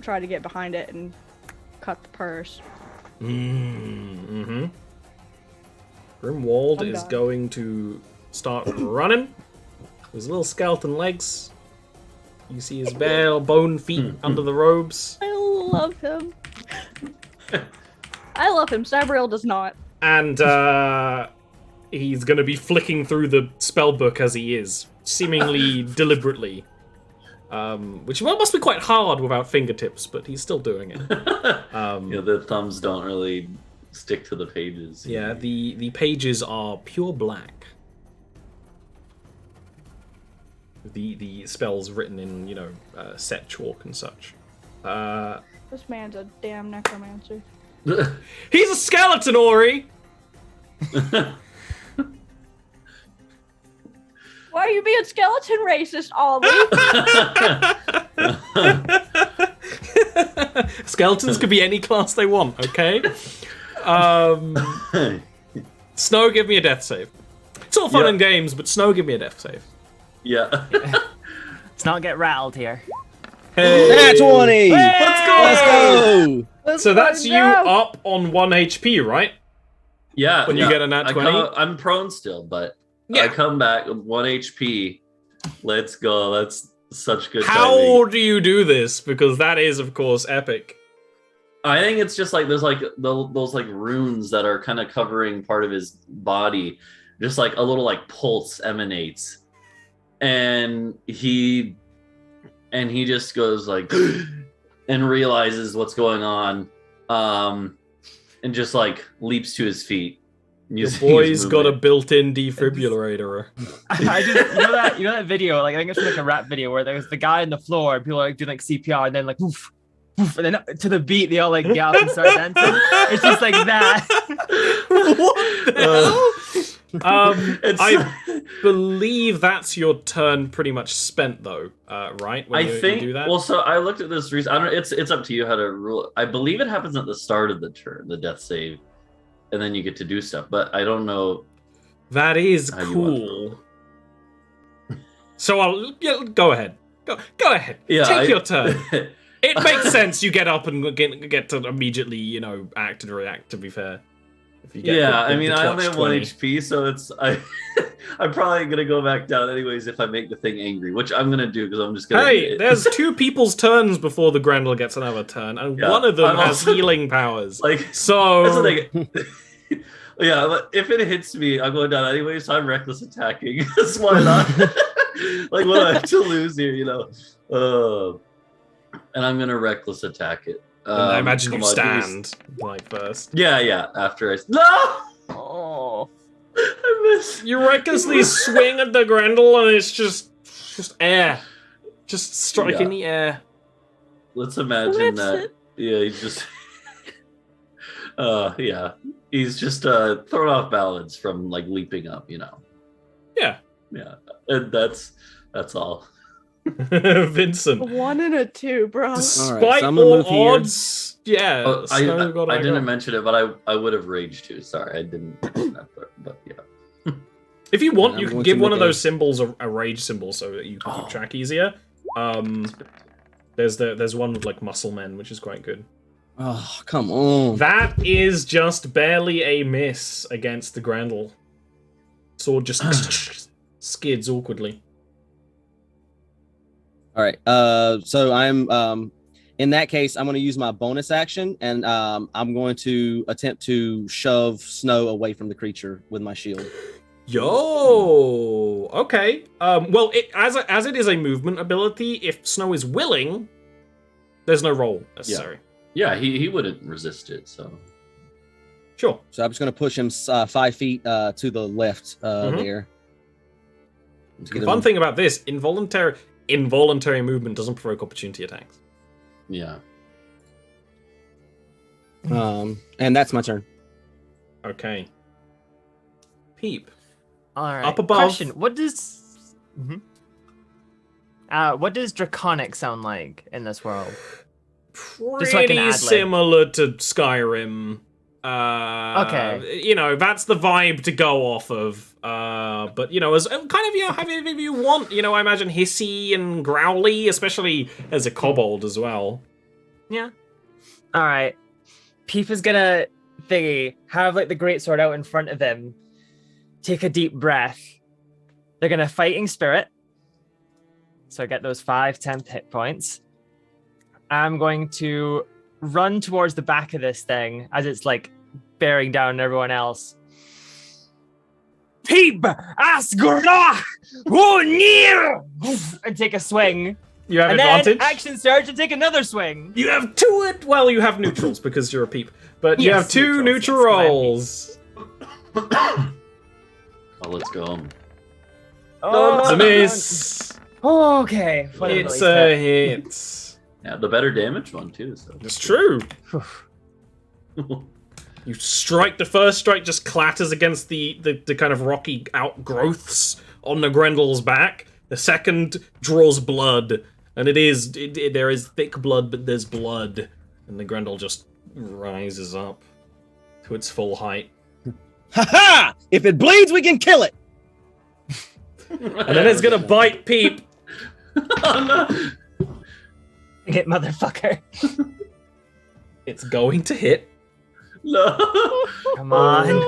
try to get behind it and cut the purse. Mm-hmm. Grimwald I'm is done. going to start running. His little skeleton legs. You see his bare bone feet under the robes. I love him. I love him. Sabriel does not. And he's going to be flicking through the spell book as he is, seemingly deliberately. Which must be quite hard without fingertips, but he's still doing it. Yeah, the thumbs don't really stick to the pages. Yeah, the pages are pure black. The spells written in, set chalk and such. This man's a damn necromancer. He's a skeleton, Ori! Why are you being skeleton racist, Ollie? Skeletons could be any class they want, okay? Snow, give me a death save. It's all fun Yeah. and games, but Snow, give me a death save. Yeah. Let's not get rattled here. Hey! That's 20! Let's go! Let's go! So that's you up on 1 HP, right? Yeah. When you get a nat 20? I'm prone still, but Yeah. I come back with 1 HP. Let's go. Let's such good How timing. do you do this? Because that is, of course, epic. I think it's just like there's like those like runes that are kind of covering part of his body. Just like a little like pulse emanates, and he just goes like and realizes what's going on, and just like leaps to his feet. Your boy's got a built-in defibrillator. I just you know that video, like I think it's like a rap video where there's the guy on the floor and people are like doing like CPR and then like woof, woof, and then to the beat they all like get up and start dancing. It's just like that. What the hell? I believe that's your turn pretty much spent though, right? When I you think do that? well, so I looked at this recently. I don't. It's up to you how to rule. I believe it happens at the start of the turn, the death save, and then you get to do stuff. But I don't know. That is how you want to cool. So I'll go ahead. Go ahead. Yeah, Take your turn. It makes sense. You get up and get to immediately, act and react. To be fair. If you get I mean, I only have 1 20. HP, so I'm probably gonna go back down anyways if I make the thing angry, which I'm gonna do because I'm just gonna. Hey, there's 2 people's turns before the Grendel gets another turn, and Yeah, one of them I'm has also- healing powers. like So that's the thing. Yeah, but if it hits me, I'm going down anyway, so I'm reckless attacking. That's why not. Like, what do I have to lose here, and I'm gonna reckless attack it. I imagine you come on, give me stand like first. Yeah. After I no, Oh. I missed. You recklessly swing at the Grendel, and it's just air, just striking the air. Let's imagine Whips that. it. Yeah, he's just. Yeah, he's just thrown off balance from like leaping up. Yeah, Yeah, and that's all. Vincent. 1 and a 2, bro. Despite so I'm gonna move all here. odds, yeah. Oh, Snow got I a didn't go. mention it, but I would have raged too. Sorry, I didn't. But yeah. If you want, I'm you can going give to one make of those symbols a rage symbol so that you can keep Oh. track easier. There's one with like muscle men, which is quite good. Oh, come on. That is just barely a miss against the Grendel. Sword just skids awkwardly. All right. So I'm in that case, I'm going to use my bonus action, and I'm going to attempt to shove Snow away from the creature with my shield. Yo, okay. Well, as it is a movement ability, if Snow is willing, there's no roll necessary. Yeah, he wouldn't resist it. So Sure. So I'm just going to push him 5 feet to the left there. The fun thing about this, involuntary movement doesn't provoke opportunity attacks. yeah. And that's my turn. Okay. Peep. All right. Up above. Question: what does draconic sound like in this world? Just so I can Pretty ad-lib. similar to Skyrim. Okay. That's the vibe to go off of. But as kind of however you want. I imagine hissy and growly, especially as a kobold as well. Yeah. All right. Peep is gonna have like the greatsword out in front of him. Take a deep breath. They're gonna fighting spirit. So I get those 5 temp hit points. I'm going to run towards the back of this thing as it's like bearing down everyone else. Peep, Asgara, near, and take a swing. You have And advantage. then action surge and take another swing. You have you have neutrals because you're a peep. But you Yes, have 2 neutrals, neutral yes, 'cause I'm rolls. Oh, let's go. It's a miss. Okay. It's a hit. Yeah, the better damage one too. So It's true. You strike, the first strike just clatters against the kind of rocky outgrowths on the Grendel's back. The second draws blood, and there is thick blood, but there's blood. And the Grendel just rises up to its full height. Ha ha! If it bleeds, we can kill it. And then it's gonna bite Peep. Oh, no. Hit motherfucker. It's going to hit. No. Come on.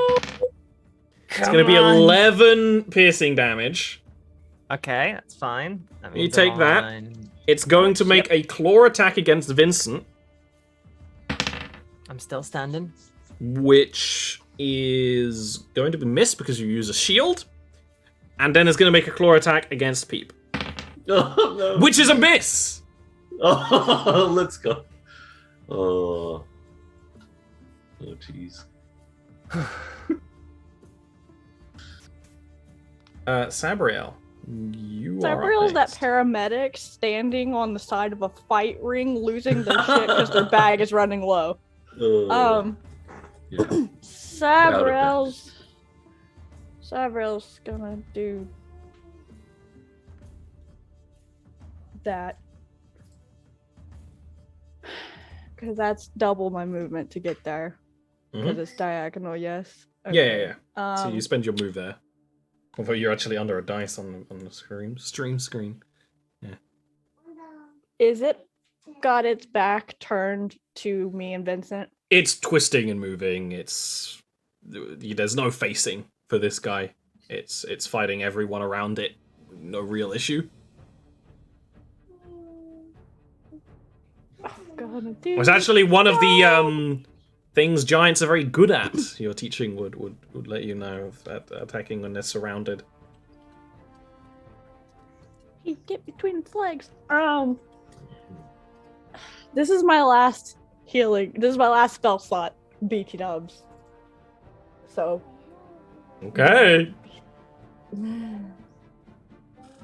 It's gonna be 11 piercing damage. Okay, that's fine. That You means take I'm that. on- It's going to make a claw attack against Vincent, I'm still standing. which is going to be missed because you use a shield. And then it's going to make a claw attack against Peep, Oh, no. which is a miss. Oh, let's go. Oh, jeez. Sabriel, you are Sabriel's up that next. paramedic standing on the side of a fight ring, losing their shit because their bag is running low. Yeah. Sabriel's gonna do that. Because that's double my movement to get there. Because Mhm. it's diagonal, yes. Yeah. So Um, you spend your move there. Although you're actually under a dice on the stream screen. is it got its back turned to me and Vincent? It's twisting and moving. There's no facing for this guy. It's fighting everyone around it. No real issue. Gonna do It's actually one of the things giants are very good at. Your teaching would let you know that attacking when they're surrounded. He get between its legs. This is my last healing. This is my last spell slot. BT dubs. So. Okay,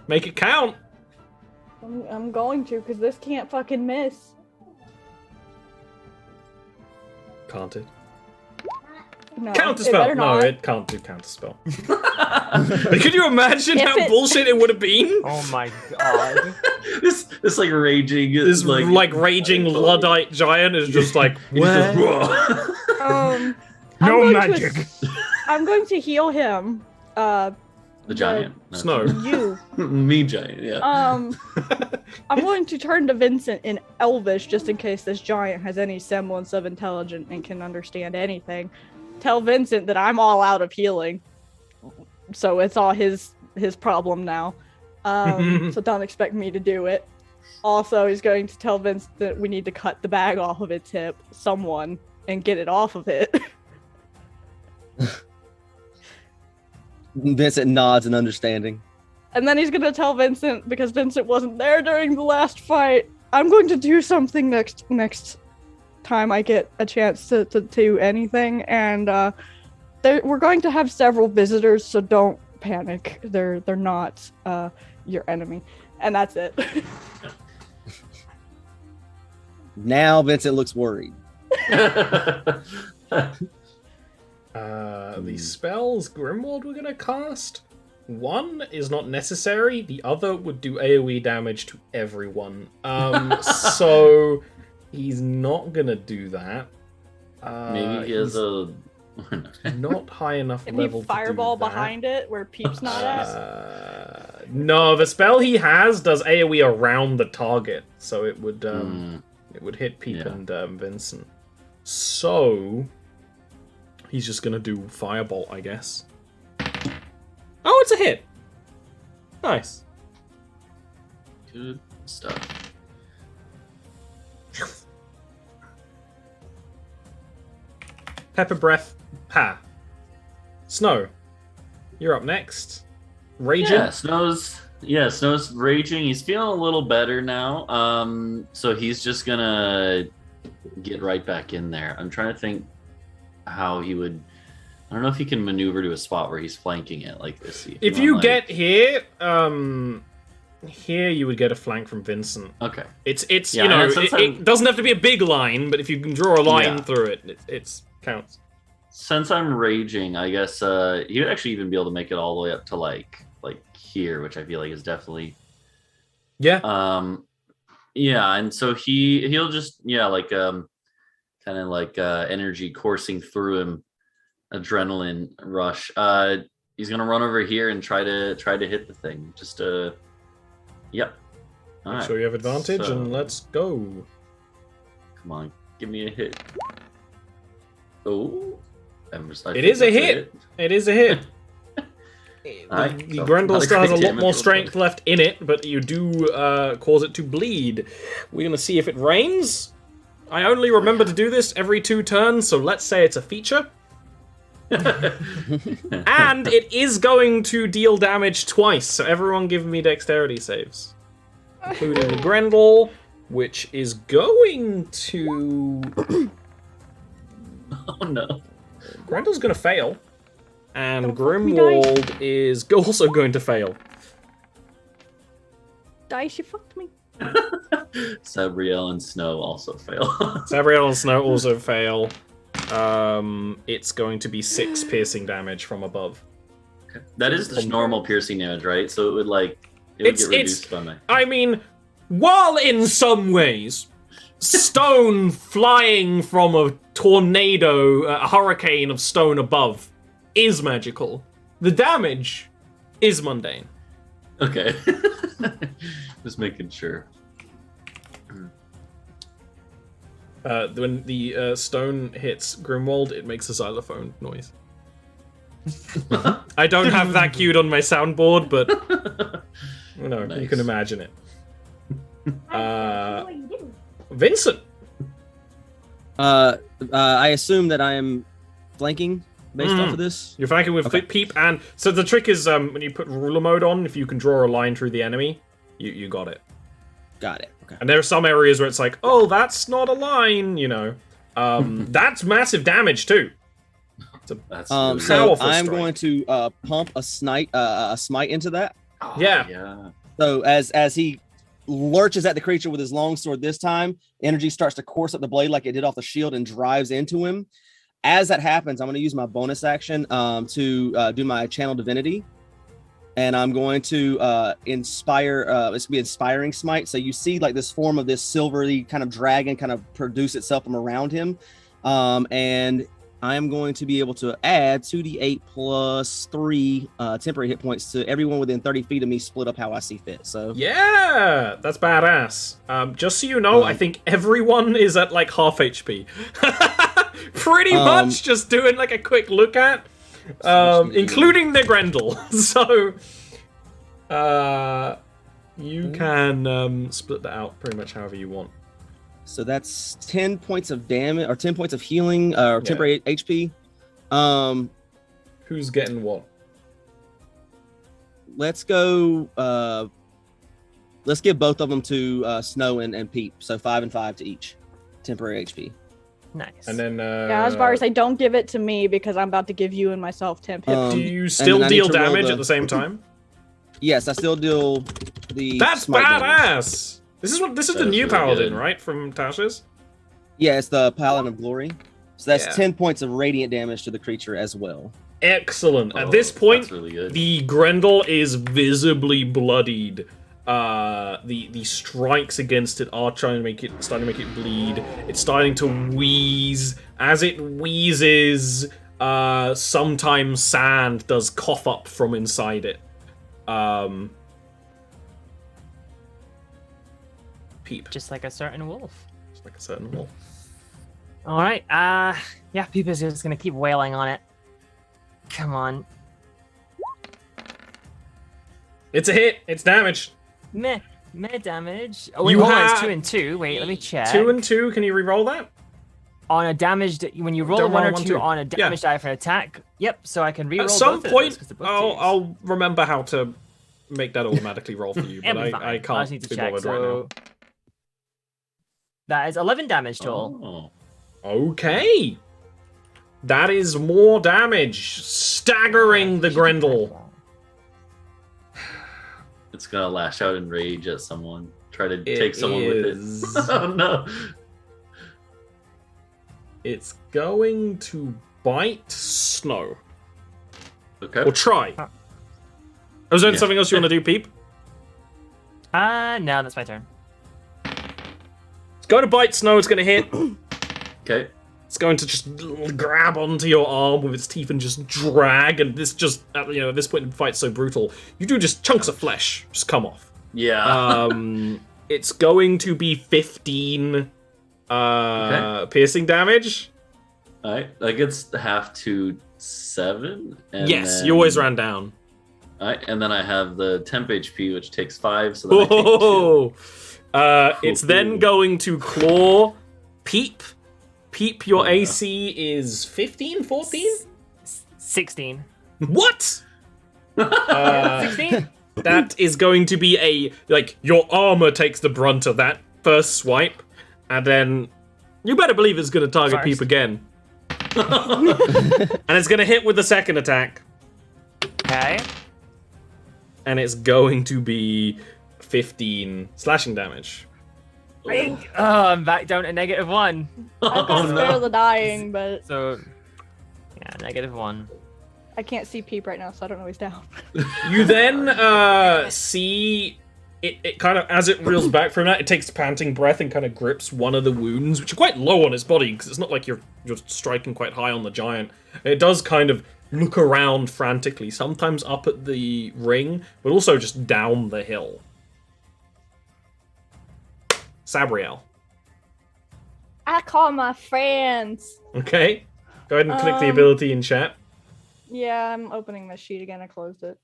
make it count. I'm going to, because this can't fucking miss. Can't it? No, Counter it spell. better No, not. it can't do counter spell. Could you imagine If how it- bullshit it would have been? Oh my god. This like raging. This like raging Luddite giant is just like, He's just, I'm No going magic. I'm going to heal him. the giant. No. Snow. You. Me giant. Yeah. I'm going to turn to Vincent in Elvish just in case this giant has any semblance of intelligence and can understand anything. Tell Vincent that I'm all out of healing. So it's all his problem now. So don't expect me to do it. Also, he's going to tell Vince that we need to cut the bag off of its hip, someone, and get it off of it. Vincent nods in understanding. And then he's going to tell Vincent, because Vincent wasn't there during the last fight, I'm going to do something next time I get a chance to do anything. And we're going to have several visitors, so don't panic. They're not your enemy. And that's it. Now Vincent looks worried. The spells Grimwald we're gonna cast. One is not necessary. The other would do AoE damage to everyone. So he's not gonna do that. Maybe he has a. not high enough Can he level. fireball to do that. behind it where Peep's not at? No, the spell he has does AoE around the target, so it would it would hit Peep and Vincent. So he's just gonna do Firebolt, I guess. Oh, it's a hit. Nice. Good stuff. Pepper breath. Pa. Snow. You're up next. Raging. Snow's raging. He's feeling a little better now. So he's just gonna get right back in there. I'm trying to think how he would. I don't know if he can maneuver to a spot where he's flanking it like this. If you get here, here you would get a flank from Vincent. Okay. It's Yeah, you know, and since it doesn't have to be a big line, but if you can draw a line Yeah. through it, it's counts. Since I'm raging, I guess he would actually even be able to make it all the way up to like here, which I feel like is definitely Yeah. yeah, and so he'll just kind of like energy coursing through him, adrenaline rush. He's gonna run over here and try to hit the thing. Just yep. All Make right. sure you have advantage, So- and let's go. Come on, give me a hit. Oh, It is a hit. It is a hit. The Grendel still has a lot more strength left in it, but you do cause it to bleed. We're gonna see if it rains. I only remember to do this every 2 turns, so let's say it's a feature. And it is going to deal damage twice, so everyone give me dexterity saves. Including the Grendel, which is going to... Oh no. Grendel's gonna fail. And Grimwald is also going to fail. Dice, you fucked me. Sabriel and Snow also fail. Sabriel and Snow also fail. It's going to be 6 piercing damage from above. That is just normal piercing damage, right? So it would get reduced by my... I mean, while in some ways, stone flying from a tornado, a hurricane of stone above, is magical. The damage is mundane. Okay. Just making sure. When the stone hits Grimwald, it makes a xylophone noise. I don't have that queued on my soundboard, but nice. You can imagine it. Vincent. I assume that I am flanking based off of this. You're flanking with Peep, and so the trick is when you put ruler mode on, if you can draw a line through the enemy, you got it. Got it. Okay. And there are some areas where it's like, oh, that's not a line, you know. That's massive damage too. That's so powerful I'm strike. going to pump a smite into that. Oh, yeah. So as he lurches at the creature with his longsword this time, energy starts to course up the blade like it did off the shield and drives into him. As that happens, I'm going to use my bonus action to do my channel divinity. And I'm going to inspire, it's going to be inspiring smite. So you see like this form of this silvery kind of dragon kind of produce itself from around him. And I am going to be able to add 2d8 plus 3 temporary hit points to everyone within 30 feet of me, split up how I see fit. So yeah, that's badass. Just so you know, I think everyone is at like half HP. Pretty much just doing like a quick look at. Including the Grendel. So you can split that out pretty much however you want. So that's 10 points of damage or 10 points of healing or temporary HP. Who's getting what? Let's go. Let's give both of them to Snow and Peep. So 5 and 5 to each temporary HP. Nice. And then I was about to say, don't give it to me because I'm about to give you and myself temp hit. do you still deal damage at the same time? Yes, I still deal the. That's badass. Damage. This is the new really paladin, good. right? From Tasha's. Yeah, it's the Paladin of Glory. So that's Yeah. 10 points of radiant damage to the creature as well. Excellent. At this point, that's really good. the Grendel is visibly bloodied. The strikes against it are starting to make it bleed. It's starting to wheeze. As it wheezes, sometimes sand does cough up from inside it. Peep. Just like a certain wolf. Just like a certain wolf. All right. Yeah, Peep is just gonna keep wailing on it. Come on. It's a hit. It's damaged. Meh damage. Oh, wait, You hold on, have- it's 2 and 2. Wait, let me check. 2 and 2. Can you re-roll that? On a damaged, when you roll a Don't 1 roll or 1, 2 2. on a damage die for an attack. Yep, so I can re-roll At some both of point, those 'cause they're both twos. I'll remember how to make that automatically roll for you, but It'll be fine. I can't just need to be check. bothered right now. So that is 11 damage total. Oh. Okay. That is more damage. Staggering the Grendel. It's gonna lash out in rage at someone. Try to It take someone is. with it. Oh no. It's going to bite Snow. Okay. Or try. Was there Yeah. something else you want to do, Peep? No, that's my turn. It's going to bite Snow. It's going to hit. Okay. It's going to just grab onto your arm with its teeth and just drag. And this just, at this point, the fight's so brutal. You do just chunks of flesh just come off. Yeah. It's going to be 15 piercing damage. Alright. That gets half to 7. And Yes, then... you always ran down. Alright, and then I have the temp HP, which takes 5, so then I take 2. Whoa! It's then going to claw Peep. Peep, your AC is 15, 14? 16. What? 16? That is going to be your armor takes the brunt of that first swipe, and then you better believe it's going to target First. Peep again. And it's going to hit with the second attack. Okay. And it's going to be 15 slashing damage. Oh, I'm back down to -1. I can spare the dying, but So, yeah, -1. I can't see Peep right now, so I don't know he's down. You then see it kind of, as it reels back from that, it takes a panting breath and kind of grips one of the wounds, which are quite low on its body, because it's not like you're striking quite high on the giant. It does kind of look around frantically, sometimes up at the ring, but also just down the hill. Sabriel. I call my friends. Okay. Go ahead and click the ability in chat. Yeah, I'm opening my sheet again. I closed it.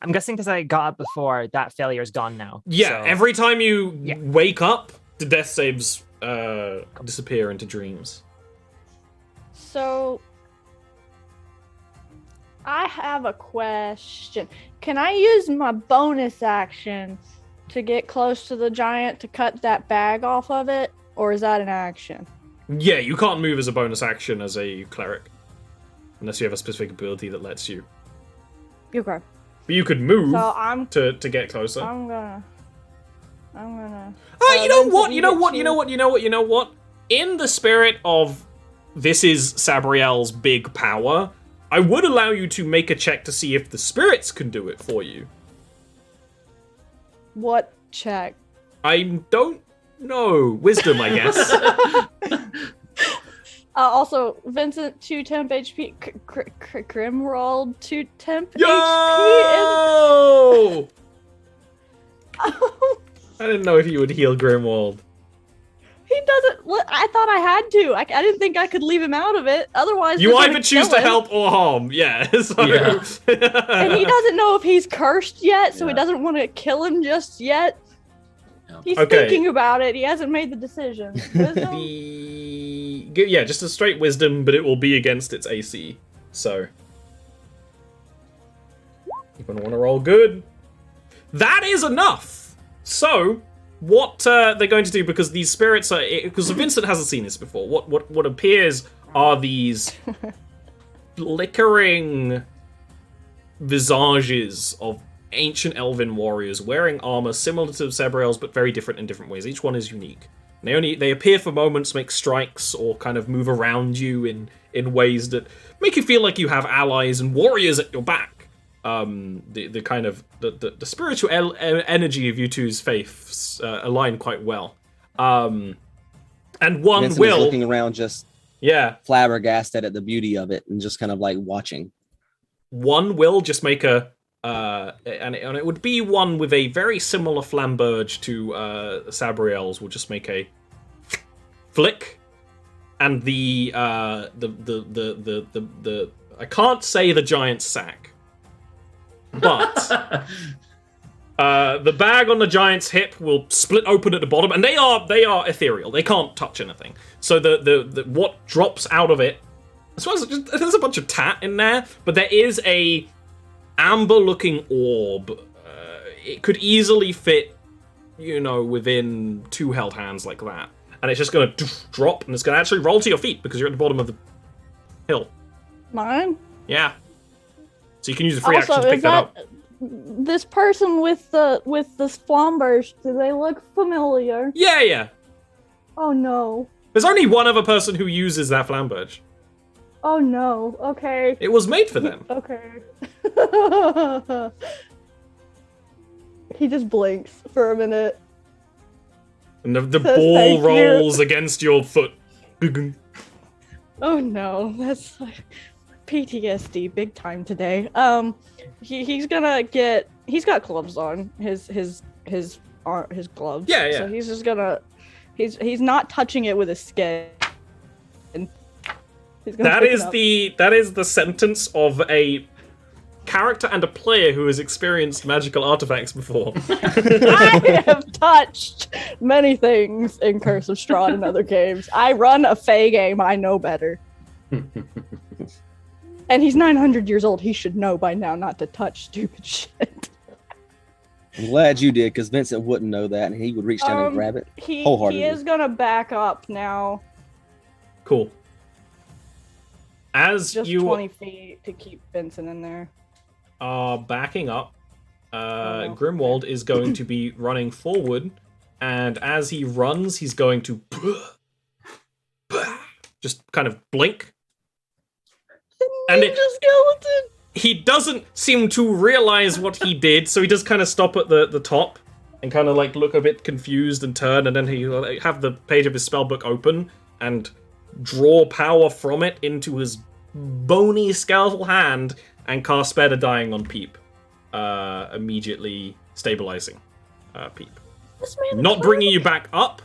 I'm guessing because I got up before, that failure's gone now. Yeah, so- every time you wake up, the death saves disappear into dreams. So, I have a question. Can I use my bonus action to get close to the giant to cut that bag off of it? Or is that an action? Yeah, you can't move as a bonus action as a cleric. Unless you have a specific ability that lets you. Okay. But you could move So I'm to get closer. I'm gonna You know what? Vincent, You know get what? You know what? You know what? You know what? In the spirit of this is Sabriel's big power, I would allow you to make a check to see if the spirits can do it for you. What check? I don't know. Wisdom, I guess. Also, Vincent, 2 temp HP. Grim rolled 2 temp HP. Yo! I didn't know if you would heal Grimwald. He doesn't. I thought I had to. I didn't think I could leave him out of it. Otherwise, You they're either gonna choose kill to him. help or harm. Yeah. So. Yeah. And he doesn't know if he's cursed yet, so he Yeah. doesn't want to kill him just yet. Yeah. He's Okay. thinking about it. He hasn't made the decision. Wisdom? Yeah, just a straight wisdom, but it will be against its AC. So you're gonna want to roll good. That is enough. So what they're going to do, because these spirits are, because Vincent hasn't seen this before. What appears are these flickering visages of ancient elven warriors wearing armor similar to Sabriel's, but very different in different ways. Each one is unique. They appear for moments, make strikes, or kind of move around you in ways that make you feel like you have allies and warriors at your back. The kind of the spiritual energy of you two's faiths align quite well. And one Vincent is will looking around, just flabbergasted at the beauty of it, and just kind of like watching. One will just make a and it would be one with a very similar flamberge to Sabriel's. Will just make a flick, and the I can't say the giant sack, but the bag on the giant's hip will split open at the bottom, and they are ethereal. They can't touch anything. So the what drops out of it, as well as there's a bunch of tat in there, but there is a amber-looking orb. It could easily fit, within 2 held hands like that. And it's just going to drop, and it's going to actually roll to your feet because you're at the bottom of the hill. Mine? Yeah. So you can use a free action to Also, pick is that that up. this person with the flombers? Do they look familiar? Yeah. Oh no! There's only one other person who uses that flamberge. Oh no! Okay. It was made for them. Okay. He just blinks for a minute. And the Says ball thank you. rolls against your foot. Oh no, that's like PTSD big time today. He's got gloves on, his gloves. Yeah. So he's just gonna, he's not touching it with his skin. He's gonna That pick it is up. the sentence of a character and a player who has experienced magical artifacts before. I have touched many things in Curse of Strahd and other games. I run a Fey game. I know better. And he's 900 years old. He should know by now not to touch stupid shit. I'm glad you did, because Vincent wouldn't know that, and he would reach down and grab it He wholeheartedly. is gonna back up now. Cool. As Just you 20 feet to keep Vincent in there. are backing up, Grimwald is going to be running forward, and as he runs, he's going to just kind of blink. And skeleton! he doesn't seem to realize what he did, so he does kind of stop at the top and kind of like look a bit confused and turn, and then he'll have the page of his spellbook open and draw power from it into his bony skeletal hand and cast Spare the Dying on Peep, immediately stabilizing Peep. This man Not bringing you back up,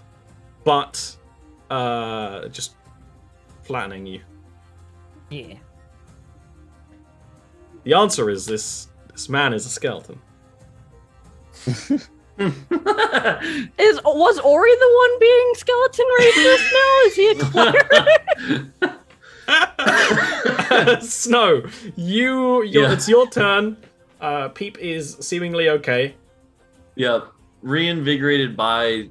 but just flattening you. Yeah. The answer is this man is a skeleton. Was Ori the one being skeleton racist now? Is he a cleric? Snow, it's your turn. Peep is seemingly okay. Yeah, reinvigorated by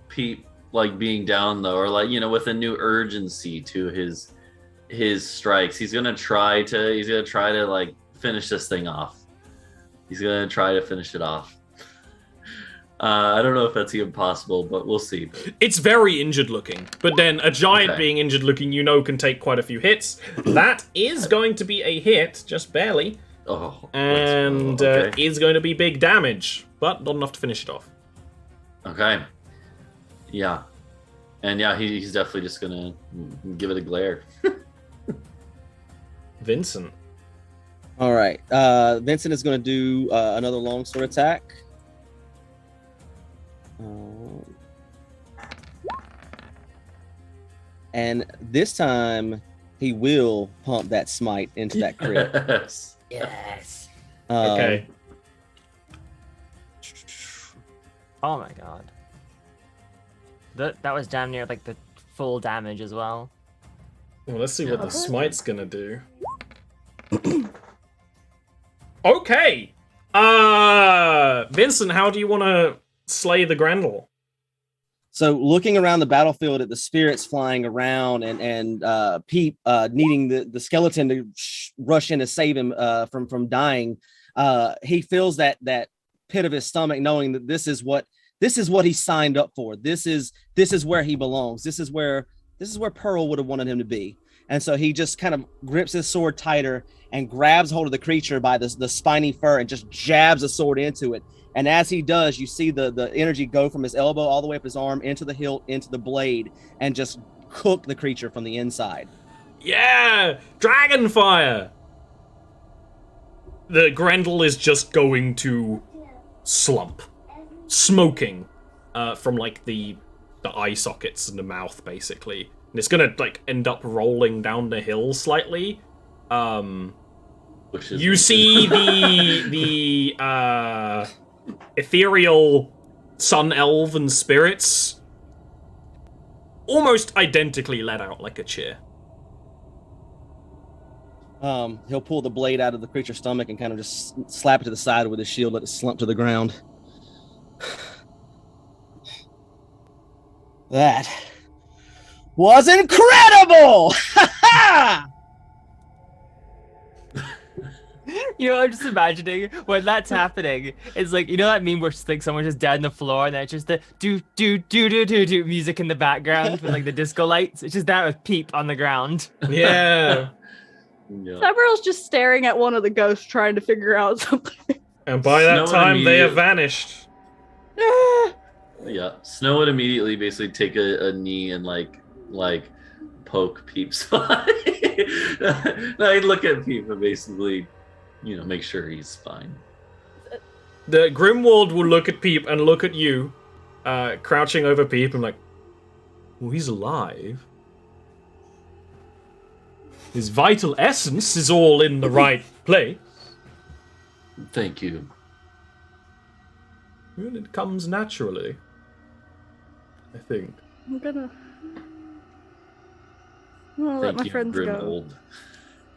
Pete like being down though, or like with a new urgency to his strikes. He's gonna try to like finish this thing off. He's gonna try to finish it off. I don't know if that's even possible, but we'll see. It's very injured looking, but then a giant being injured looking, can take quite a few hits. That is going to be a hit, just barely. Oh, and is going to be big damage, but not enough to finish it off. Okay. Yeah. And yeah, he's definitely just gonna give it a glare. Vincent. All right. Vincent is going to do another longsword attack. And this time, he will pump that smite into that crit. Yes. Yes. Okay. Oh my god. That was damn near like the full damage as well. Well, let's see what the smite's gonna do. Okay. Vincent, how do you want to slay the Grendel? So looking around the battlefield at the spirits flying around and Peep needing the skeleton to rush in to save him from dying, he feels that pit of his stomach, knowing that this is what he signed up for. This is where he belongs. This is where Pearl would have wanted him to be. And so he just kind of grips his sword tighter and grabs hold of the creature by the spiny fur and just jabs a sword into it. And as he does, you see the energy go from his elbow all the way up his arm, into the hilt, into the blade, and just cook the creature from the inside. Yeah! Dragon fire! The Grendel is just going to slump. Smoking from like the eye sockets and the mouth, basically. And it's gonna like end up rolling down the hill slightly. You see the ethereal sun elven spirits almost identically let out like a cheer. He'll pull the blade out of the creature's stomach and kind of just slap it to the side with his shield, let it slump to the ground. That was incredible! I'm just imagining when that's happening. It's like, that meme where like someone's just dead on the floor and then it's just the do music in the background with like the disco lights. It's just that with Peep on the ground. Yeah. Several's just staring at one of the ghosts trying to figure out something. And by that time, they have vanished. Yeah, Snow would immediately basically take a knee and like poke Peep's body. No, he'd look at Peep and basically, make sure he's fine. The Grimwald will look at Peep and look at you, crouching over Peep, and like, well, he's alive. His vital essence is all in the right place. Thank you. And it comes naturally, I think. I'm gonna let Thank my you, friends go.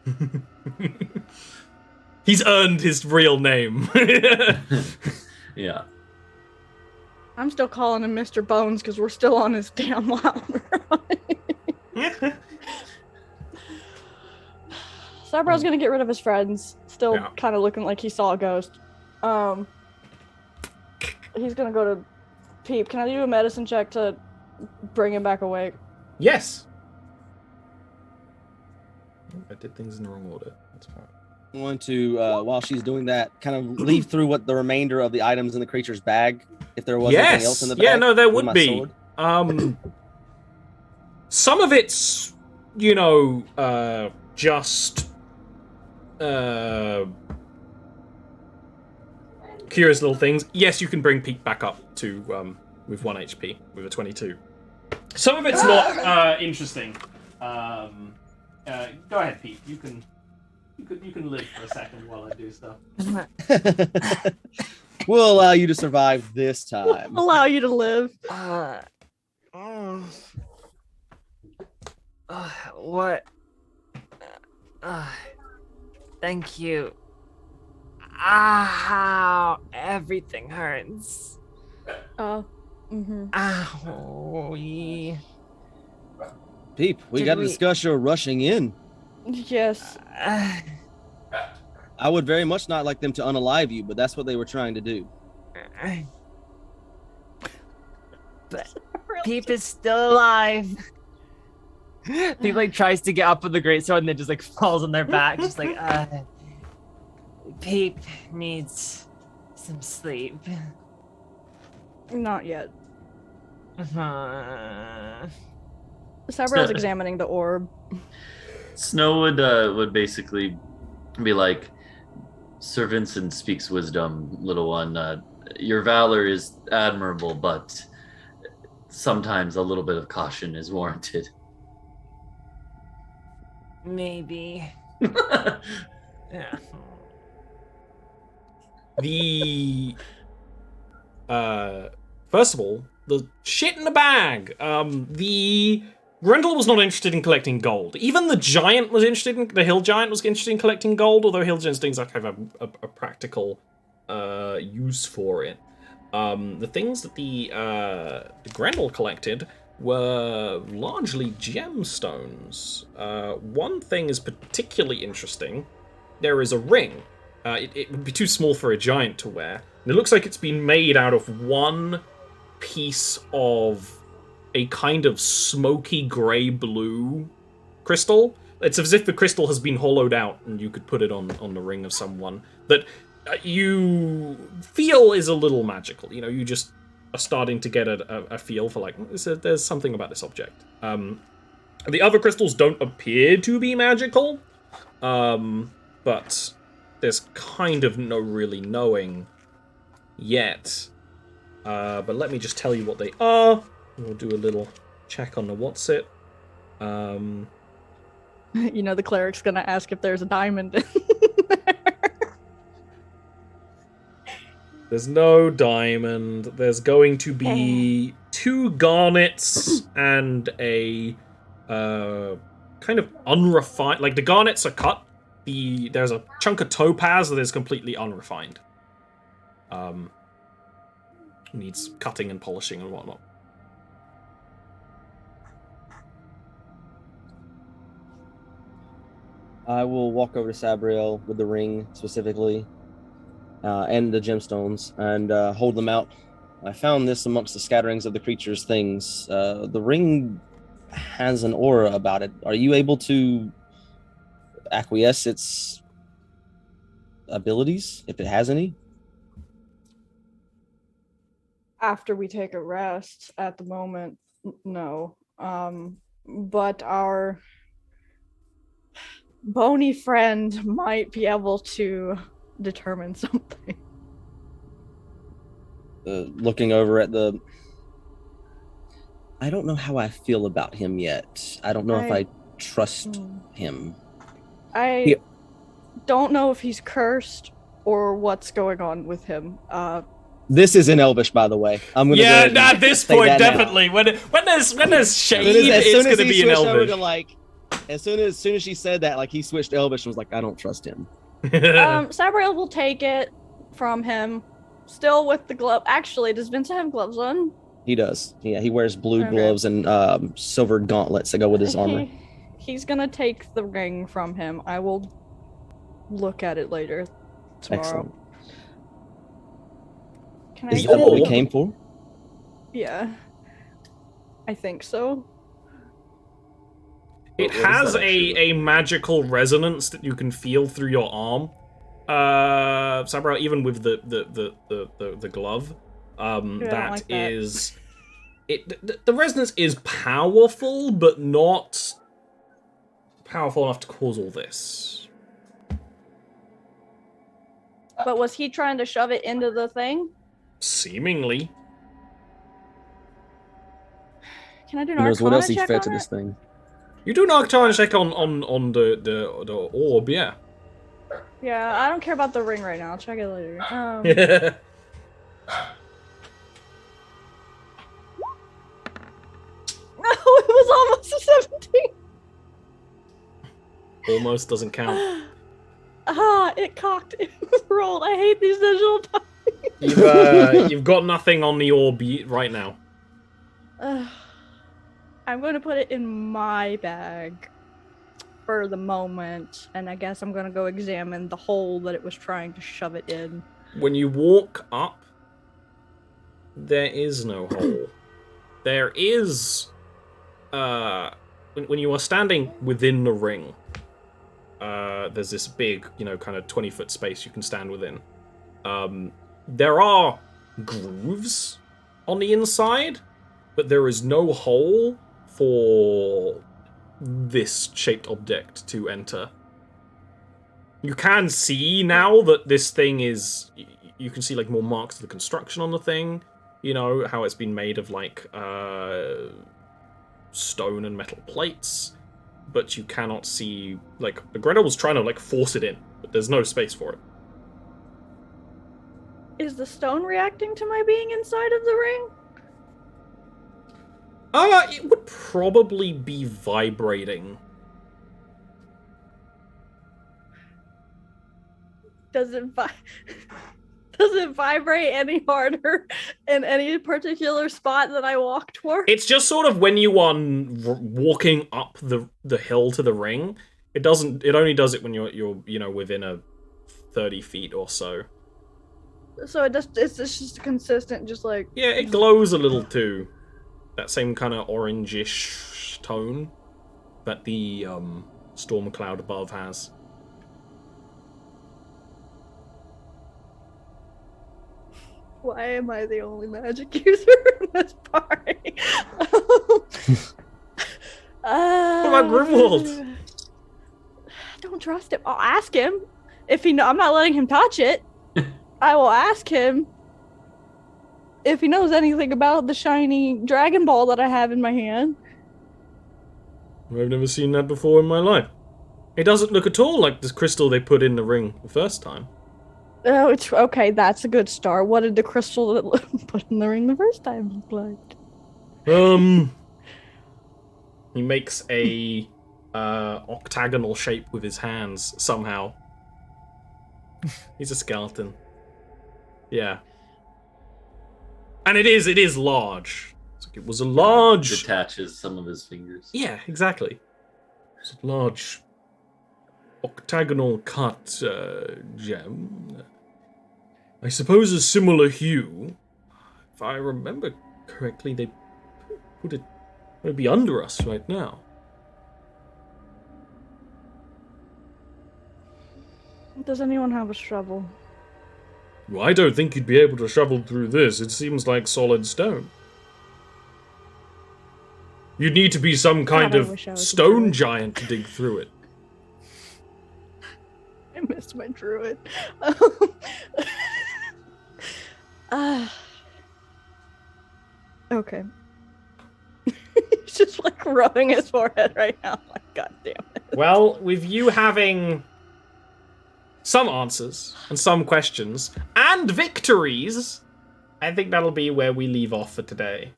Grimold. He's earned his real name. Yeah. I'm still calling him Mr. Bones because we're still on his damn ladder. Cybrow's gonna get rid of his friends. Still kind of looking like he saw a ghost. He's gonna go to Peep. Can I do a medicine check to bring him back awake? Yes. I did things in the wrong order. That's fine. I'm going to, while she's doing that, kind of leaf through what the remainder of the items in the creature's bag, if there was anything else in the bag. Yeah, no, there with would my be. sword. Some of it's, just curious little things. Yes, you can bring Pete back up to with 1 HP with a 22. Some of it's not interesting. Go ahead, Pete. You can live for a second while I do stuff. We'll allow you to survive this time. Allow you to live. What? Thank you. Ow, everything hurts. Oh. Ow. Peep, we got to discuss your rushing in. Yes. I would very much not like them to unalive you, but that's what they were trying to do. But Peep is still alive. Peep like tries to get up with the greatsword and then just like falls on their back, just like Peep needs some sleep. Not yet. Uh-huh. Cybrow's examining the orb. Snow would basically be like, Sir Vincent speaks wisdom, little one. Your valor is admirable, but sometimes a little bit of caution is warranted. Maybe. Yeah. The first of all, the shit in the bag. The Grendel was not interested in collecting gold. Even the giant was interested in the hill giant was interested in collecting gold, although hill giants things like have a practical use for it. The things that the Grendel collected were largely gemstones. One thing is particularly interesting. There is a ring. It would be too small for a giant to wear. And it looks like it's been made out of one piece of a kind of smoky gray-blue crystal. It's as if the crystal has been hollowed out and you could put it on the ring of someone that you feel is a little magical. You just are starting to get a feel for like, there's something about this object. The other crystals don't appear to be magical, but there's kind of no really knowing yet. But let me just tell you what they are. We'll do a little check on the what's it. The cleric's gonna ask if there's a diamond in there. There's no diamond. There's going to be 2 garnets and a kind of unrefined. Like the garnets are cut. There's a chunk of topaz that is completely unrefined. Needs cutting and polishing and whatnot. I will walk over to Sabriel with the ring specifically, and the gemstones, and hold them out. I found this amongst the scatterings of the creature's things. The ring has an aura about it. Are you able to acquiesce its abilities, if it has any? After we take a rest, at the moment, no. But our bony friend might be able to determine something. Looking over at the... I don't know how I feel about him yet. I don't know if I trust him. I don't know if he's cursed or what's going on with him. This is in Elvish, by the way. I'm gonna. Yeah, go ahead at this say point, that now. definitely. When there's shade, As it's soon going as to he be in switched over Elvish. to like, as soon as she said that, like he switched to Elvish and was like, I don't trust him. Sabriel will take it from him, still with the glove. Actually, does Vincent have gloves on? He does. Yeah, he wears blue Okay. gloves and silver gauntlets that go with his armor. He's gonna take the ring from him. I will look at it later tomorrow. Excellent. Can Is I that get... what we came for? Yeah. I think so. It What is has that actually? a magical resonance that you can feel through your arm. Sabra, even with the glove, I don't that like that. is it. The resonance is powerful, but not powerful enough to cause all this. But was he trying to shove it into the thing? Seemingly, Can I do an Who knows what Arcana else he check fed to on this it? thing? you do an Arcana check on the orb, yeah. Yeah, I don't care about the ring right now. I'll check it later. No, it was almost a 17. Almost doesn't count. It cocked. It was rolled. I hate these digital You've got nothing on the orb right now. I'm going to put it in my bag for the moment, and I guess I'm going to go examine the hole that it was trying to shove it in. When you walk up, there is no hole. There is, when you are standing within the ring, there's this big, kind of 20-foot space you can stand within. There are grooves on the inside, but there is no hole for this shaped object to enter. You can see now that this thing is... You can see, more marks of the construction on the thing. How it's been made of, stone and metal plates. But you cannot see... Greta was trying to, force it in, but there's no space for it. Is the stone reacting to my being inside of the ring? It would probably be vibrating. Does it vibrate any harder in any particular spot that I walk toward? It's just sort of when you are walking up the hill to the ring. It doesn't. It only does it when you're within a 30 feet or so. So it's just consistent, just like... Yeah, it glows a little too. That same kind of orangish tone that the storm cloud above has. Why am I the only magic user in this party? What about Grimwald? Don't trust him. I'll ask him. If he I'm not letting him touch it. I will ask him if he knows anything about the shiny Dragon Ball that I have in my hand. I've never seen that before in my life. It doesn't look at all like this crystal they put in the ring the first time. Oh, it's okay. That's a good start. What did the crystal that put in the ring the first time look like? He makes a octagonal shape with his hands somehow. He's a skeleton. Yeah. And it is large. It was a large... Detaches some of his fingers. Yeah, exactly. It's a large octagonal cut gem. I suppose a similar hue. If I remember correctly, they put it... Would be under us right now. Does anyone have a shovel? Well, I don't think you'd be able to shovel through this. It seems like solid stone. You'd need to be some kind God, I of wish I was a stone druid. giant to dig through it. I missed my druid. Okay. He's just rubbing his forehead right now. God damn it. Well, with you having some answers and some questions and victories, I think that'll be where we leave off for today.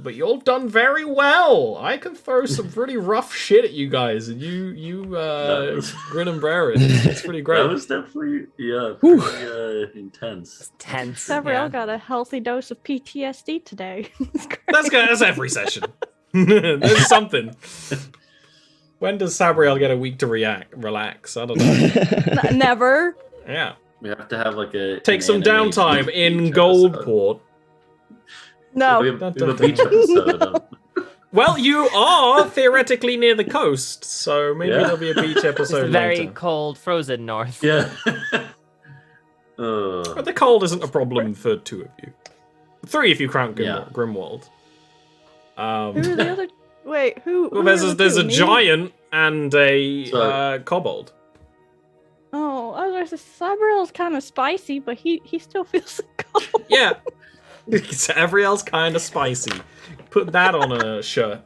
But you've done very well. I can throw some pretty rough shit at you guys, and you grin and bear it. It's pretty great. That was definitely pretty intense. It's tense. Sabriel got a healthy dose of PTSD today. That's good. That's every session. There's something. When does Sabriel get a week to relax? I don't know. Never. Yeah. We have to have like a Take some anime downtime in beach Goldport. No. We have a beach episode. Well, you are theoretically near the coast, so maybe Yeah. there'll be a beach episode It's very later. cold, frozen north. Yeah. But the cold isn't a problem for 2 of you. 3 if you count Yeah. Grimwald. Who are the other? Wait, who? Well, who are there's the a two? Me? giant and a So- kobold. Oh, I was gonna say Sabriel's kind of spicy, but he still feels cold. Yeah. Savriel's kind of spicy. Put that on a shirt.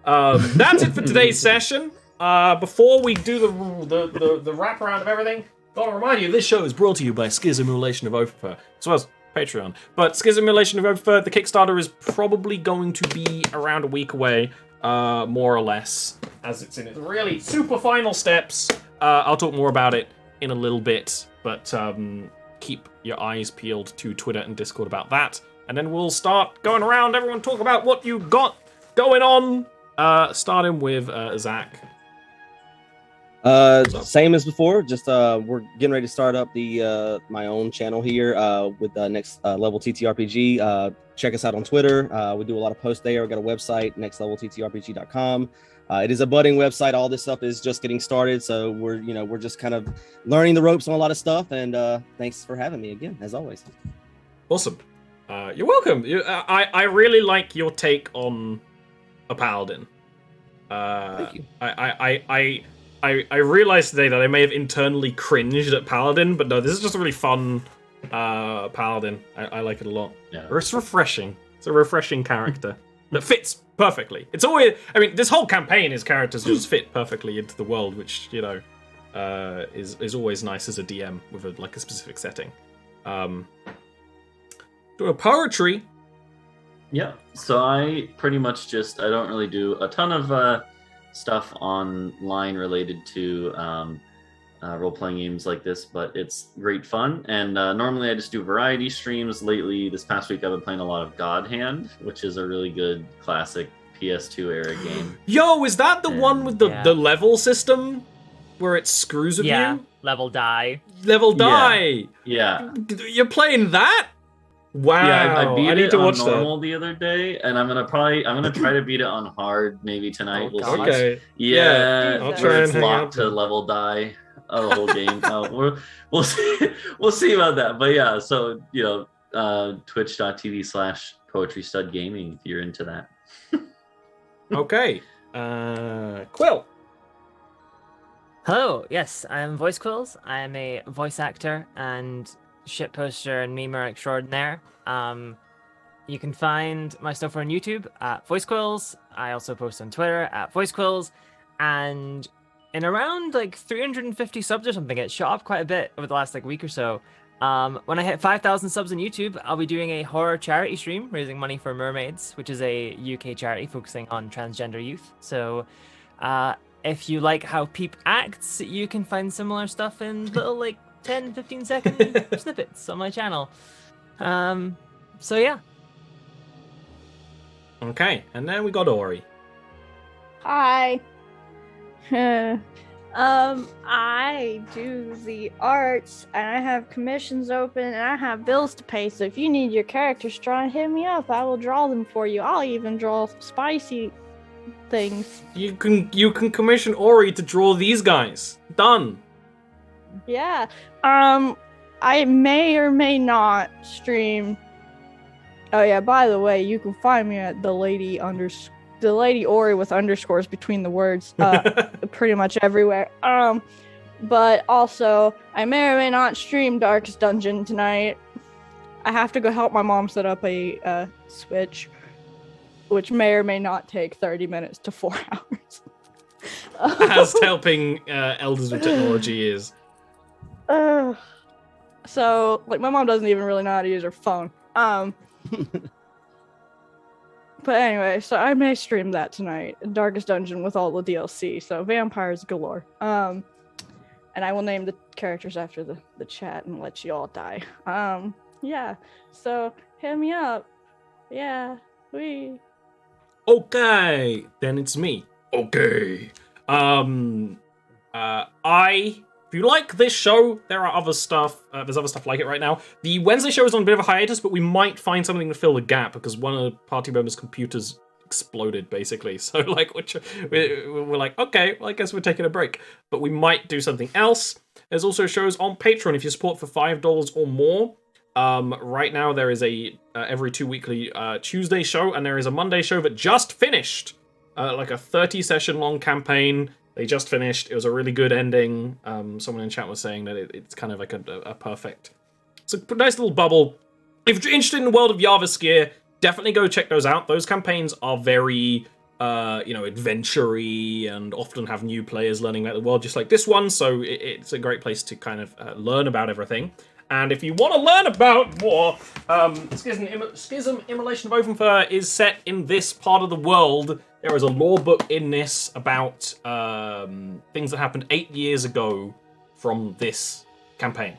That's it for today's session. Before we do the wraparound of everything, gotta remind you, this show is brought to you by Schism Emulation of Overfur, as well as Patreon. But Schism Emulation of Overfur, the Kickstarter is probably going to be around a week away, more or less, as it's in its really super final steps. I'll talk more about it in a little bit, but keep your eyes peeled to Twitter and Discord about that. And then we'll start going around, everyone talk about what you got going on. Starting with Zach. Same as before. Just we're getting ready to start up the my own channel here with the next level TTRPG. Check us out on Twitter. We do a lot of posts there. We got a website, nextlevelttrpg.com. It is a budding website. All this stuff is just getting started, so we're just kind of learning the ropes on a lot of stuff. And thanks for having me again, as always. Awesome. You're welcome. I really like your take on a paladin. Thank you. I realized today that I may have internally cringed at paladin, but no, this is just a really fun paladin. I like it a lot. Yeah. It's refreshing. It's a refreshing character that fits perfectly. It's always, I mean, this whole campaign, his characters just fit perfectly into the world, which is always nice as a DM with a specific setting. Doing poetry. Yeah, so I pretty much I don't really do a ton of stuff online related to role-playing games like this, but it's great fun. And normally I just do variety streams. Lately, this past week, I've been playing a lot of God Hand, which is a really good classic PS2 era game. Yo, is that the one with the level system where it screws with you? Level die. Level die. Yeah. You're playing that? Wow. Yeah, I beat need it to on watch normal the other day, and I'm gonna try to beat it on hard maybe tonight. Oh, We'll God. see. Okay. Yeah, I'll where try and it's hang locked out to then. level die the whole game. We'll see. We'll see about that. But yeah, so twitch.tv/poetrystudgaming if you're into that. Okay. Quill. Hello, yes, I'm Voice Quills. I am a voice actor and shitposter and memer extraordinaire. You can find my stuff on YouTube at Voice Quills. I also post on Twitter at Voice Quills. And in around 350 subs or something, it shot up quite a bit over the last week or so. When I hit 5,000 subs on YouTube, I'll be doing a horror charity stream raising money for Mermaids, which is a UK charity focusing on transgender youth. So if you like how Peep acts, you can find similar stuff in little 10-15 second snippets on my channel. So yeah. Okay, and then we got Ori. Hi. I do the arts, and I have commissions open, and I have bills to pay. So if you need your characters drawn, hit me up. I will draw them for you. I'll even draw spicy things. You can commission Ori to draw these guys. Done. Yeah. I may or may not stream. Oh yeah, by the way, you can find me at the lady Ori with underscores between the words, pretty much everywhere. But also, I may or may not stream Darkest Dungeon tonight. I have to go help my mom set up a Switch, which may or may not take 30 minutes to 4 hours. as helping elders with technology is. So, like, my mom doesn't even really know how to use her phone. But anyway, so I may stream that tonight. Darkest Dungeon with all the DLC. So vampires galore. And I will name the characters after the chat and let you all die. Yeah. So hit me up. Yeah. Okay, then it's me. Okay. If you like this show, there are other stuff. There's other stuff like it right now. The Wednesday show is on a bit of a hiatus, but we might find something to fill the gap because one of the party members' computers exploded, basically. So, like, we're like, okay, well, I guess we're taking a break. But we might do something else. There's also shows on Patreon if you support for $5 or more. Right now, there is a every 2 weekly Tuesday show, and there is a Monday show that just finished, like a 30-session long campaign. They just finished. It was a really good ending. Someone in chat was saying that it's kind of like a perfect... It's a nice little bubble. If you're interested in the world of Jarviskjir, definitely go check those out. Those campaigns are very, adventure-y and often have new players learning about the world, just like this one. So it's a great place to kind of learn about everything. And if you want to learn about more, Schism Immolation of Ovenfur is set in this part of the world. There is a lore book in this about things that happened 8 years ago from this campaign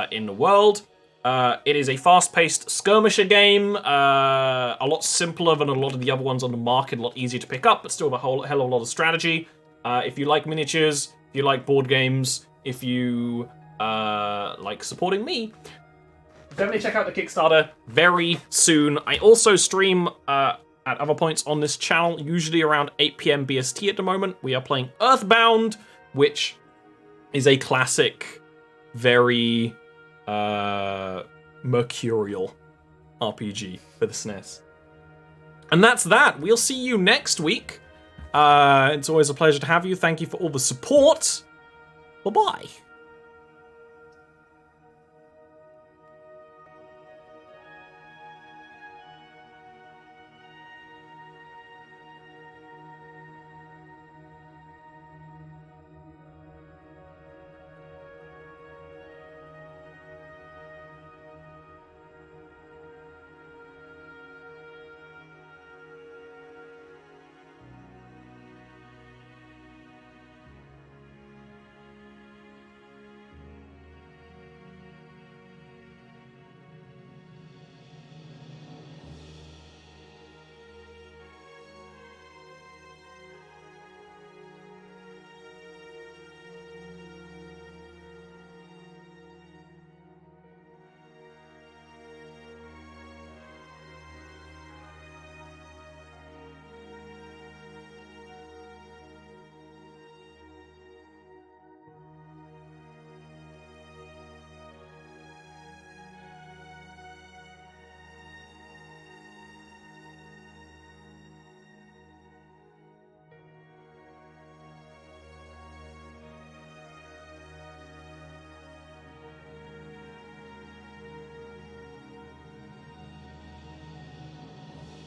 in the world. It is a fast-paced skirmisher game, a lot simpler than a lot of the other ones on the market, a lot easier to pick up, but still a hell of a lot of strategy. If you like miniatures, if you like board games, if you like supporting me, definitely check out the Kickstarter very soon. I also stream at other points on this channel, usually around 8 p.m. BST at the moment. We are playing Earthbound, which is a classic, very mercurial RPG for the SNES. And that's that. We'll see you next week. It's always a pleasure to have you. Thank you for all the support. Bye-bye.